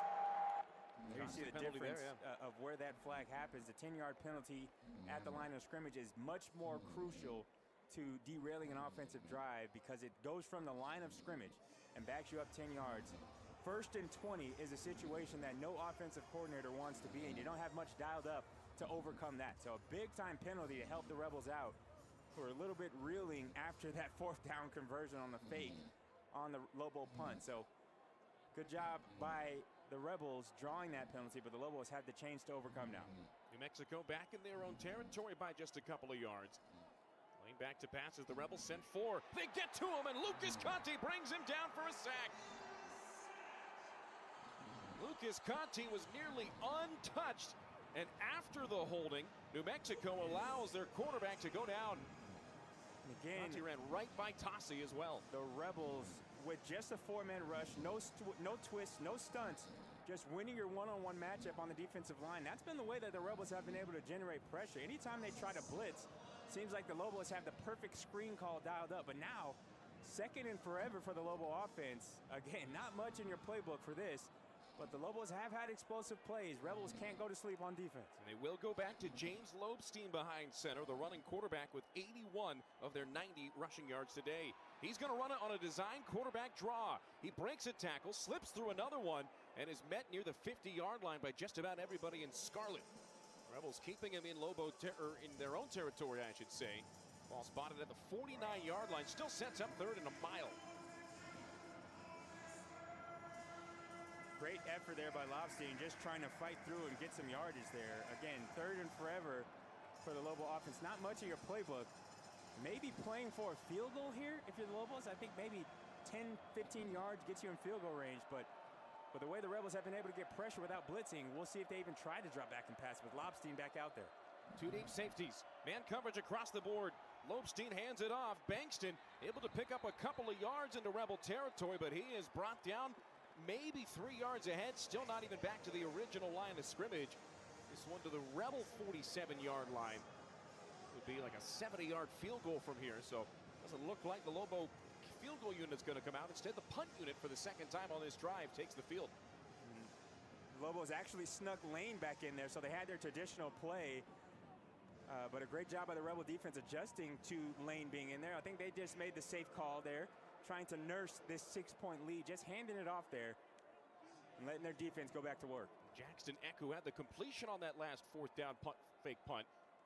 There you see the difference of where that flag happens. The 10-yard penalty at the line of scrimmage is much more crucial to derailing an offensive drive because it goes from the line of scrimmage and backs you up 10 yards. 1st and 20 is a situation that no offensive coordinator wants to be in. You don't have much dialed up to overcome that. So a big-time penalty to help the Rebels out, who are a little bit reeling after that 4th down conversion on the fake on the Lobo punt. So good job by the Rebels drawing that penalty, but the Lobos had the change to overcome now. New Mexico back in their own territory by just a couple of yards. Lane back to pass as the Rebels send 4. They get to him, and Lucas Conte brings him down for a sack. Lucas Conte was nearly untouched, and after the holding, New Mexico allows their quarterback to go down. And again, Conte ran right by Tossi as well. The Rebels with just a 4-man rush, no twists, no stunts, just winning your one-on-one matchup on the defensive line. That's been the way that the Rebels have been able to generate pressure. Anytime they try to blitz, seems like the Lobos have the perfect screen call dialed up. But now, 2nd and forever for the Lobo offense. Again, not much in your playbook for this, but the Lobos have had explosive plays. Rebels can't go to sleep on defense. And they will go back to James Lobstein behind center, the running quarterback with 81 of their 90 rushing yards today. He's going to run it on a design quarterback draw. He breaks a tackle, slips through another one, and is met near the 50-yard line by just about everybody in scarlet. Rebels keeping him in in their own territory, I should say. Ball spotted at the 49-yard line, still sets up 3rd and a mile. Great effort there by Lobstein, just trying to fight through and get some yardage there. Again, 3rd and forever for the Lobo offense. Not much in your playbook. Maybe playing for a field goal here if you're the Lobos. I think maybe 10, 15 yards gets you in field goal range, but the way the Rebels have been able to get pressure without blitzing, we'll see if they even try to drop back and pass with Lobstein back out there. 2 deep safeties. Man coverage across the board. Lobstein hands it off. Bankston able to pick up a couple of yards into Rebel territory, but he is brought down maybe 3 yards ahead. Still not even back to the original line of scrimmage. This one to the Rebel 47-yard line. Would be like a 70-yard field goal from here, so doesn't look like the Lobo field goal unit's going to come out. Instead, the punt unit for the 2nd time on this drive takes the field. The Lobos actually snuck Lane back in there, so they had their traditional play. But a great job by the Rebel defense adjusting to Lane being in there. I think they just made the safe call there, trying to nurse this 6-point lead, just handing it off there and letting their defense go back to work. Jackson Eku had the completion on that last 4th down fake punt.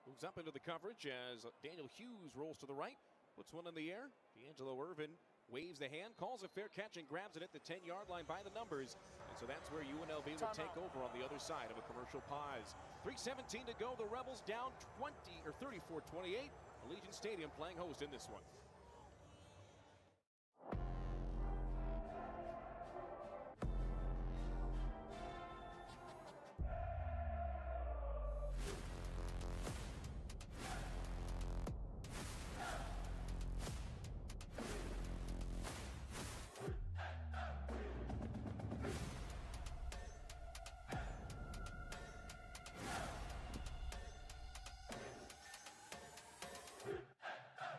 Moves up into the coverage as Daniel Hughes rolls to the right, puts one in the air. D'Angelo Irvin waves the hand, calls a fair catch, and grabs it at the 10-yard line by the numbers. And so that's where UNLV will take over on the other side of a commercial pause. 3:17 to go. The Rebels down 34-28. Allegiant Stadium playing host in this one.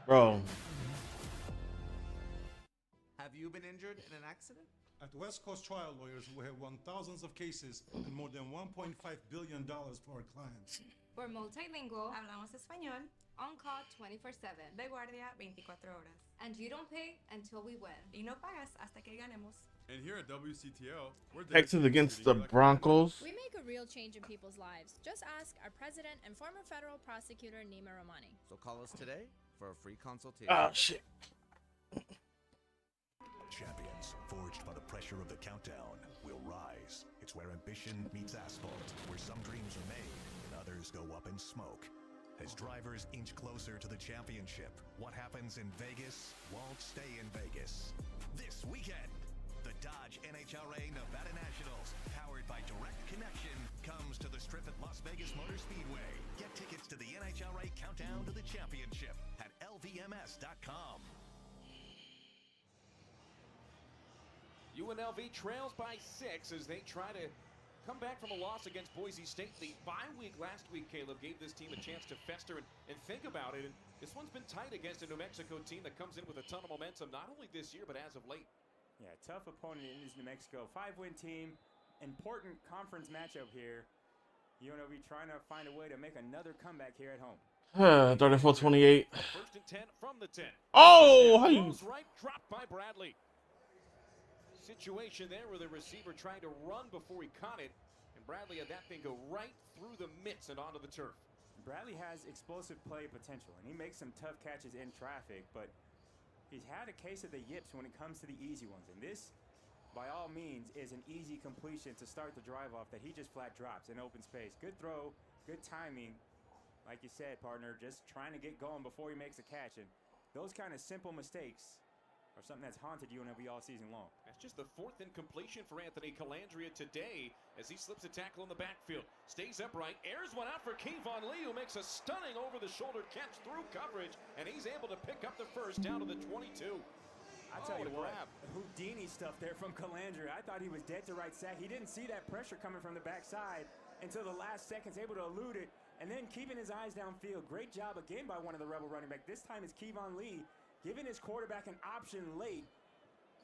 Bro. Have you been injured in an accident? At West Coast Trial Lawyers, we have won thousands of cases and more than $1.5 billion for our clients. We're multilingual. Hablamos español. On call 24/7. De guardia 24 horas. And you don't pay until we win. Y no pagas hasta que ganemos. And here at WCTO, we're Texas against the Broncos. We make a real change in people's lives. Just ask our president and former federal prosecutor, Nima Romani. So call us today for a free consultation. Oh, shit. Champions, forged by the pressure of the countdown, will rise. It's where ambition meets asphalt, where some dreams are made and others go up in smoke. As drivers inch closer to the championship, what happens in Vegas won't stay in Vegas. This weekend, the Dodge NHRA Nevada Nationals, powered by Direct Connection, comes to the Strip at Las Vegas Motor Speedway. Get tickets to the NHRA Countdown to the Championship at lvms.com. UNLV trails by 6 as they try to come back from a loss against Boise State. The bye week last week, Caleb, gave this team a chance to fester and think about it. And this one's been tight against a New Mexico team that comes in with a ton of momentum, not only this year, but as of late. Yeah, tough opponent in this New Mexico. 5-win team. Important conference matchup here. UNLV trying to find a way to make another comeback here at home. 34-28. First and 10 from the 10. Oh, how you? Right, dropped by Bradley. Situation there where the receiver tried to run before he caught it, and Bradley had that thing go right through the mitts and onto the turf. Bradley has explosive play potential, and he makes some tough catches in traffic, but he's had a case of the yips when it comes to the easy ones, and this, by all means, is an easy completion to start the drive off that he just flat drops in open space. Good throw, good timing. Like you said, partner, just trying to get going before he makes a catch, and those kind of simple mistakes are something that's haunted UNLV all season long. That's just the 4th incompletion for Anthony Calandria today as he slips a tackle in the backfield. Stays upright, airs one out for Kevon Lee, who makes a stunning over-the-shoulder catch through coverage, and he's able to pick up the first down to the 22. I tell you what, Houdini stuff there from Calandria. I thought he was dead to right sack. He didn't see that pressure coming from the backside until the last seconds, able to elude it, and then keeping his eyes downfield. Great job again by one of the Rebel running back. This time it's Kevon Lee, giving his quarterback an option late.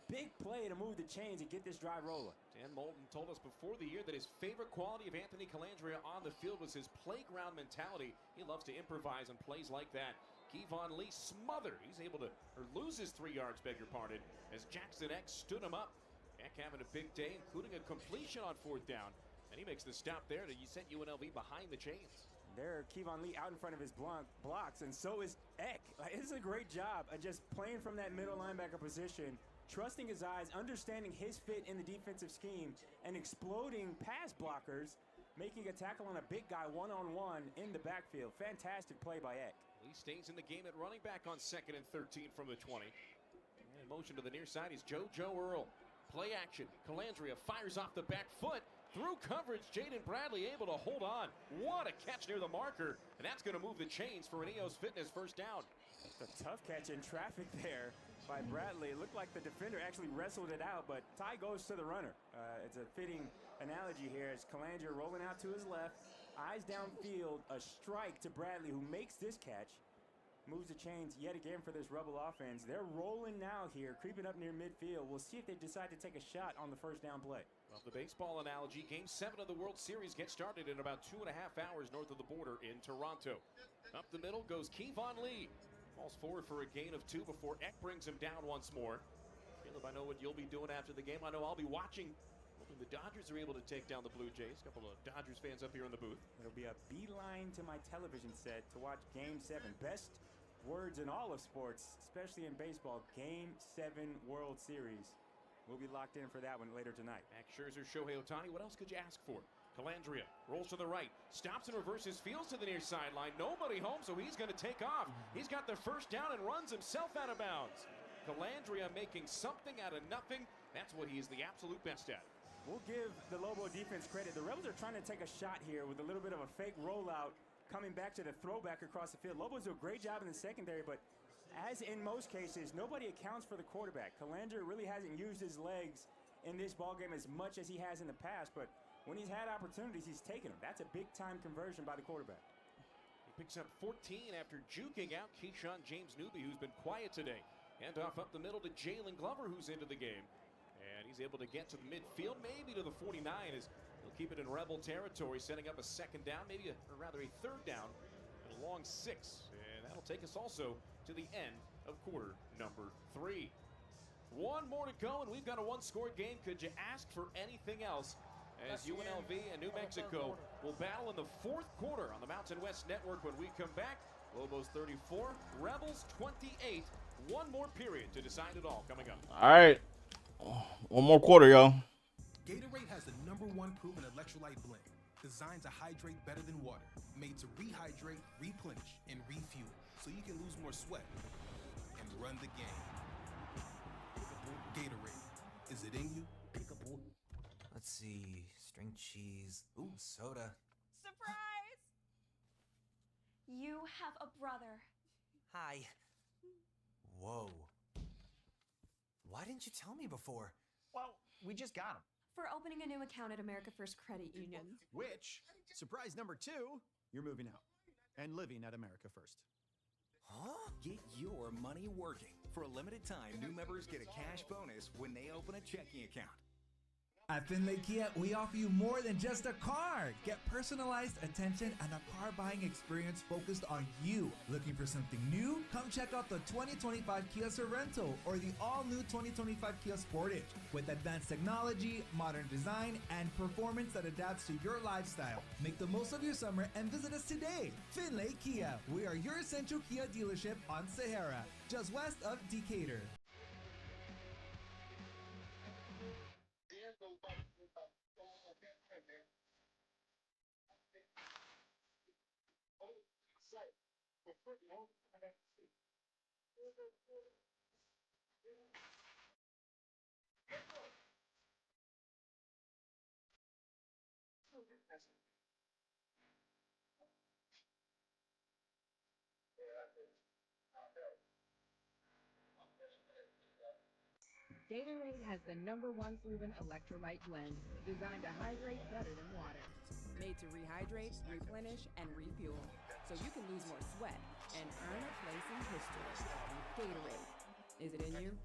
Big play to move the chains and get this drive rolling. Dan Moulton told us before the year that his favorite quality of Anthony Calandria on the field was his playground mentality. He loves to improvise on plays like that. Kevon Lee smothered. He's able to lose his 3 yards, beg your pardon, as Jackson Eck stood him up. Eck having a big day, including a completion on 4th down. And he makes the stop there to send UNLV behind the chains. There, Kevon Lee out in front of his blocks, and so is Eck. This is a great job of just playing from that middle linebacker position, trusting his eyes, understanding his fit in the defensive scheme, and exploding pass blockers, making a tackle on a big guy one-on-one in the backfield. Fantastic play by Eck. Lee stays in the game at running back on 2nd and 13 from the 20. And in motion to the near side is Joe Earl. Play action. Calandria fires off the back foot. Through coverage, Jaden Bradley able to hold on. What a catch near the marker. And that's going to move the chains for an EOS Fitness first down. It's a tough catch in traffic there by Bradley. It looked like the defender actually wrestled it out, but tie goes to the runner. It's a fitting analogy here as Calandria rolling out to his left. Eyes downfield, a strike to Bradley, who makes this catch. Moves the chains yet again for this Rebel offense. They're rolling now here, creeping up near midfield. We'll see if they decide to take a shot on the first down play. Well, the baseball analogy, Game 7 of the World Series gets started in about 2.5 hours north of the border in Toronto. Up the middle goes Kevon Lee. Falls forward for a gain of 2 before Eck brings him down once more. Caleb, I know what you'll be doing after the game. I know I'll be watching. Hoping the Dodgers are able to take down the Blue Jays. A couple of Dodgers fans up here in the booth. It'll be a beeline to my television set to watch Game 7. Best words in all of sports, especially in baseball. Game 7 World Series. We'll be locked in for that one later tonight. Max Scherzer, Shohei Ohtani, what else could you ask for? Calandria rolls to the right, stops and reverses, fields to the near sideline. Nobody home, so he's going to take off. He's got the first down and runs himself out of bounds. Calandria making something out of nothing. That's what he is the absolute best at. We'll give the Lobo defense credit. The Rebels are trying to take a shot here with a little bit of a fake rollout, coming back to the throwback across the field. Lobos do a great job in the secondary, but as in most cases, nobody accounts for the quarterback. Calandria really hasn't used his legs in this ballgame as much as he has in the past, but when he's had opportunities, he's taken them. That's a big-time conversion by the quarterback. He picks up 14 after juking out Keyshawn James Newby, who's been quiet today. Handoff up the middle to Jalen Glover, who's into the game. And he's able to get to the midfield, maybe to the 49, as he'll keep it in Rebel territory, setting up a second down, maybe or rather a third down, and a long 6. And that'll take us also to the end of quarter number 3. One more to go, and we've got a one-score game. Could you ask for anything else? As UNLV and New Mexico will battle in the 4th quarter on the Mountain West Network when we come back. Lobos 34, Rebels 28. One more period to decide it all coming up. All right. One more quarter, y'all. Gatorade has the #1 proven electrolyte blend, designed to hydrate better than water, made to rehydrate, replenish, and refuel, so you can lose more sweat and run the game. Gatorade, is it in you? Let's see, string cheese, ooh, soda. Surprise! You have a brother. Hi. Whoa. Why didn't you tell me before? Well, we just got him. For opening a new account at America First Credit Union. Which, surprise number 2, you're moving out and living at America First. Huh? Get your money working. For a limited time, new members get a cash bonus when they open a checking account. At Finlay Kia, we offer you more than just a car. Get personalized attention and a car buying experience focused on you. Looking for something new? Come check out the 2025 Kia Sorento or the all-new 2025 Kia Sportage. With advanced technology, modern design, and performance that adapts to your lifestyle. Make the most of your summer and visit us today. Finlay Kia. We are your Central Kia dealership on Sahara, just west of Decatur. Gatorade has the #1 proven electrolyte blend, designed to hydrate better than water. Made to rehydrate, replenish, and refuel, so you can lose more sweat and earn a place in history. Gatorade, is it in you?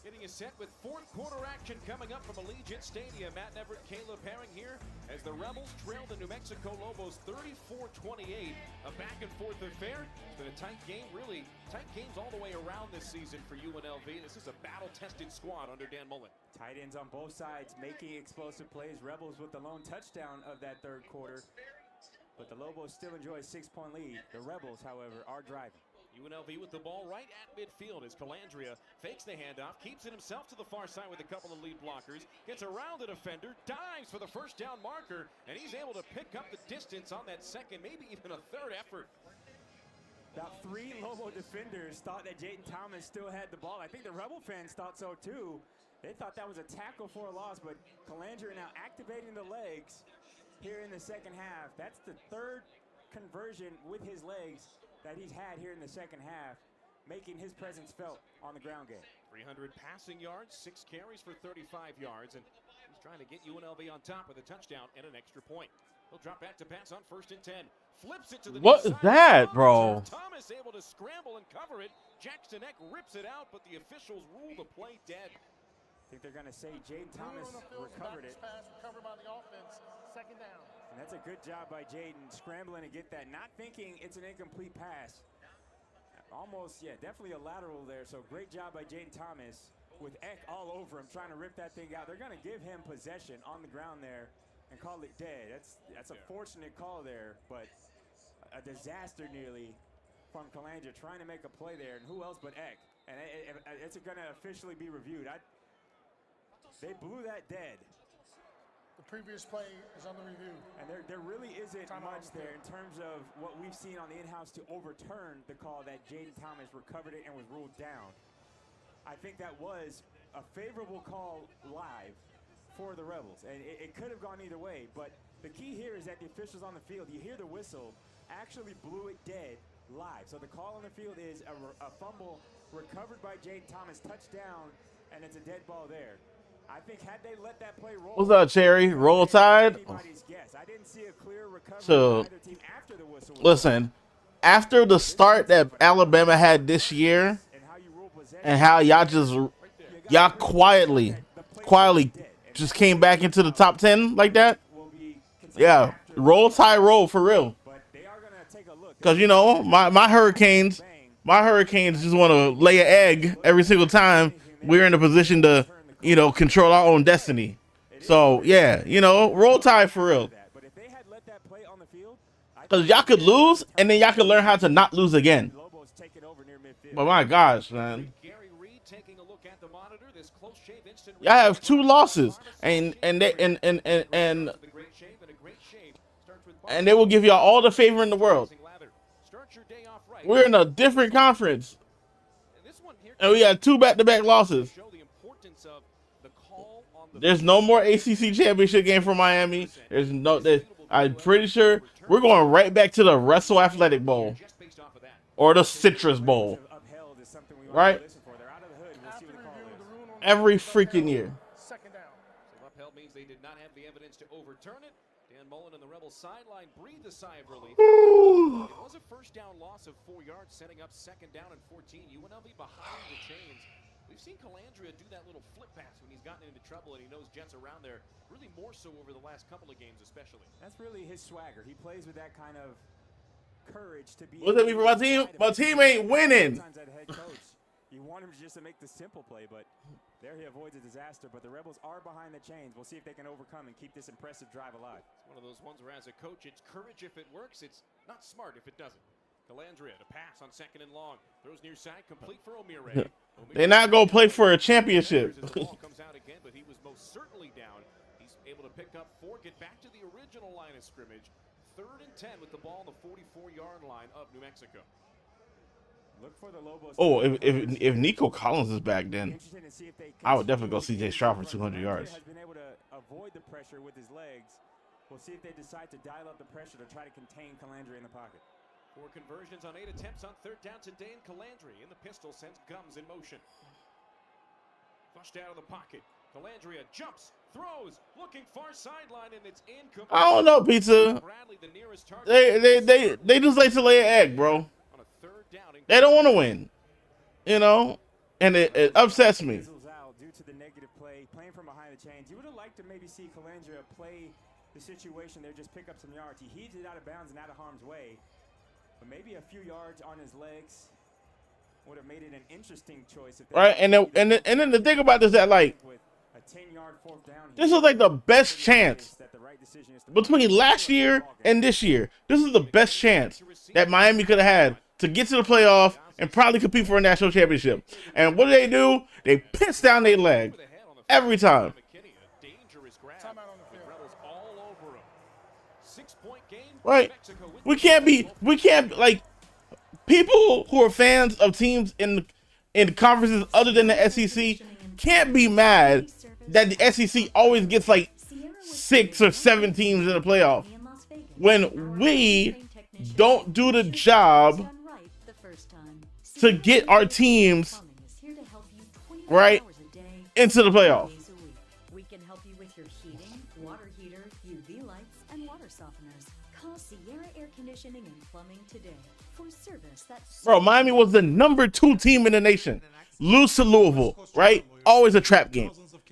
Getting a set with 4th quarter action coming up from Allegiant Stadium. Matt Everett, Caleb Herring here as the Rebels trail the New Mexico Lobos 34-28. A back-and-forth affair. It's been a tight game, really tight games all the way around this season for UNLV. This is a battle-tested squad under Dan Mullen. Tight ends on both sides making explosive plays. Rebels with the lone touchdown of that 3rd quarter. But the Lobos still enjoy a 6-point lead. The Rebels, however, are driving. UNLV with the ball right at midfield as Calandria fakes the handoff, keeps it himself to the far side with a couple of lead blockers, gets around the defender, dives for the first down marker, and he's able to pick up the distance on that second, maybe even a 3rd effort. About 3 Lobo defenders thought that Jayden Thomas still had the ball. I think the Rebel fans thought so too. They thought that was a tackle for a loss, but Calandria now activating the legs here in the second half. That's the 3rd conversion with his legs that he's had here in the second half, making his presence felt on the ground game. 300 passing yards, 6 carries for 35 yards, and he's trying to get UNLV on top with a touchdown and an extra point. He'll drop back to pass on 1st and 10. Flips it to the What is that, bro? Thomas able to scramble and cover it. Jackson Eck rips it out, but the officials rule the play dead. I think they're going to say Jayden Thomas recovered it. Recovered by the offense, 2nd down. And that's a good job by Jayden, scrambling to get that, not thinking it's an incomplete pass. Almost, yeah, definitely a lateral there. So great job by Jayden Thomas with Eck all over him, trying to rip that thing out. They're going to give him possession on the ground there and call it dead. That's a fortunate call there, but a disaster nearly from Calandria trying to make a play there. And who else but Eck? And it's going to officially be reviewed. They blew that dead. The previous play is under review. And there really isn't much there in terms of what we've seen on the in-house to overturn the call that Jayden Thomas recovered it and was ruled down. I think that was a favorable call live for the Rebels. And it could have gone either way, but the key here is that the officials on the field, you hear the whistle, actually blew it dead live. So the call on the field is a fumble recovered by Jayden Thomas, touchdown, and it's a dead ball there. I think had they let that play roll. What's up, Cherry? Roll Tide? Guess. I didn't see a clear recovery So, by either team after the whistle was listen, after the start that Alabama had this year, and how y'all quietly just came back into the top 10 like that. Yeah, roll tide roll for real. Because you know my Hurricanes just want to lay an egg every single time we're in a position to control our own destiny. So yeah, roll tide for real. Because y'all could lose and then y'all could learn how to not lose again. But my gosh, man. Y'all have 2 losses and they will give y'all all the favor in the world. We're in a different conference. And we got 2 back-to-back losses. There's no more ACC championship game for Miami. I'm pretty sure we're going right back to the Wrestle Athletic Bowl or the Citrus Bowl, right? Every freaking year. Second down. So upheld means they did not have the evidence to overturn it. Dan Mullen and the Rebels sideline breathed a sigh of relief. It was a first down loss of 4 yards, setting up second down and 14. UNLV behind the chains. We've seen Calandria do that little flip pass when he's gotten into trouble and he knows Jets around there, really more so over the last couple of games especially. That's really his swagger. He plays with that kind of courage to be... What's that mean for my team? My team ain't winning. You want him just to make the simple play, but there he avoids a disaster. But the Rebels are behind the chains. We'll see if they can overcome and keep this impressive drive alive. It's one of those ones where as a coach, it's courage if it works. It's not smart if it doesn't. Calandria to pass on second and long. Throws near side, complete for O'Meara. They're not going to play for a championship. The ball comes out again, but he was most certainly down. He's able to pick up 4, get back to the original line of scrimmage. 3rd and 10 with the ball on the 44-yard line of New Mexico. Look for the Lobos. Oh, if Nico Collins is back, then I would definitely go CJ Stroud for 200 yards. Has been able to avoid the pressure with his legs. We'll see if they decide to dial up the pressure to try to contain Calandria in the pocket. 4 conversions on 8 attempts on 3rd down today, and Calandria in the pistol sends Gums in motion. Flushed out of the pocket. Calandria jumps, throws, looking far sideline, and it's incomplete. I don't know, Pizza. They just like to lay an egg, bro. They don't want to win, and it upsets me. Due to the negative play, playing from behind the chains, you would have liked to maybe see Calandria play the situation there, just pick up some yards. He heaves it out of bounds and out of harm's way, but maybe a few yards on his legs would have made it an interesting choice. Right, and then the thing about this is that, like, a 10-yard 4th down. This is like the best chance between last year and this year. This is the best chance that Miami could have had to get to the playoff and probably compete for a national championship. And what do? They piss down their leg every time. Right? We can't like people who are fans of teams in conferences other than the SEC can't be mad that the SEC always gets like 6 or 7 teams in the playoff when we don't do the job to get our teams right into the playoff. We can help you with your heating, water heater, UV lights, and water softeners. Call Sierra Air Conditioning and Plumbing today for service that's... Bro, Miami was the number 2 team in the nation. Lose to Louisville, right? Always a trap game,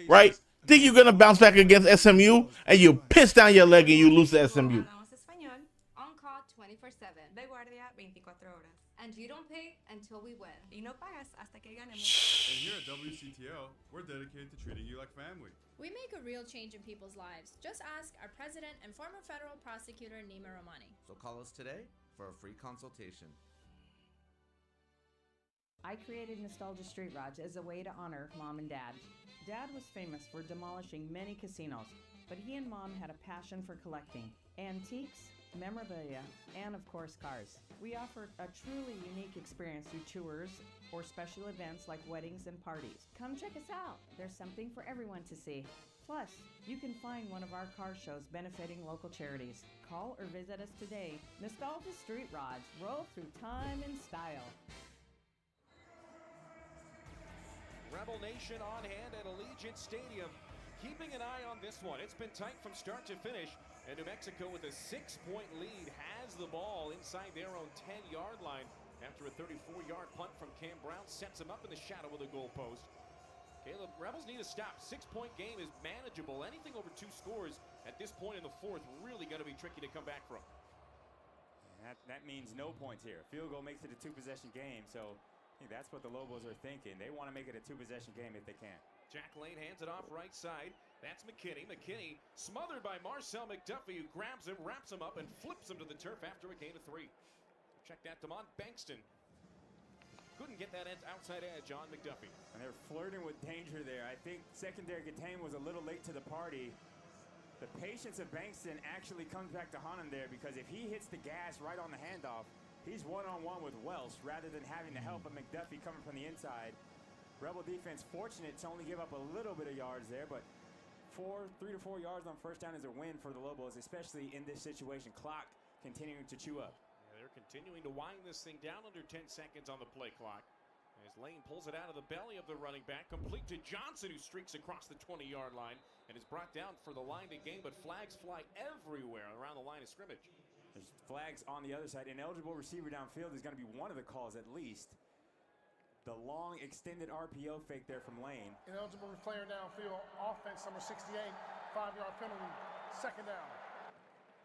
right? Think you're going to bounce back against SMU and you piss down your leg and you lose to SMU. On call 24/7. De guardia 24 horas. And you don't pay until we win. Y no pagas hasta que ganemos. And here at WCTO, we're dedicated to treating you like family. We make a real change in people's lives. Just ask our president and former federal prosecutor, Nima Romani. So call us today for a free consultation. I created Nostalgia Street Rods as a way to honor Mom and Dad. Dad was famous for demolishing many casinos, but he and Mom had a passion for collecting antiques, memorabilia, and of course cars. We offer a truly unique experience through tours or special events like weddings and parties. Come check us out. There's something for everyone to see. Plus, you can find one of our car shows benefiting local charities. Call or visit us today. Nostalgia Street Rods. Roll through time and style. Rebel Nation on hand at Allegiant Stadium. Keeping an eye on this one. It's been tight from start to finish. And New Mexico with a 6-point lead has the ball inside their own 10-yard line after a 34-yard punt from Cam Brown sets him up in the shadow of the goalpost. Caleb, Rebels need a stop. 6-point game is manageable. Anything over 2 scores at this point in the fourth really going to be tricky to come back from. And that means no points here. Field goal makes it a 2-possession game, so I think that's what the Lobos are thinking. They want to make it a 2-possession game if they can. Jack Lane hands it off right side. That's McKinney. McKinney smothered by Marcel McDuffie, who grabs him, wraps him up, and flips him to the turf after a gain of 3. Check that, Demont Bankston. Couldn't get that outside edge on McDuffie. And they're flirting with danger there. I think secondary Gatane was a little late to the party. The patience of Bankston actually comes back to haunt him there, because if he hits the gas right on the handoff, he's one-on-one with Welsh rather than having the help of McDuffie coming from the inside. Rebel defense fortunate to only give up a little bit of yards there, but 3 to 4 yards on first down is a win for the Lobos, especially in this situation. Clock continuing to chew up. Yeah, they're continuing to wind this thing down under 10 seconds on the play clock. As Lane pulls it out of the belly of the running back, complete to Johnson, who streaks across the 20-yard line and is brought down for the line to gain, but flags fly everywhere around the line of scrimmage. There's flags on the other side. Ineligible receiver downfield is going to be one of the calls at least. The long extended RPO fake there from Lane. Ineligible player downfield, offense number 68, 5-yard penalty, second down.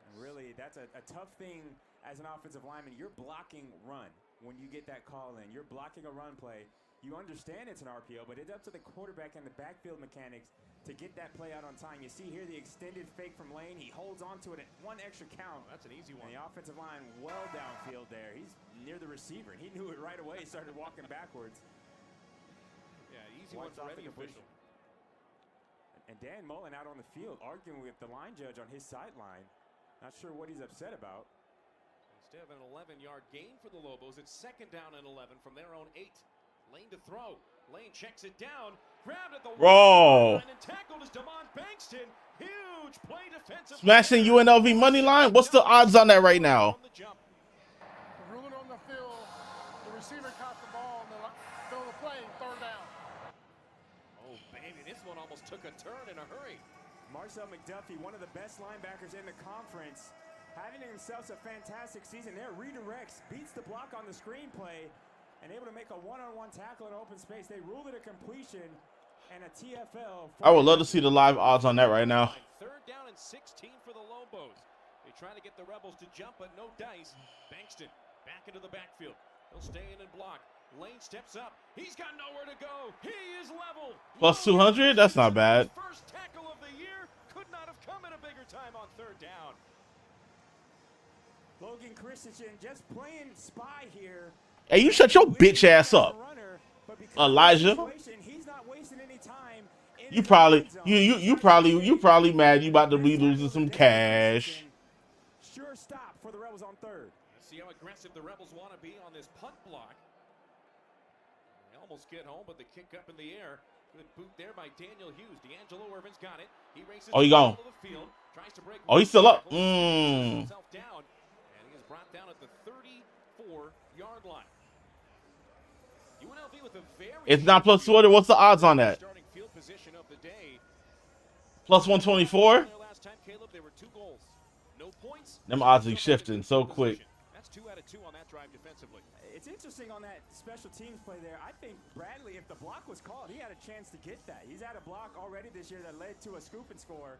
And really, that's a tough thing as an offensive lineman. You're blocking run when you get that call in. You're blocking a run play. You understand it's an RPO, but it's up to the quarterback and the backfield mechanics to get that play out on time. You see here the extended fake from Lane. He holds on to it at 1 extra count. That's an easy one. And the offensive line well downfield there. He's near the receiver. He knew it right away. He started walking backwards. Yeah, easy one for any official. And Dan Mullen out on the field arguing with the line judge on his sideline. Not sure what he's upset about. Instead of an 11-yard gain for the Lobos, it's second down and 11 from their own 8. Lane to throw. Lane checks it down. Grabbed at the line and tackled is Demont Bankston. Huge play defensive. Smashing UNLV money line. What's the odds on that right now? Ruling on the field. The receiver caught the ball in the middle of the play. Third down. Oh, baby, this one almost took a turn in a hurry. Marcel McDuffie, one of the best linebackers in the conference, having himself a fantastic season there. Redirects, beats the block on the screenplay, and able to make a one-on-one tackle in open space. They ruled it a completion and a TFL. I would love to see the live odds on that right now. Third down and 16 for the Lobos. They try to get the Rebels to jump, but no dice. Bankston back into the backfield. He'll stay in and block. Lane steps up. He's got nowhere to go. He is level. Plus 200? That's not bad. First tackle of the year. Could not have come at a bigger time on third down. Logan Christensen just playing spy here. Hey, you shut your bitch ass up, Elijah. You probably mad you about to be losing some cash. Sure stop for the Rebels on third. Let's see how aggressive the Rebels want to be on this punt block. They almost get home, but the kick up in the air. Good boot there by Daniel Hughes. D'Angelo Irvin's got it. He races he gone. the field, tries to break. Oh, he's still up. Himself down, and he is brought down at the 34-yard line. UNLV with a very it's not plus 200. What's the odds on that? Starting field position of the day. Plus 124. Last time, Caleb, there were 2 goals. No points. Them odds are shifting so quick. That's 2 out of 2 on that drive defensively. It's interesting on that special teams play there. I think Bradley, if the block was called, he had a chance to get that. He's had a block already this year that led to a scoop and score.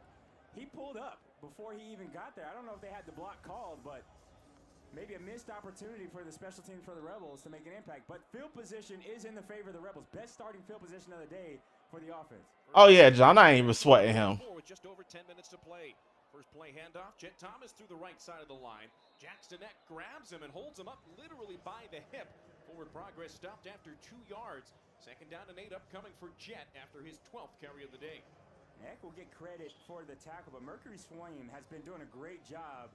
He pulled up before he even got there. I don't know if they had the block called, but maybe a missed opportunity for the special teams for the Rebels to make an impact. But field position is in the favor of the Rebels. Best starting field position of the day for the offense. Oh, yeah, John. I ain't even sweating him. With just over 10 minutes to play. First play handoff. Jet Thomas through the right side of the line. Jackson Eck grabs him and holds him up literally by the hip. Forward progress stopped after 2 yards. Second down and 8 upcoming for Jet after his 12th carry of the day. Eck will get credit for the tackle, but Mercury Swaim has been doing a great job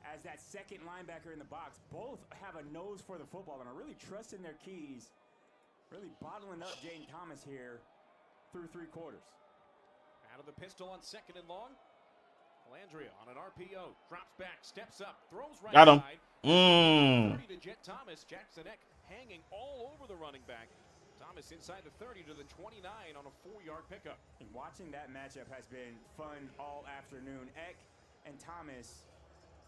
as that second linebacker in the box. Both have a nose for the football and are really trusting their keys, really bottling up Jaden Thomas here through 3 quarters. Out of the pistol on second and long. Landria on an RPO, drops back, steps up, throws right Got him. side. 30 to Jet Thomas. Jackson Eck hanging all over the running back. Thomas inside the 30 to the 29 on a 4-yard pickup. And watching that matchup has been fun all afternoon. Eck and Thomas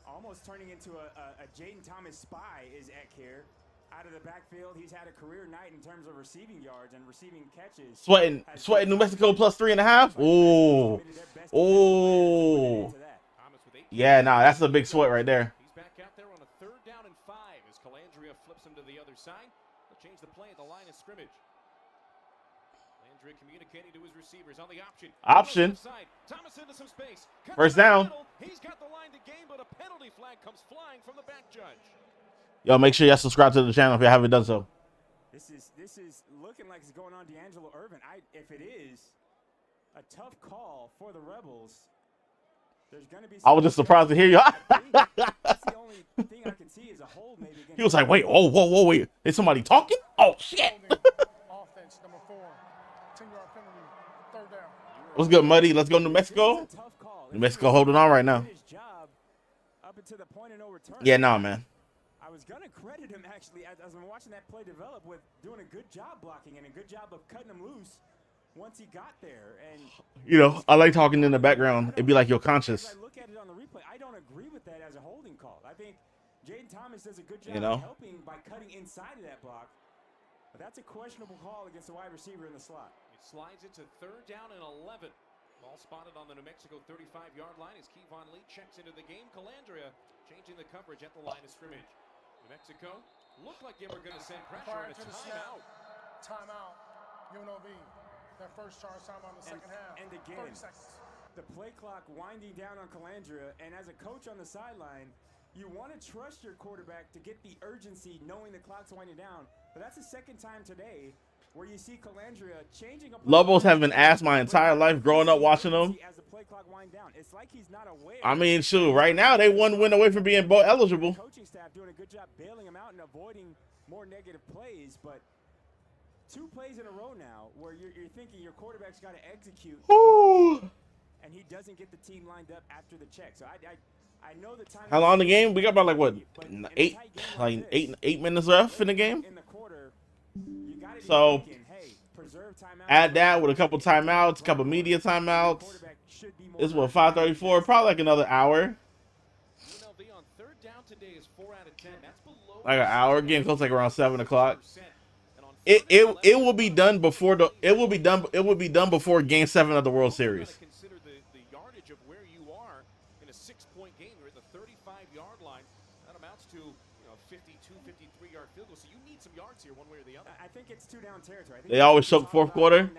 almost turning into a Jaden Thomas spy is Eck here. Out of the backfield, he's had a career night in terms of receiving yards and receiving catches. Sweating New Mexico plus 3.5. Ooh. Ooh. Yeah, nah, that's a big sweat right there. He's back out there on a 3rd down and 5 as Calandria flips him to the other side. They'll change the play at the line of scrimmage. Calandria communicating to his receivers on the option. Thomas into some space. First down. He's got the line to gain, but a penalty flag comes flying from the back judge. Yo, make sure y'all subscribe to the channel if you haven't done so. This is looking like it's going on D'Angelo Irvin. If it is a tough call for the Rebels, there's going to be. I was just surprised to hear you. That's the only thing I can see is a hold maybe. He was like, wait, whoa, wait. Is somebody talking? Oh, shit. Offense, number 4. 10-yard penalty, 3rd down. What's good, Muddy? Let's go New Mexico. New Mexico holding on right now. Yeah, nah, man. I was going to credit him, actually, as I'm watching that play develop, with doing a good job blocking and a good job of cutting him loose once he got there. And you know, I like talking in the background. It'd be like you're conscious. As I look at it on the replay, I don't agree with that as a holding call. I think Jaden Thomas does a good job of helping by cutting inside of that block. But that's a questionable call against the wide receiver in the slot. It slides into 3rd down and 11. Ball spotted on the New Mexico 35-yard line as Kevon Lee checks into the game. Calandria changing the coverage at the line of scrimmage. New Mexico looked like they were going to send pressure on a timeout. Timeout. UNLV. That first charge timeout in the second half. And again, 30 seconds. The play clock winding down on Calandria, and as a coach on the sideline, you want to trust your quarterback to get the urgency knowing the clock's winding down. But that's the second time today where you see Calandria changing up. Lobos have been asked my entire life growing up watching them. As the play clock wind down, it's like he's not aware. I mean, shoot, right now they 1 win away from being bowl eligible. Coaching staff doing a good job bailing him out and avoiding more negative plays, but 2 plays in a row now where you're thinking your quarterback's got to execute, and he doesn't get the team lined up after the check. So I know the time. How long the game? We got about like what, 8 minutes left in the game. So add that with a couple timeouts, a couple media timeouts. This is what, 5:34, probably like another hour. UNLV on 3rd down today is 4 out of 10. That's below Like an hour, getting close, like around 7 o'clock. It will be done before it will be done before Game 7 of the World Series. Consider the yardage of where you are in a 6-point game. You're at the 35-yard line. That amounts to 52, 53-yard field goal. So you need some yards here, one way or the other. I think it's 2-down territory. They always choke 4th quarter.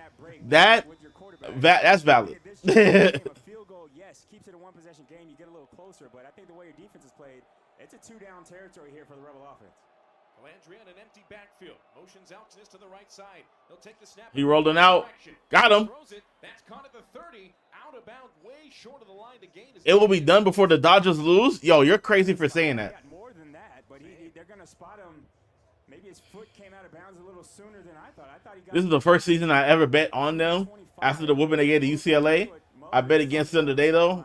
That's valid. Field goal, yes, keeps it a 1-possession game. You get a little closer, but I think the way your defense is played, it's a 2-down territory here for the Rebel offense. Calandria in an empty backfield. Motions out to the right side. He'll take the snap. He rolling out. Got him. That's caught at the 30. Out of bounds, way short of the line to gain. It will be done before the Dodgers lose. Yo, you're crazy for saying that. More than that, but they're going to spot him. Maybe his foot came out of bounds a little sooner than I thought. I thought he got. This is the first season I ever bet on them after the whooping they gave to UCLA. I bet against them today though.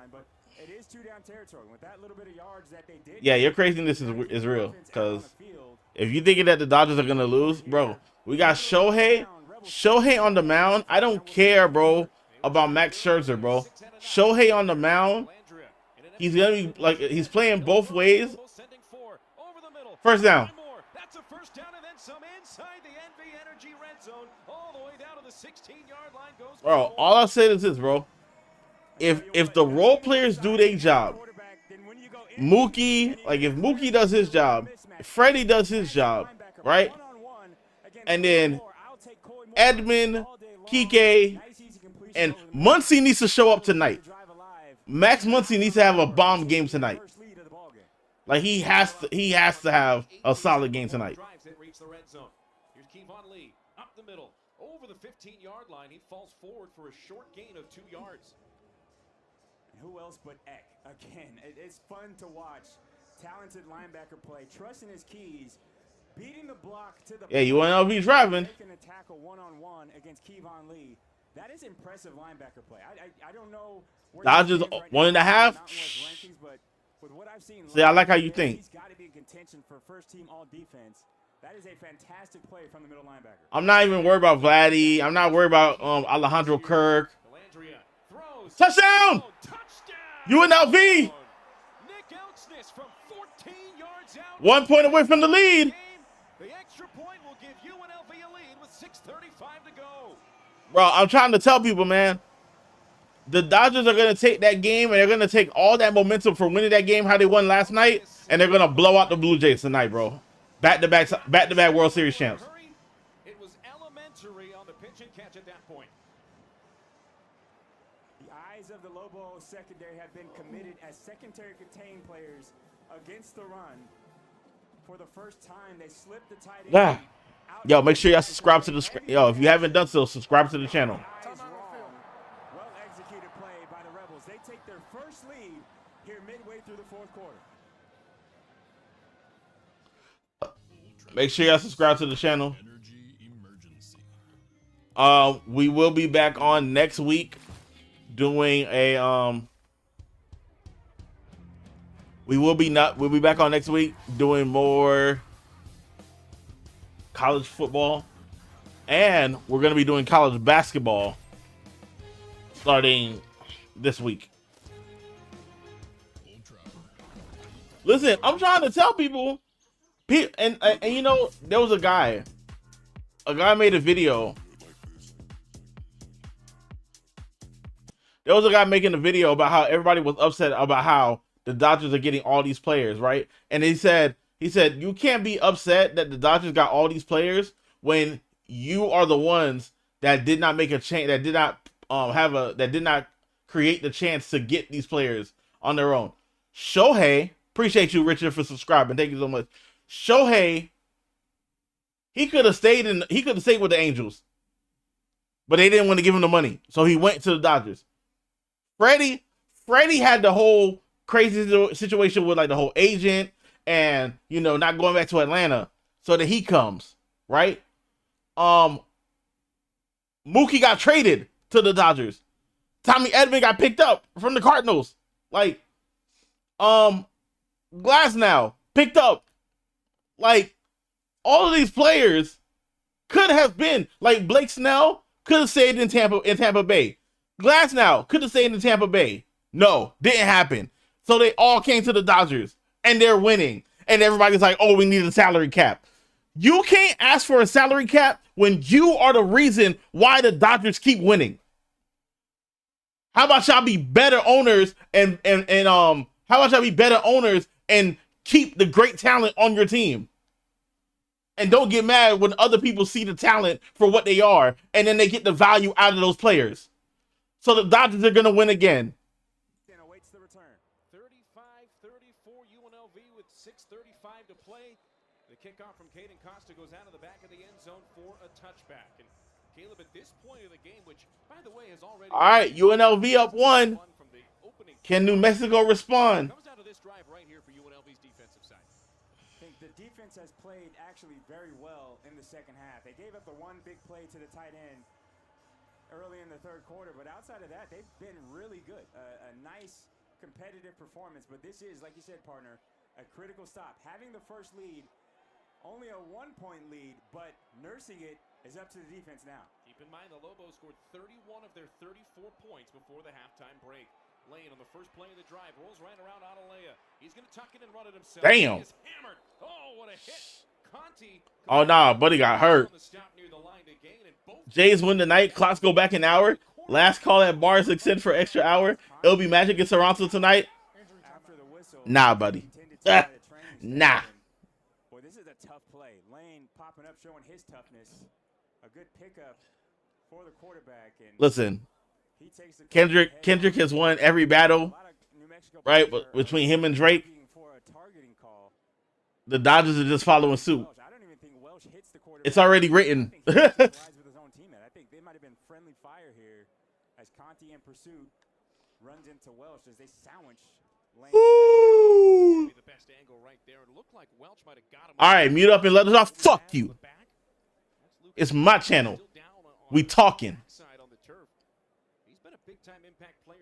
It is 2-down territory with that little bit of yards that they did. Yeah, your craziness is real. Because if you thinking that the Dodgers are gonna lose, bro, we got Shohei on the mound. I don't care, bro, about Max Scherzer, bro. Shohei on the mound. He's gonna be like he's playing both ways. First down. That's a first down and then some inside the NV Energy red zone, all the way down to the 16-yard line goes. Bro, all I'll say is this, bro. If the role players do their job, Mookie, like if Mookie does his job, if Freddie does his job, right? And then Edmund, Kike, and Muncy needs to show up tonight. Max Muncy needs to have a bomb game tonight. Like he has to have a solid game tonight. Here's Kevon Lee up the middle over the 15-yard line. He falls forward for a short gain of 2 yards. Who else but Eck? Again, it's fun to watch. Talented linebacker play, trusting his keys, beating the block to the. Yeah, UNLV driving. Taking a tackle one-on-one against Kevon Lee. That is impressive linebacker play. I don't know. Dodgers 1.5. With what I've seen, see, I like how you think. He's got to be in contention for first-team all-defense. That is a fantastic play from the middle linebacker. I'm not even worried about Vladdy. I'm not worried about Alejandro Kirk. throws. Touchdown! UNLV! Nick Elksnis from 14 yards out. 1 point away from the lead. The extra point will give UNLV a lead with 6:35 to go. Bro, I'm trying to tell people, man. The Dodgers are going to take that game, and they're going to take all that momentum for winning that game, how they won last night, and they're going to blow out the Blue Jays tonight, bro. Back-to-back World Series champs. It was elementary on the pitch and catch at that point. The eyes of the Lobos secondary have been committed as secondary contained players against the run. For the first time, they slipped the tight end. Yo, make sure y'all subscribe to the... Yo, if you haven't done so, subscribe to the channel. Well executed play by the Rebels. They take their first lead here midway through the fourth quarter. Make sure y'all subscribe to the channel. We will be back on next week doing a we'll be back on next week doing more college football, and we're going to be doing college basketball starting this week. Listen, I'm trying to tell people, and you know, there was a guy made a video. There was a guy making a video about how everybody was upset about how the Dodgers are getting all these players, right? And he said, you can't be upset that the Dodgers got all these players when you are the ones that did not make a change, that did not that did not create the chance to get these players on their own. Shohei, appreciate you, Richard, for subscribing. Thank you so much. Shohei, he could have stayed with the Angels, but they didn't want to give him the money, so he went to the Dodgers. Freddie had the whole crazy situation with like the whole agent and, you know, not going back to Atlanta, so that he comes, right? Mookie got traded to the Dodgers. Tommy Edman got picked up from the Cardinals. Like, Glasnow picked up. Like, all of these players could have been, like, Blake Snell could have stayed in Tampa Bay. Glasnow could have stayed in Tampa Bay. No, didn't happen. So they all came to the Dodgers, and they're winning. And everybody's like, oh, we need a salary cap. You can't ask for a salary cap when you are the reason why the Dodgers keep winning. How about y'all be better owners and how about y'all be better owners and keep the great talent on your team? And don't get mad when other people see the talent for what they are, and then they get the value out of those players. So the Dodgers are going to win again. And awaits the return. 35-34 UNLV with 6:35 to play. The kickoff from Caden Costa goes out of the back of the end zone for a touchback. And Caleb, at this point of the game, which, by the way, has already... All right, UNLV up 1. Can New Mexico respond? Comes out of this drive right here for UNLV's defensive side. I think the defense has played actually very well in the second half. They gave up the one big play to the tight end early in the third quarter, but outside of that, they've been really good. A nice competitive performance, but this is, like you said, partner, a critical stop. Having the first lead, only a 1-point lead, but nursing it is up to the defense now. Keep in mind, the Lobos scored 31 of their 34 points before the halftime break. Lane on the first play of the drive rolls right around Atalaya. He's going to tuck it and run it himself. Damn. He is hammered. Oh, what a hit. Conti. Oh, nah, buddy got hurt. Jays win tonight. Clocks go back an hour. Last call at bars extend for extra hour. It'll be Magic in Toronto tonight. Nah, buddy. Nah. Boy, this is a tough play. Lane popping up, showing his toughness. A good pickup for the quarterback. And listen, Kendrick has won every battle, right? But between him and Drake, the Dodgers are just following suit. It's already written. I think they might have been friendly fire here as Conti in pursuit runs into Welch as they sandwich Lane. Woo! The best angle right there. It looked like Welch might have got him. All right, mute up and let us off. Fuck you. It's my channel. We talking.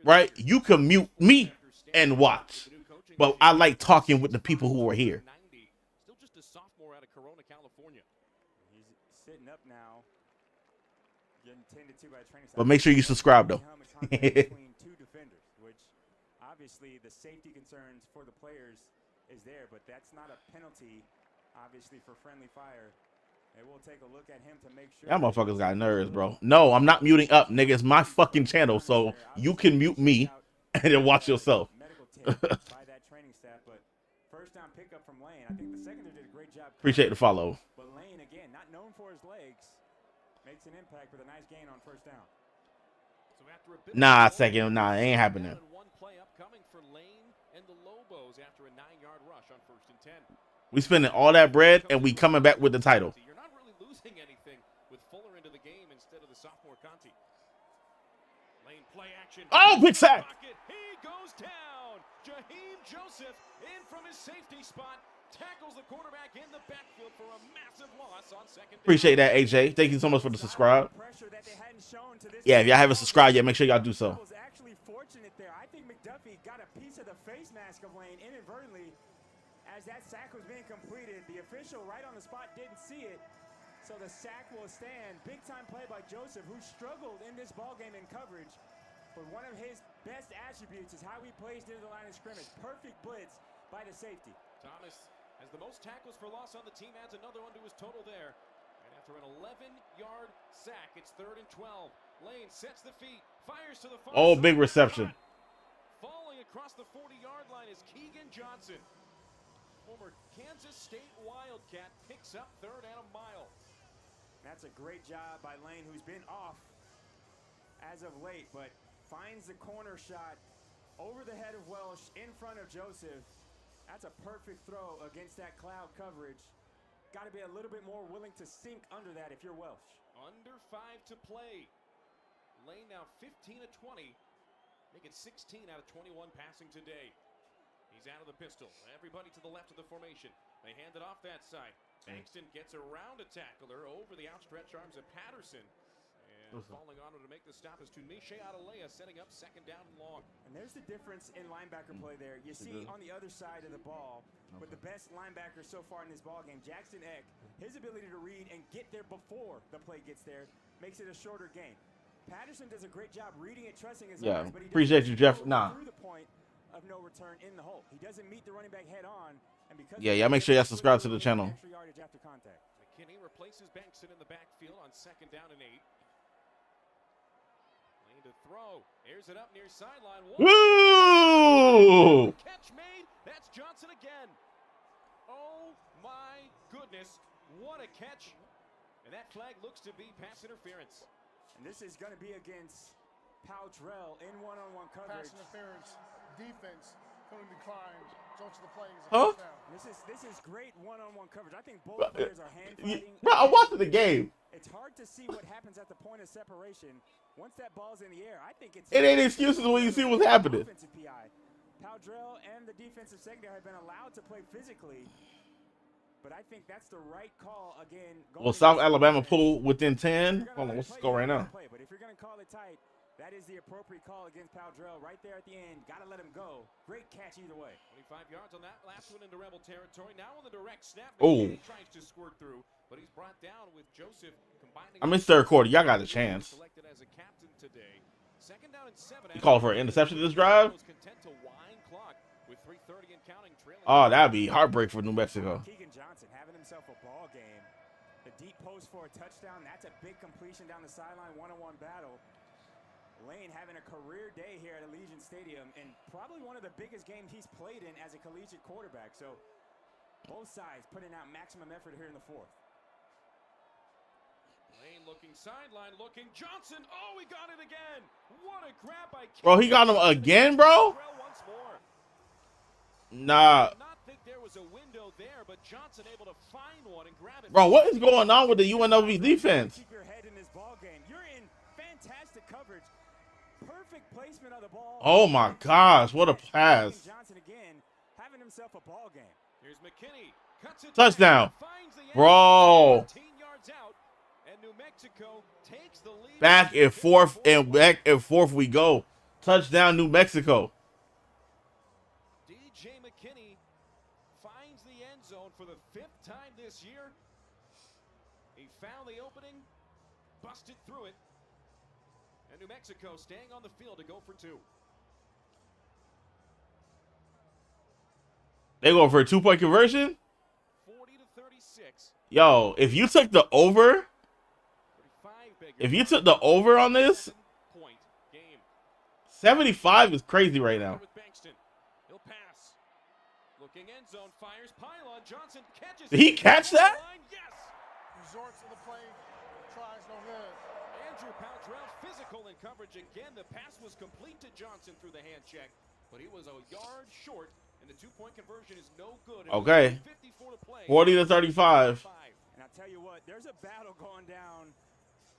Right? You can mute me and watch. But I like talking with the people who are here. Still just a sophomore out of Corona, California. He's sitting up now. intended to by the training staff. But make sure you subscribe though. Between two defenders, which obviously the safety concerns for the players is there, but that's not a penalty, obviously, for friendly fire. And we'll take a look at him to make sure. Y'all motherfuckers got nerves, bro. No, I'm not muting up, nigga. It's my fucking channel, so you can mute me and then watch yourself. By that training staff, but first down pickup from Lane. I think the secondary did a great job. Appreciate the follow. But Lane, again, not known for his legs, makes an impact with a nice gain on first down. So after a bit Nah, second. Nah, it ain't happening. one play upcoming for Lane and the Lobos after a 9-yard rush on 1st and 10. We spending all that bread and we coming back with the title. You're not really losing anything with Fuller into the game instead of the sophomore Conti. Lane play action. Oh, big sack. He goes down. Jaheim Joseph in from his safety spot. Tackles the quarterback in the backfield for a massive loss on second down. Appreciate that, AJ. Thank you so much for the subscribe. Yeah, if y'all haven't subscribed yet, make sure y'all do so. Was actually fortunate there. I think McDuffie got a piece of the face mask of Lane inadvertently as that sack was being completed. The official right on the spot didn't see it, so the sack will stand. Big time play by Joseph, who struggled in this ball game in coverage. But one of his best attributes is how he plays near the line of scrimmage. Perfect blitz by the safety. Thomas has the most tackles for loss on the team, adds another one to his total there. And after an 11-yard sack, it's 3rd and 12. Lane sets the feet, fires to the far Oh, side. big reception. Falling across the 40-yard line is Keegan Johnson. Former Kansas State Wildcat picks up 3rd and a mile. That's a great job by Lane, who's been off as of late, but finds the corner shot over the head of Welsh in front of Joseph. That's a perfect throw against that cloud coverage. Got to be a little bit more willing to sink under that if you're Welsh. Under 5 to play. Lane now 15 of 20, making 16 out of 21 passing today. He's out of the pistol. Everybody to the left of the formation. They hand it off that side. Bankston gets around a tackler over the outstretched arms of Patterson. And falling on him to make the stop is Tunmise Adelea, setting up 2nd down and long. And there's the difference in linebacker play there. You see on the other side of the ball, with the best linebacker so far in this ball game, Jackson Eck, his ability to read and get there before the play gets there makes it a shorter gain. Patterson does a great job reading it, trusting his eyes, but he appreciate you, Jeff. through the point of no return in the hole. He doesn't meet the running back head on, and because Yeah, y'all make sure y'all subscribe to the channel. extra yardage after contact. McKinney replaces Bankston in the backfield on 2nd down and 8. Lane to throw. Airs it up near sideline. Woo! Catch made. That's Johnson again. Oh my goodness. What a catch. And that flag looks to be pass interference. And this is going to be against Powdrell in one-on-one coverage. Pass interference, defense, penalty declines, goes to the play. Huh? This is great one-on-one coverage. I think both players are hand fighting. Bro, I'm watching the game. It's hard to see what happens at the point of separation. Once that ball's in the air, I think it's... It ain't excuses when you see what's happening. Offensive PI. Powdrell and the defensive secondary have been allowed to play physically, but I think that's the right call again. Well, South Alabama pull within 10. Hold on, let's go right now. But if you're going to call it tight, that is the appropriate call against Powdrell right there at the end. Got to let him go. Great catch either way. 25 yards on that last one into Rebel territory. Now on the direct snap. Oh. He tries to squirt through, but he's brought down with Joseph combining. I'm in 3rd quarter. Y'all got a chance. Selected as a captain today. 2nd down and 7. You called for an interception this drive? Content to wind clock with 3:30 and counting. Oh, that'd be heartbreak for New Mexico. Keegan Johnson having himself a ball game. The deep post for a touchdown. That's a big completion down the sideline. One-on-one battle. Lane having a career day here at Allegiant Stadium and probably one of the biggest games he's played in as a collegiate quarterback. So both sides putting out maximum effort here in the 4th. Lane looking sideline, looking Johnson. Oh, he got it again. What a grab by Bro, he got him again, bro? once more. Nah. I did not think there was a window there, but Johnson able to find one and grab it. Bro, what is going on with the UNLV defense? Keep your head in this ball game. You're in fantastic coverage. Perfect placement of the ball. Oh my gosh, what a pass. Johnson again having himself a ball game. Here's McKinney. Cuts it Touchdown. finds the end. Bro. 15 yards out, and New Mexico takes the lead. Back and forth we go. Touchdown, New Mexico. DJ McKinney finds the end zone for the 5th time this year. He found the opening, busted through it, And New Mexico staying on the field to go for 2. They go for a 2-point conversion? 40-36. Yo, if you took the over, on this, 75 is crazy right now. He'll pass. Looking end zone, fires pylon. Johnson catches. Did he catch that? Yes. Resorts to the play, tries no good. Andrew Powdrell physical in coverage again. The pass was complete to Johnson through the hand check, but he was a yard short, and the 2-point conversion is no good. Okay. 40-35. And I'll tell you what, there's a battle going down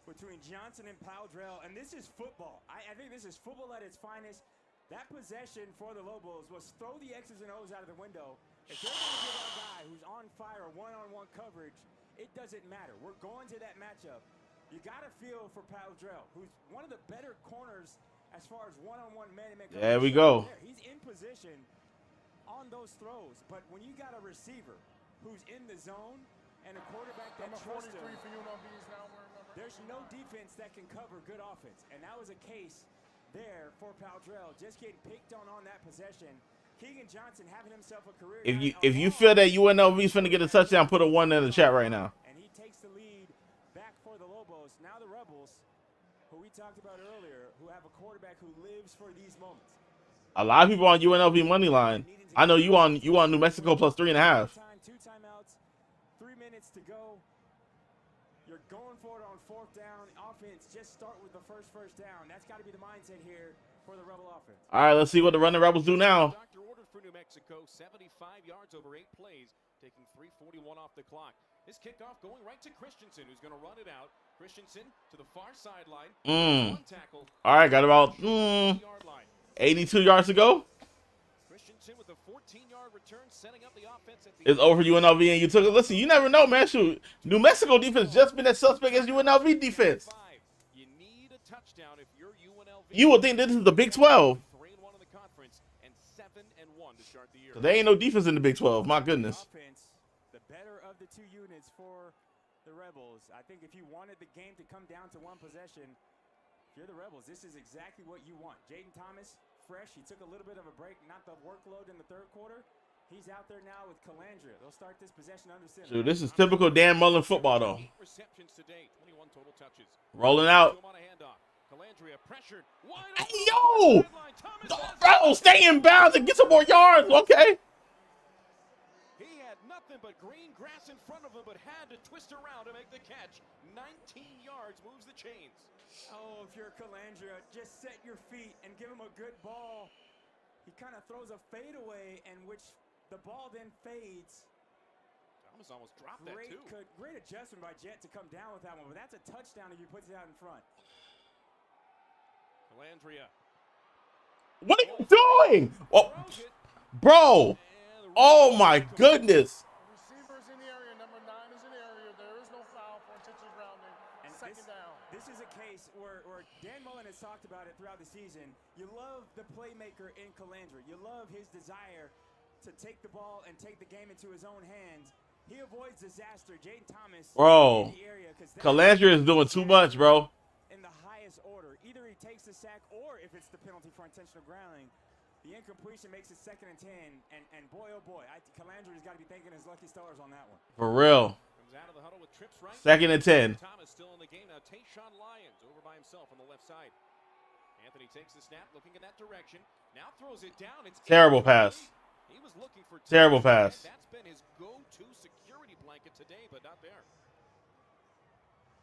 between Johnson and Powdrell, and this is football. I think this is football at its finest. That possession for the Lobos was throw the X's and O's out of the window. If they're going to give our guy who's on fire one-on-one coverage, it doesn't matter. We're going to that matchup. You got to feel for Powdrell, who's one of the better corners as far as one-on-one man-to-man coverage. There we go. He's in position on those throws, but when you got a receiver who's in the zone and a quarterback that trusts him, for UNLV is now wearing number. There's no defense that can cover good offense, and that was a case there for Powdrell, just getting picked on that possession. Keegan Johnson having himself a career. If you feel that UNLV is finna get a touchdown, put a 1 in the chat right now. And he takes the lead back for the Lobos. Now the Rebels, who we talked about earlier, who have a quarterback who lives for these moments. A lot of people on UNLV money line. I know you on New Mexico plus 3.5. 2 timeouts, 3 minutes to go. You're going for it on 4th down. Offense, just start with the first down. That's got to be the mindset here for the Rebel offense. All right, let's see what the running Rebels do now. Doctor ordered for New Mexico, 75 yards over 8 plays, taking 3:41 off the clock. His kickoff going right to Christensen, who's going to run it out. Christensen to the far sideline. One tackle. All right, got about 82 yards to go. Christensen with a 14-yard return, setting up the offense at the It's over UNLV, and you took it. Listen, you never know, man. Shoot, New Mexico defense just been as suspect as UNLV defense. You need a touchdown if you're UNLV. You would think this is the Big 12. 3-1 in the conference and 7-1 to start the year. There ain't no defense in the Big 12. My goodness. Offense, the better of the 2 units for the Rebels. I think if you wanted the game to come down to 1 possession, if you're the Rebels, this is exactly what you want. Jaden Thomas, fresh. He took a little bit of a break, not the workload in the 3rd quarter. He's out there now with Calandria. They'll start this possession under center. Dude, this is typical Dan Mullen football, though. 8 receptions today, 21 total touches. Rolling out. Calandria pressured. Hey, yo! Bro, stay in bounds and get some more yards, okay? He had nothing but green grass in front of him, but had to twist around to make the catch. 19 yards, moves the chains. Oh, if you're Calandria, just set your feet and give him a good ball. He kind of throws a fadeaway, in which the ball then fades. Thomas almost dropped that, too. Great adjustment by Jet to come down with that one, but that's a touchdown if he puts it out in front. Calandria. What are you doing? Oh, bro. Oh, my goodness. Receivers in the area, number 9 is in the area. There is no foul for intentional grounding. And 2nd down. This is a case where Dan Mullen has talked about it throughout the season. You love the playmaker in Calandria. You love his desire to take the ball and take the game into his own hands. He avoids disaster. Jaden Thomas. Bro, Calandria is doing too much, bro. In the highest order. Either he takes the sack or if it's the penalty for intentional grounding, the incompletion makes it 2nd and 10. And boy, oh boy, Calandria's got to be thanking his lucky stars on that one. For real. Out of the huddle with trips right. 2nd and 10. Thomas still in the game now. Tayshawn Lyons over by himself on the left side. Anthony takes the snap, looking in that direction. Now throws it down. It's terrible pass. He was looking for terrible pass. That's been his go-to security blanket today, but not there.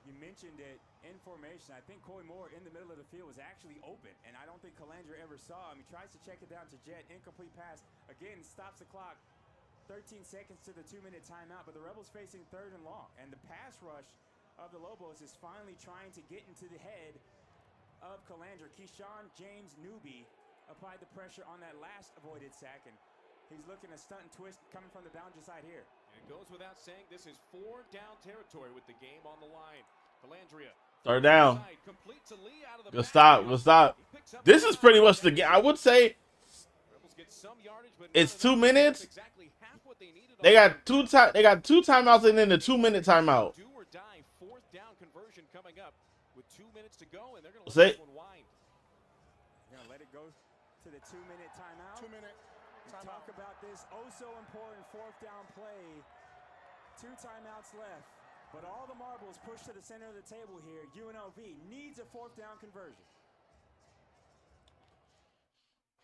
You mentioned it in formation. I think Coy Moore in the middle of the field was actually open, and I don't think Calandria ever saw him. He tries to check it down to Jet. Incomplete pass. Again, stops the clock. 13 seconds to the 2-minute timeout, but the Rebels facing 3rd and long. And the pass rush of the Lobos is finally trying to get into the head of Calandria. Keyshawn James Newby applied the pressure on that last avoided sack, and he's looking to stunt and twist coming from the boundary side here. And it goes without saying, this is 4-down territory with the game on the line. Calandria. 3rd down. Complete to Lee out of the Good stop. Good stop. This is pretty much the game. I would say it's 2 minutes. They got two timeouts and then the 2-minute timeout. Do or die 4th down conversion coming up. with 2 minutes to go, and they're going to Say let this one wind. They're going to let it go to the 2-minute timeout. 2-minute timeout. Talk about this so important 4th down play. 2 timeouts left, but all the marbles pushed to the center of the table here. UNLV needs a 4th down conversion.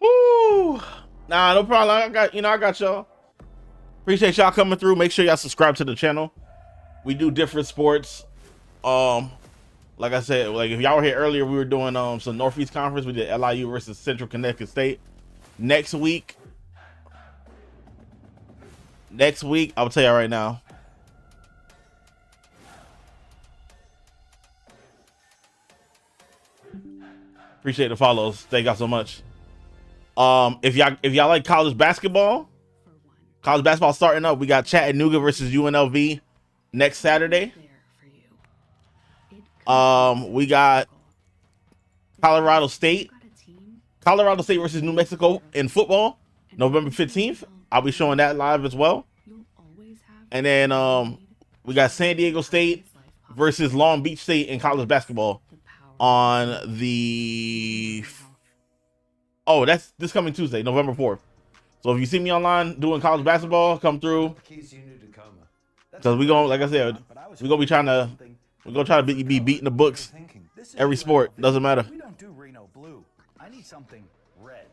Woo! Nah, no problem. I got y'all. Appreciate y'all coming through. Make sure y'all subscribe to the channel. We do different sports. Like I said, like if y'all were here earlier, we were doing some Northeast Conference. We did LIU versus Central Connecticut State. Next week, I'll tell you right now. Appreciate the follows. Thank y'all so much. If y'all like college basketball starting up. We got Chattanooga versus UNLV next Saturday. We got Colorado State versus New Mexico in football, November 15th. I'll be showing that live as well. And then we got San Diego State versus Long Beach State in college basketball on the that's this coming Tuesday, November 4th. So if you see me online doing college basketball, come through. Because we gonna, like I said, we're gonna try to be beating the books. Every sport, doesn't matter. We don't do Reno blue. I need something red.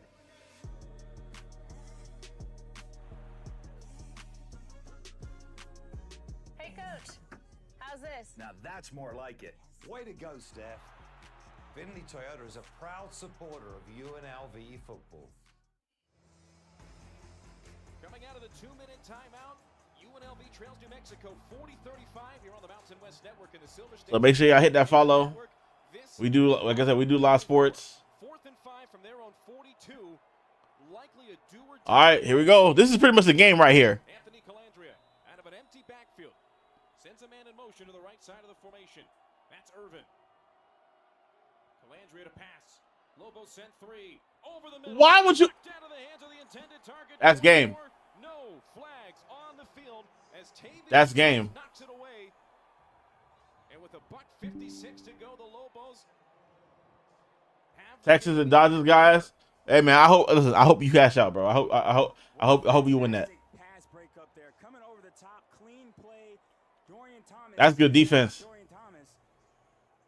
Hey, Coach. How's this? Now that's more like it. Way to go, Steph. Finley Toyota is a proud supporter of UNLV football. Coming out of the 2-minute timeout, UNLV trails New Mexico 40-35 here on the Mountain West Network in the Silver State. So make sure y'all hit that follow. We do, like I said, we do live sports. 4th and 5 from their own 42. Likely a do or die. All right, here we go. This is pretty much the game right here. Anthony Calandria out of an empty backfield sends a man in motion to the right side of the formation. That's Irvin. Calandria to pass. Lobo sent 3 over the middle. Why would you? Down to the hands of the intended target. That's game. No flags on the field as That's game. knocks it away. And with a $1:56 to go, the Lobos have Texas and Dodgers guys. Hey man, I hope you cash out, bro. I hope you win that. Pass break up there, coming over the top, clean play. Dorian Thomas. That's good defense. Dorian Thomas.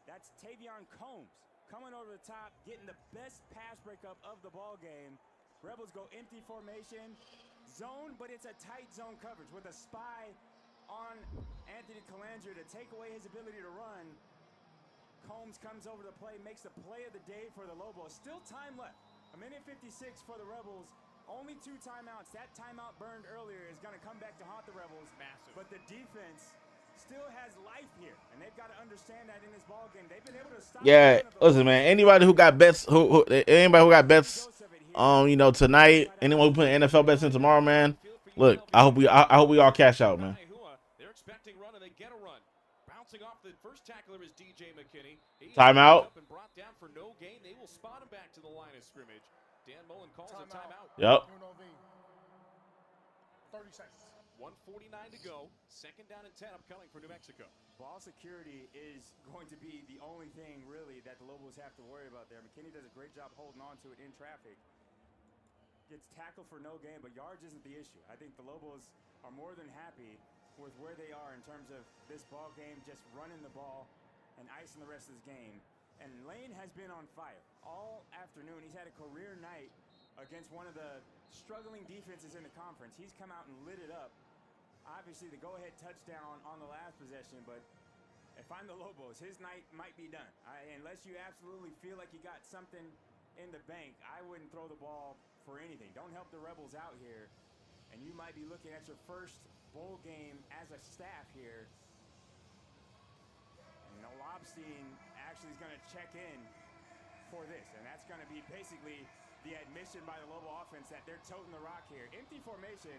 That's Tavion Combs coming over the top, getting the best pass breakup of the ball game. Rebels go empty formation, zone, but it's a tight zone coverage with a spy on Anthony Calandria to take away his ability to run. Combs comes over the play, makes the play of the day for the Lobos. Still time left. 1:56 for the Rebels. Only 2 timeouts. That timeout burned earlier is going to come back to haunt the Rebels. Massive. But the defense still has life here, and they've got to understand that in this ball game. They've been able to stop. Yeah, listen, man. Anybody who got bets, anybody who got bets, tonight, anyone who put NFL bets in tomorrow, man. Look, I hope we all cash out, man. They're expecting run and they get a run. Bouncing off the first tackler is DJ McKinney. Timeout. Up and brought down for no gain. They will spot him back to the line of scrimmage. Dan Mullen calls a timeout. Yep. 30 seconds. 1:49 to go. 2nd down and 10 upcoming for New Mexico. Ball security is going to be the only thing really that the Lobos have to worry about there. McKinney does a great job holding on to it in traffic. Gets tackled for no gain, but yards isn't the issue. I think the Lobos are more than happy with where they are in terms of this ball game, just running the ball and icing the rest of this game. And Lane has been on fire all afternoon. He's had a career night against one of the struggling defenses in the conference. He's come out and lit it up. Obviously, the go-ahead touchdown on the last possession, but if I'm the Lobos, his night might be done. Unless you absolutely feel like you got something in the bank, I wouldn't throw the ball for anything. Don't help the Rebels out here, and you might be looking at your first bowl game as a staff here. And Lobstein actually is going to check in for this, and that's going to be basically the admission by the Lobo offense that they're toting the rock here. Empty formation,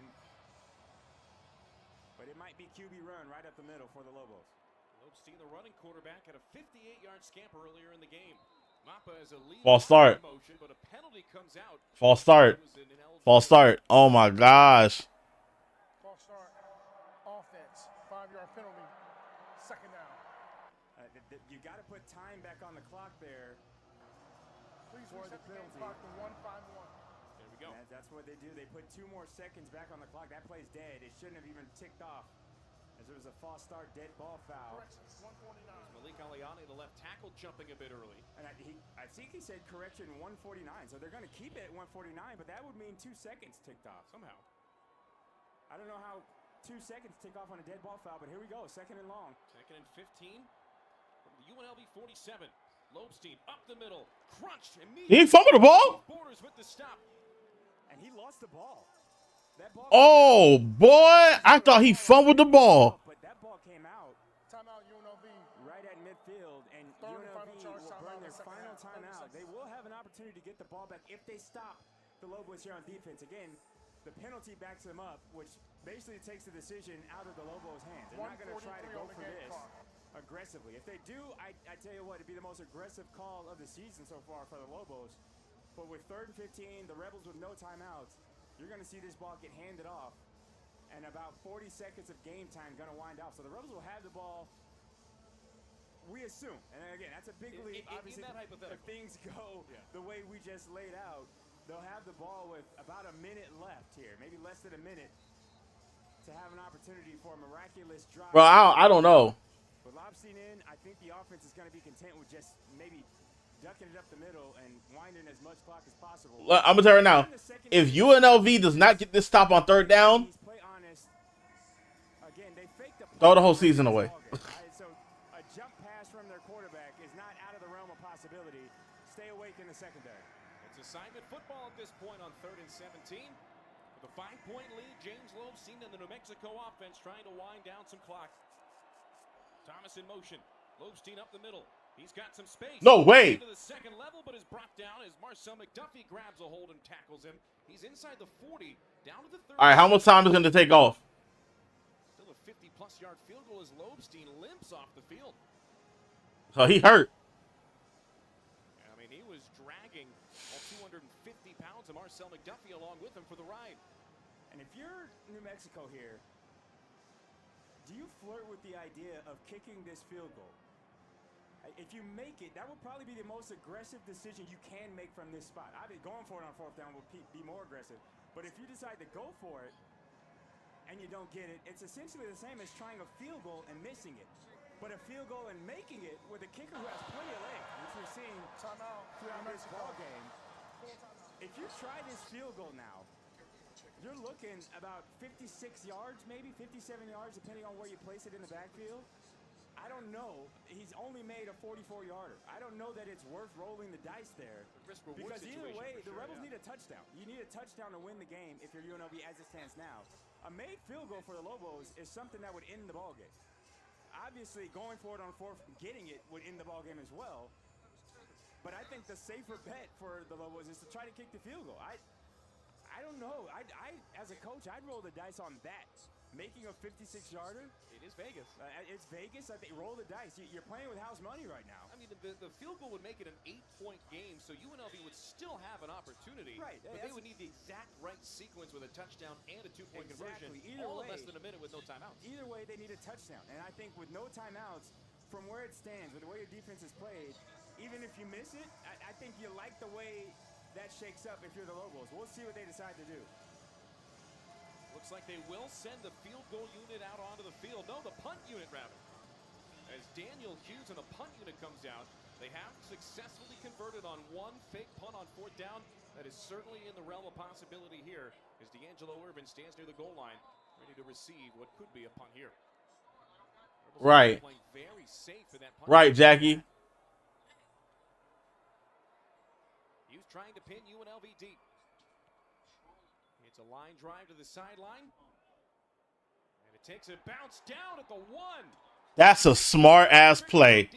but it might be QB run right up the middle for the Lobos. Lobstein, the running quarterback, had a 58-yard scamper earlier in the game. Mappa is a lead. False start. Motion, but a penalty comes out. False start. False start. Oh my gosh. False start. Offense. 5-yard penalty. 2nd down. You got to put time back on the clock there. Please for the reset the game penalty. clock to 1:51. There we go. That's what they do. They put 2 more seconds back on the clock. That play's dead. It shouldn't have even ticked off, as there was a false start, dead ball foul. Correction, 1:49. Malik Aliani, the left tackle, jumping a bit early. And I think he said correction 1:49, so they're going to keep it at 1:49, but that would mean 2 seconds ticked off somehow. I don't know how 2 seconds tick off on a dead ball foul, but here we go, 2nd and long. 2nd and 15 from the UNLV 47. Lobstein up the middle, crunched immediately. He fumbled the ball. Borders with the stop. And he lost the ball. That ball. Oh boy, I thought he fumbled the ball. But that ball came out. Timeout UNLV. Right at midfield, and Third and UNLV final charge will timeout burn in their the second final half. timeout. They will have an opportunity to get the ball back if they stop the Lobos here on defense. Again, the penalty backs them up, which basically takes the decision out of the Lobos' hands. They're not going to try to go for this aggressively. If they do, I tell you what, it'd be the most aggressive call of the season so far for the Lobos. But with 3rd and 15, the Rebels with no timeouts, you're going to see this ball get handed off, and about 40 seconds of game time going to wind off. So the Rebels will have the ball, we assume. And again, that's a big leap. Obviously, in that hypothetical. if things go the way we just laid out, they'll have the ball with about a minute left here, maybe less than a minute, to have an opportunity for a miraculous drive. Bro, I don't know. With Lobstein in, I think the offense is going to be content with just maybe ducking it up the middle and winding as much clock as possible. Look, I'm going to tell you right now, if UNLV does not get this stop on 3rd down, throw the whole season away. So a jump pass from their quarterback is not out of the realm of possibility. Stay awake in the secondary. It's assignment football at this point on 3rd and 17. With a 5-point lead, James Lobstein and the New Mexico offense trying to wind down some clock. Thomas in motion. Lobstein up the middle. He's got some space. No way. Into the 2nd level, but is brought down as Marcel McDuffie grabs a hold and tackles him. He's inside the 40, down to the 30. All right, how much time is going to take off? Still a 50-plus yard field goal as Lobstein limps off the field. So he hurt. I mean, he was dragging all 250 pounds of Marcel McDuffie along with him for the ride. And if you're New Mexico here, do you flirt with the idea of kicking this field goal? If you make it, that will probably be the most aggressive decision you can make from this spot. I mean, going for it on 4th down will be more aggressive. But if you decide to go for it and you don't get it, it's essentially the same as trying a field goal and missing it. But a field goal and making it with a kicker who has plenty of legs, which we've seen throughout this ball game. If you try this field goal now, you're looking about 56 yards, maybe 57 yards, depending on where you place it in the backfield. I don't know. He's only made a 44-yarder. I don't know that it's worth rolling the dice there. Because either way, the Rebels need a touchdown. You need a touchdown to win the game if you're UNLV as it stands now. A made field goal for the Lobos is something that would end the ballgame. Obviously, going for it on 4th and getting it would end the ballgame as well. But I think the safer bet for the Lobos is to try to kick the field goal. I don't know. I as a coach, I'd roll the dice on that. Making a 56-yarder. It is Vegas. It's Vegas. I think roll the dice. You're playing with house money right now. I mean, the field goal would make it an 8-point game, so UNLV would still have an opportunity. Right. But they would need the exact right sequence with a touchdown and a 2-point conversion. Either all way, in less than a minute with no timeouts. Either way, they need a touchdown. And I think with no timeouts, from where it stands, with the way your defense is played, even if you miss it, I think you like the way that shakes up if you're the Lobos. We'll see what they decide to do. Looks like they will send the field goal unit out onto the field. No, the punt unit, rather. As Daniel Hughes and the punt unit comes out, they have successfully converted on one fake punt on 4th down. That is certainly in the realm of possibility here as D'Angelo Irvin stands near the goal line, ready to receive what could be a punt here. Right. Very safe for that punt. Right, Jackie. Hughes trying to pin UNLV deep. It's a line drive to the sideline. And it takes a bounce down at the 1. That's a smart-ass play.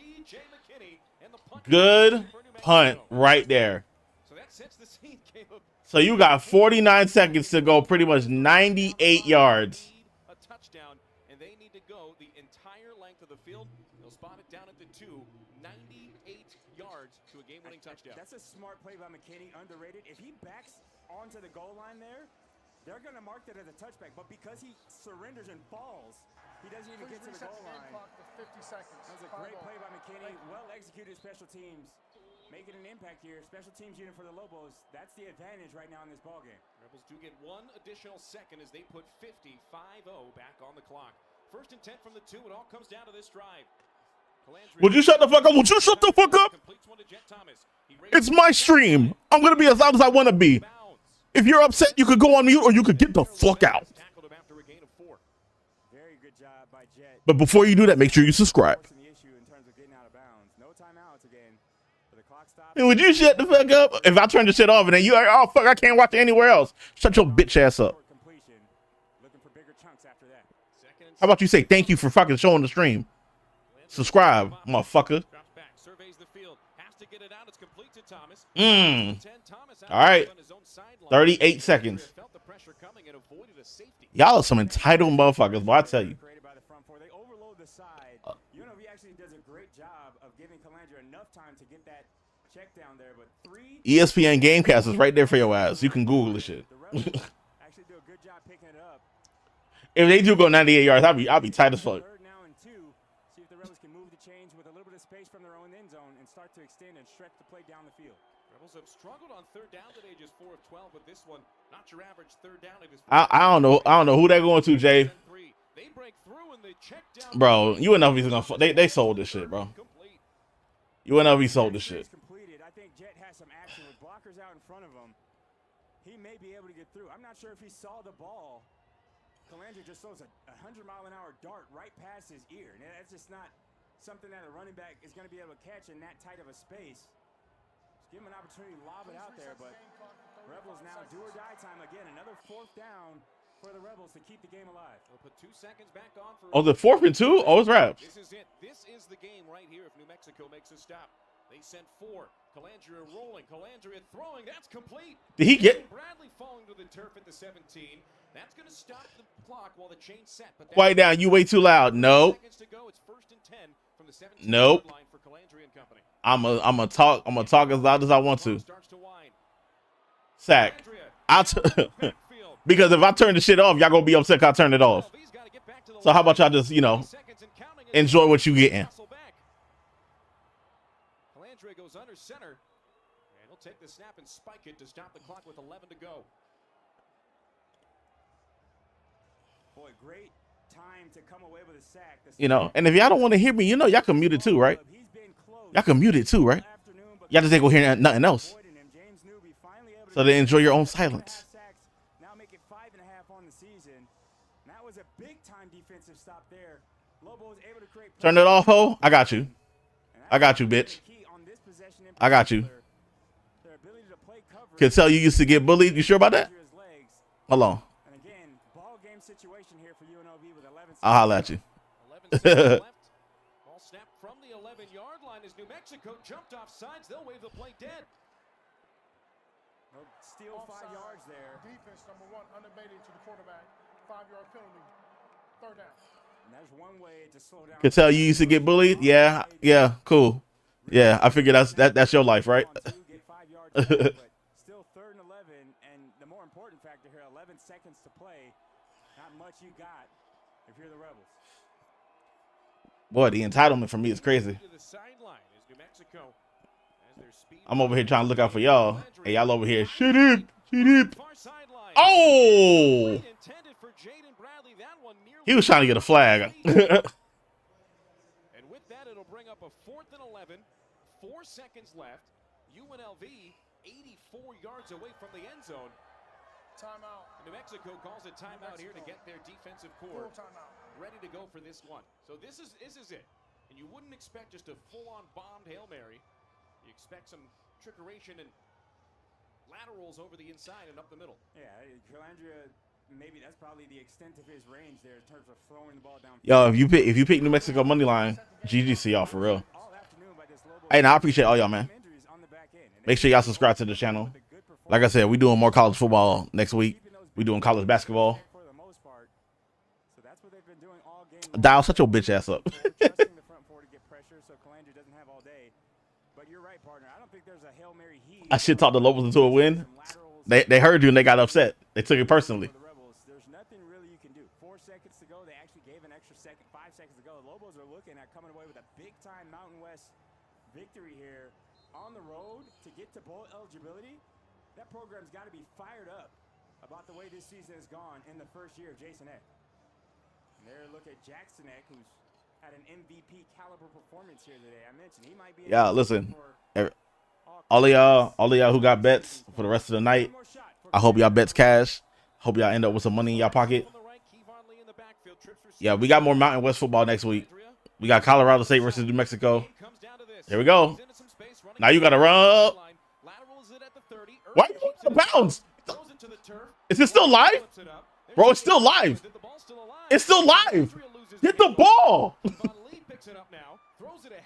Good punt right there. So that sets the scene, Caleb. So you got 49 seconds to go, pretty much 98 yards. A touchdown, and they need to go the entire length of the field. They'll spot it down at the 2. 98 yards to a game-winning touchdown. That's a smart play by McKinney, underrated. If he backs onto the goal line there, they're going to mark that as a touchback. But because he surrenders and falls, He doesn't even get to the goal line. Clock to 50 seconds. That was a great play by McKinney. Well executed special teams. Making an impact here. Special teams unit for the Lobos. That's the advantage right now in this ballgame. Rebels do get one additional second as they put 50-5-0 back on the clock. First and 10 from the 2. It all comes down to this drive. Would you shut the fuck up? Would you shut the fuck up? It's my stream. I'm going to be as loud as I want to be. If you're upset, you could go on mute or you could get the fuck out. Very good job by Jet. But before you do that, make sure you subscribe. And would you shut the fuck up? If I turn the shit off and then you like, oh, fuck, I can't watch it anywhere else. Shut your bitch ass up. How about you say thank you for fucking showing the stream? Subscribe, motherfucker. All right. 38 seconds. Y'all are some entitled motherfuckers, but I tell you. They overload the side. UNLV actually does a great job of giving Calandra enough time to get that check down there, but ESPN Gamecast is right there for your ass. You can Google the shit. actually do a good job picking it up. If they do go 98 yards, I'll be tight as fuck. Third now and 2. See if the Rebels can move the chains with a little bit of space from their own end zone and start to extend and stretch the play down the field. Rebels have struggled on third down today, just 4 of 12, but this one, not your average third down. It is I don't know who they're going to, Jay. They break through and they check down. Bro, UNLV's gonna they sold this shit, bro. UNLV sold this shit. I think Jet has some action with blockers out in front of him. He may be able to get through. I'm not sure if he saw the ball. Calandra just throws a 100-mile-an-hour dart right past his ear. And that's just not something that a running back is going to be able to catch in that tight of a space. Just give him an opportunity to lob it out there, but Rebels now do or die time again. Another 4th down for the Rebels to keep the game alive. They'll put 2 seconds back on for. Oh, the 4th and 2? Oh, it's wraps. This is it. This is the game right here if New Mexico makes a stop. They sent 4. Calandra rolling. Calandra throwing. That's complete. Did he get Bradley falling to the turf at the 17? That's going to stop the clock while the chain's set. But quiet down? You way too loud. Nope. Seconds to go. It's 1st and 10 from the 17 nope. line for Calandra and company. I'm gonna talk as loud as I want to. Sack. Because if I turn the shit off, y'all gonna be upset 'cause I turn it off. So how about y'all just, enjoy what you getting? Calandra goes under center, and he'll take the snap and spike it to stop the clock with 11 to go. Boy, great time to come away with a sack. And if y'all don't want to hear me, y'all can mute it too, right? Y'all can mute it too, right? Y'all just ain't gonna hear nothing else. So they enjoy your own silence. Now make it 5.5 on the season. That was a big time defensive stop there. Lobo was able to create. Turn it off, ho. I got you. I got you, bitch. I got you. Can tell you used to get bullied. You sure about that? Hold on. And again, ball game situation here for UNLV with 11 seconds. I'll holler at you. 11 seconds left. Ball snapped from the 11-yard line as New Mexico jumped off sides. They'll wave the play dead. Steal 5 yards there. Defense number 1 unabated to the quarterback. 5-yard penalty. 3rd down. And that's one way to slow down. Can tell you used to get bullied. Yeah, cool. Yeah, I figure that's your life, right? Still 3rd and 11, and the more important factor here, 11 seconds to play. Not much you got if you're the Rebels. Boy, the entitlement for me is crazy. I'm over here trying to look out for y'all, and y'all over here, shut up. Oh! He was trying to get a flag. And with that, it'll bring up a 4th and 11. 4 seconds left. UNLV 84 yards away from the end zone. Timeout. New Mexico calls a timeout here to get their defensive core ready to go for this one. So this is it. And you wouldn't expect just a full-on bombed Hail Mary. You expect some trickeration and laterals over the inside and up the middle. Yeah, Calandra, maybe that's probably the extent of his range there in terms of throwing the ball down. Yo, if you pick New Mexico money line, GGC y'all for real. Hey, now I appreciate all y'all, man. Make sure y'all subscribe to the channel. Like I said, we doing more college football next week. We doing college basketball. Dial, shut your bitch ass up. I should talk the Lobos into a win. They heard you and they got upset. They took it personally. There's nothing really you can do. 4 seconds to go. They actually gave an extra second seconds to go. The Lobos are looking at coming away with a big-time Mountain West victory here on the road to get to bowl eligibility. That program's got to be fired up about the way this season has gone in the first year of Jason Eck. And there, look at Jackson Eck, who's had an MVP caliber performance here today. I mentioned he might be. Yeah, listen, all of y'all who got bets for the rest of the night, I hope y'all bets cash. Hope y'all end up with some money in y'all pocket. Yeah, we got more Mountain West football next week. We got Colorado State versus New Mexico. Here we go. Now you got to run. Why are you out of bounds? Is it still live? Bro, it's still live. It's still live. Hit the ball.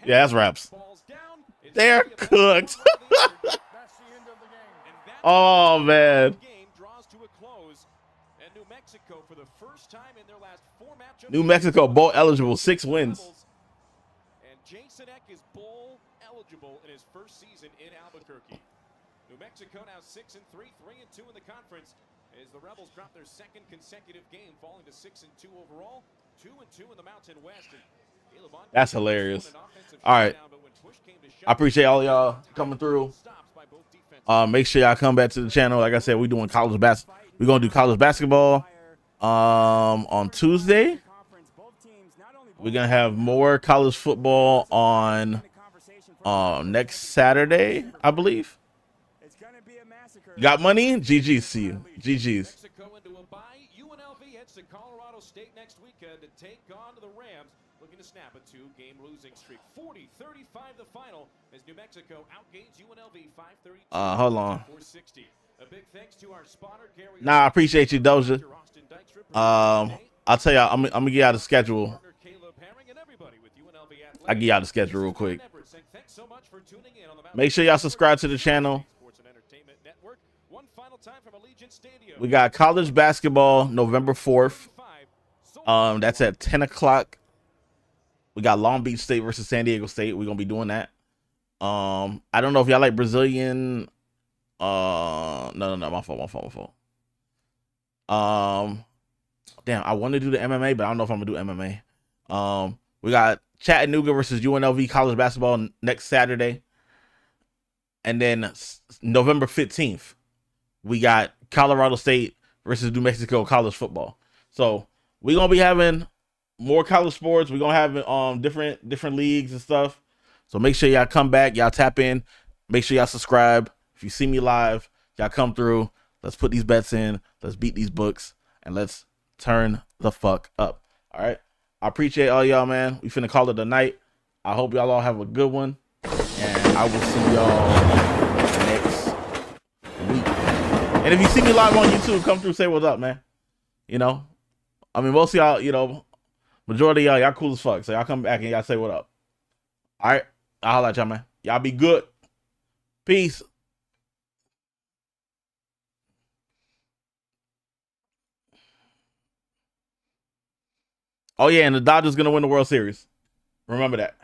Yeah, that's wraps. They're cooked. Oh, man. New Mexico bowl eligible, 6 wins. And Jason Eck is bowl eligible in his first season in Albuquerque. New Mexico now 6-3, 3-2 in the conference as the Rebels drop their second consecutive game, falling to 6-2 overall, 2-2 in the Mountain West. That's hilarious. All right. I appreciate all y'all coming through. Make sure y'all come back to the channel. Like I said, we're doing college basketball. We're going to do college basketball on Tuesday. We're going to have more college football on next Saturday, I believe. Got money? GG's to you. GG's. UNLV heads to Colorado State next weekend to take on the Rams, looking to snap a 2-game losing streak. 40-35 the final as New Mexico outgains UNLV 532. Hold on. 460. A big thanks to our spotter, Gary. Nah, I appreciate you, Doja. I'll tell y'all, I'm gonna get out the schedule. I get out the schedule real quick. Make sure y'all subscribe to the channel. We got college basketball November 4th. That's at 10 o'clock. We got Long Beach State versus San Diego State. We're gonna be doing that. I don't know if y'all like Brazilian. No, my fault. Damn, I want to do the MMA, but I don't know if I'm gonna do MMA. We got Chattanooga versus UNLV college basketball next Saturday. And then November 15th, we got Colorado State versus New Mexico college football. So we're gonna be having more college sports. We're gonna have different leagues and stuff. So make sure y'all come back, y'all tap in, make sure y'all subscribe. If you see me live, y'all come through. Let's put these bets in, let's beat these books, and let's turn the fuck up. All right. I appreciate all y'all, man. We finna call it a night. I hope y'all all have a good one. And I will see y'all next week. And if you see me live on YouTube, come through, say what's up, man. You know, I mean, most of y'all, you know, majority of y'all cool as fuck. So y'all come back and y'all say what up. All right. I'll holla at y'all, man. Y'all be good. Peace. Oh, yeah, and the Dodgers going to win the World Series. Remember that.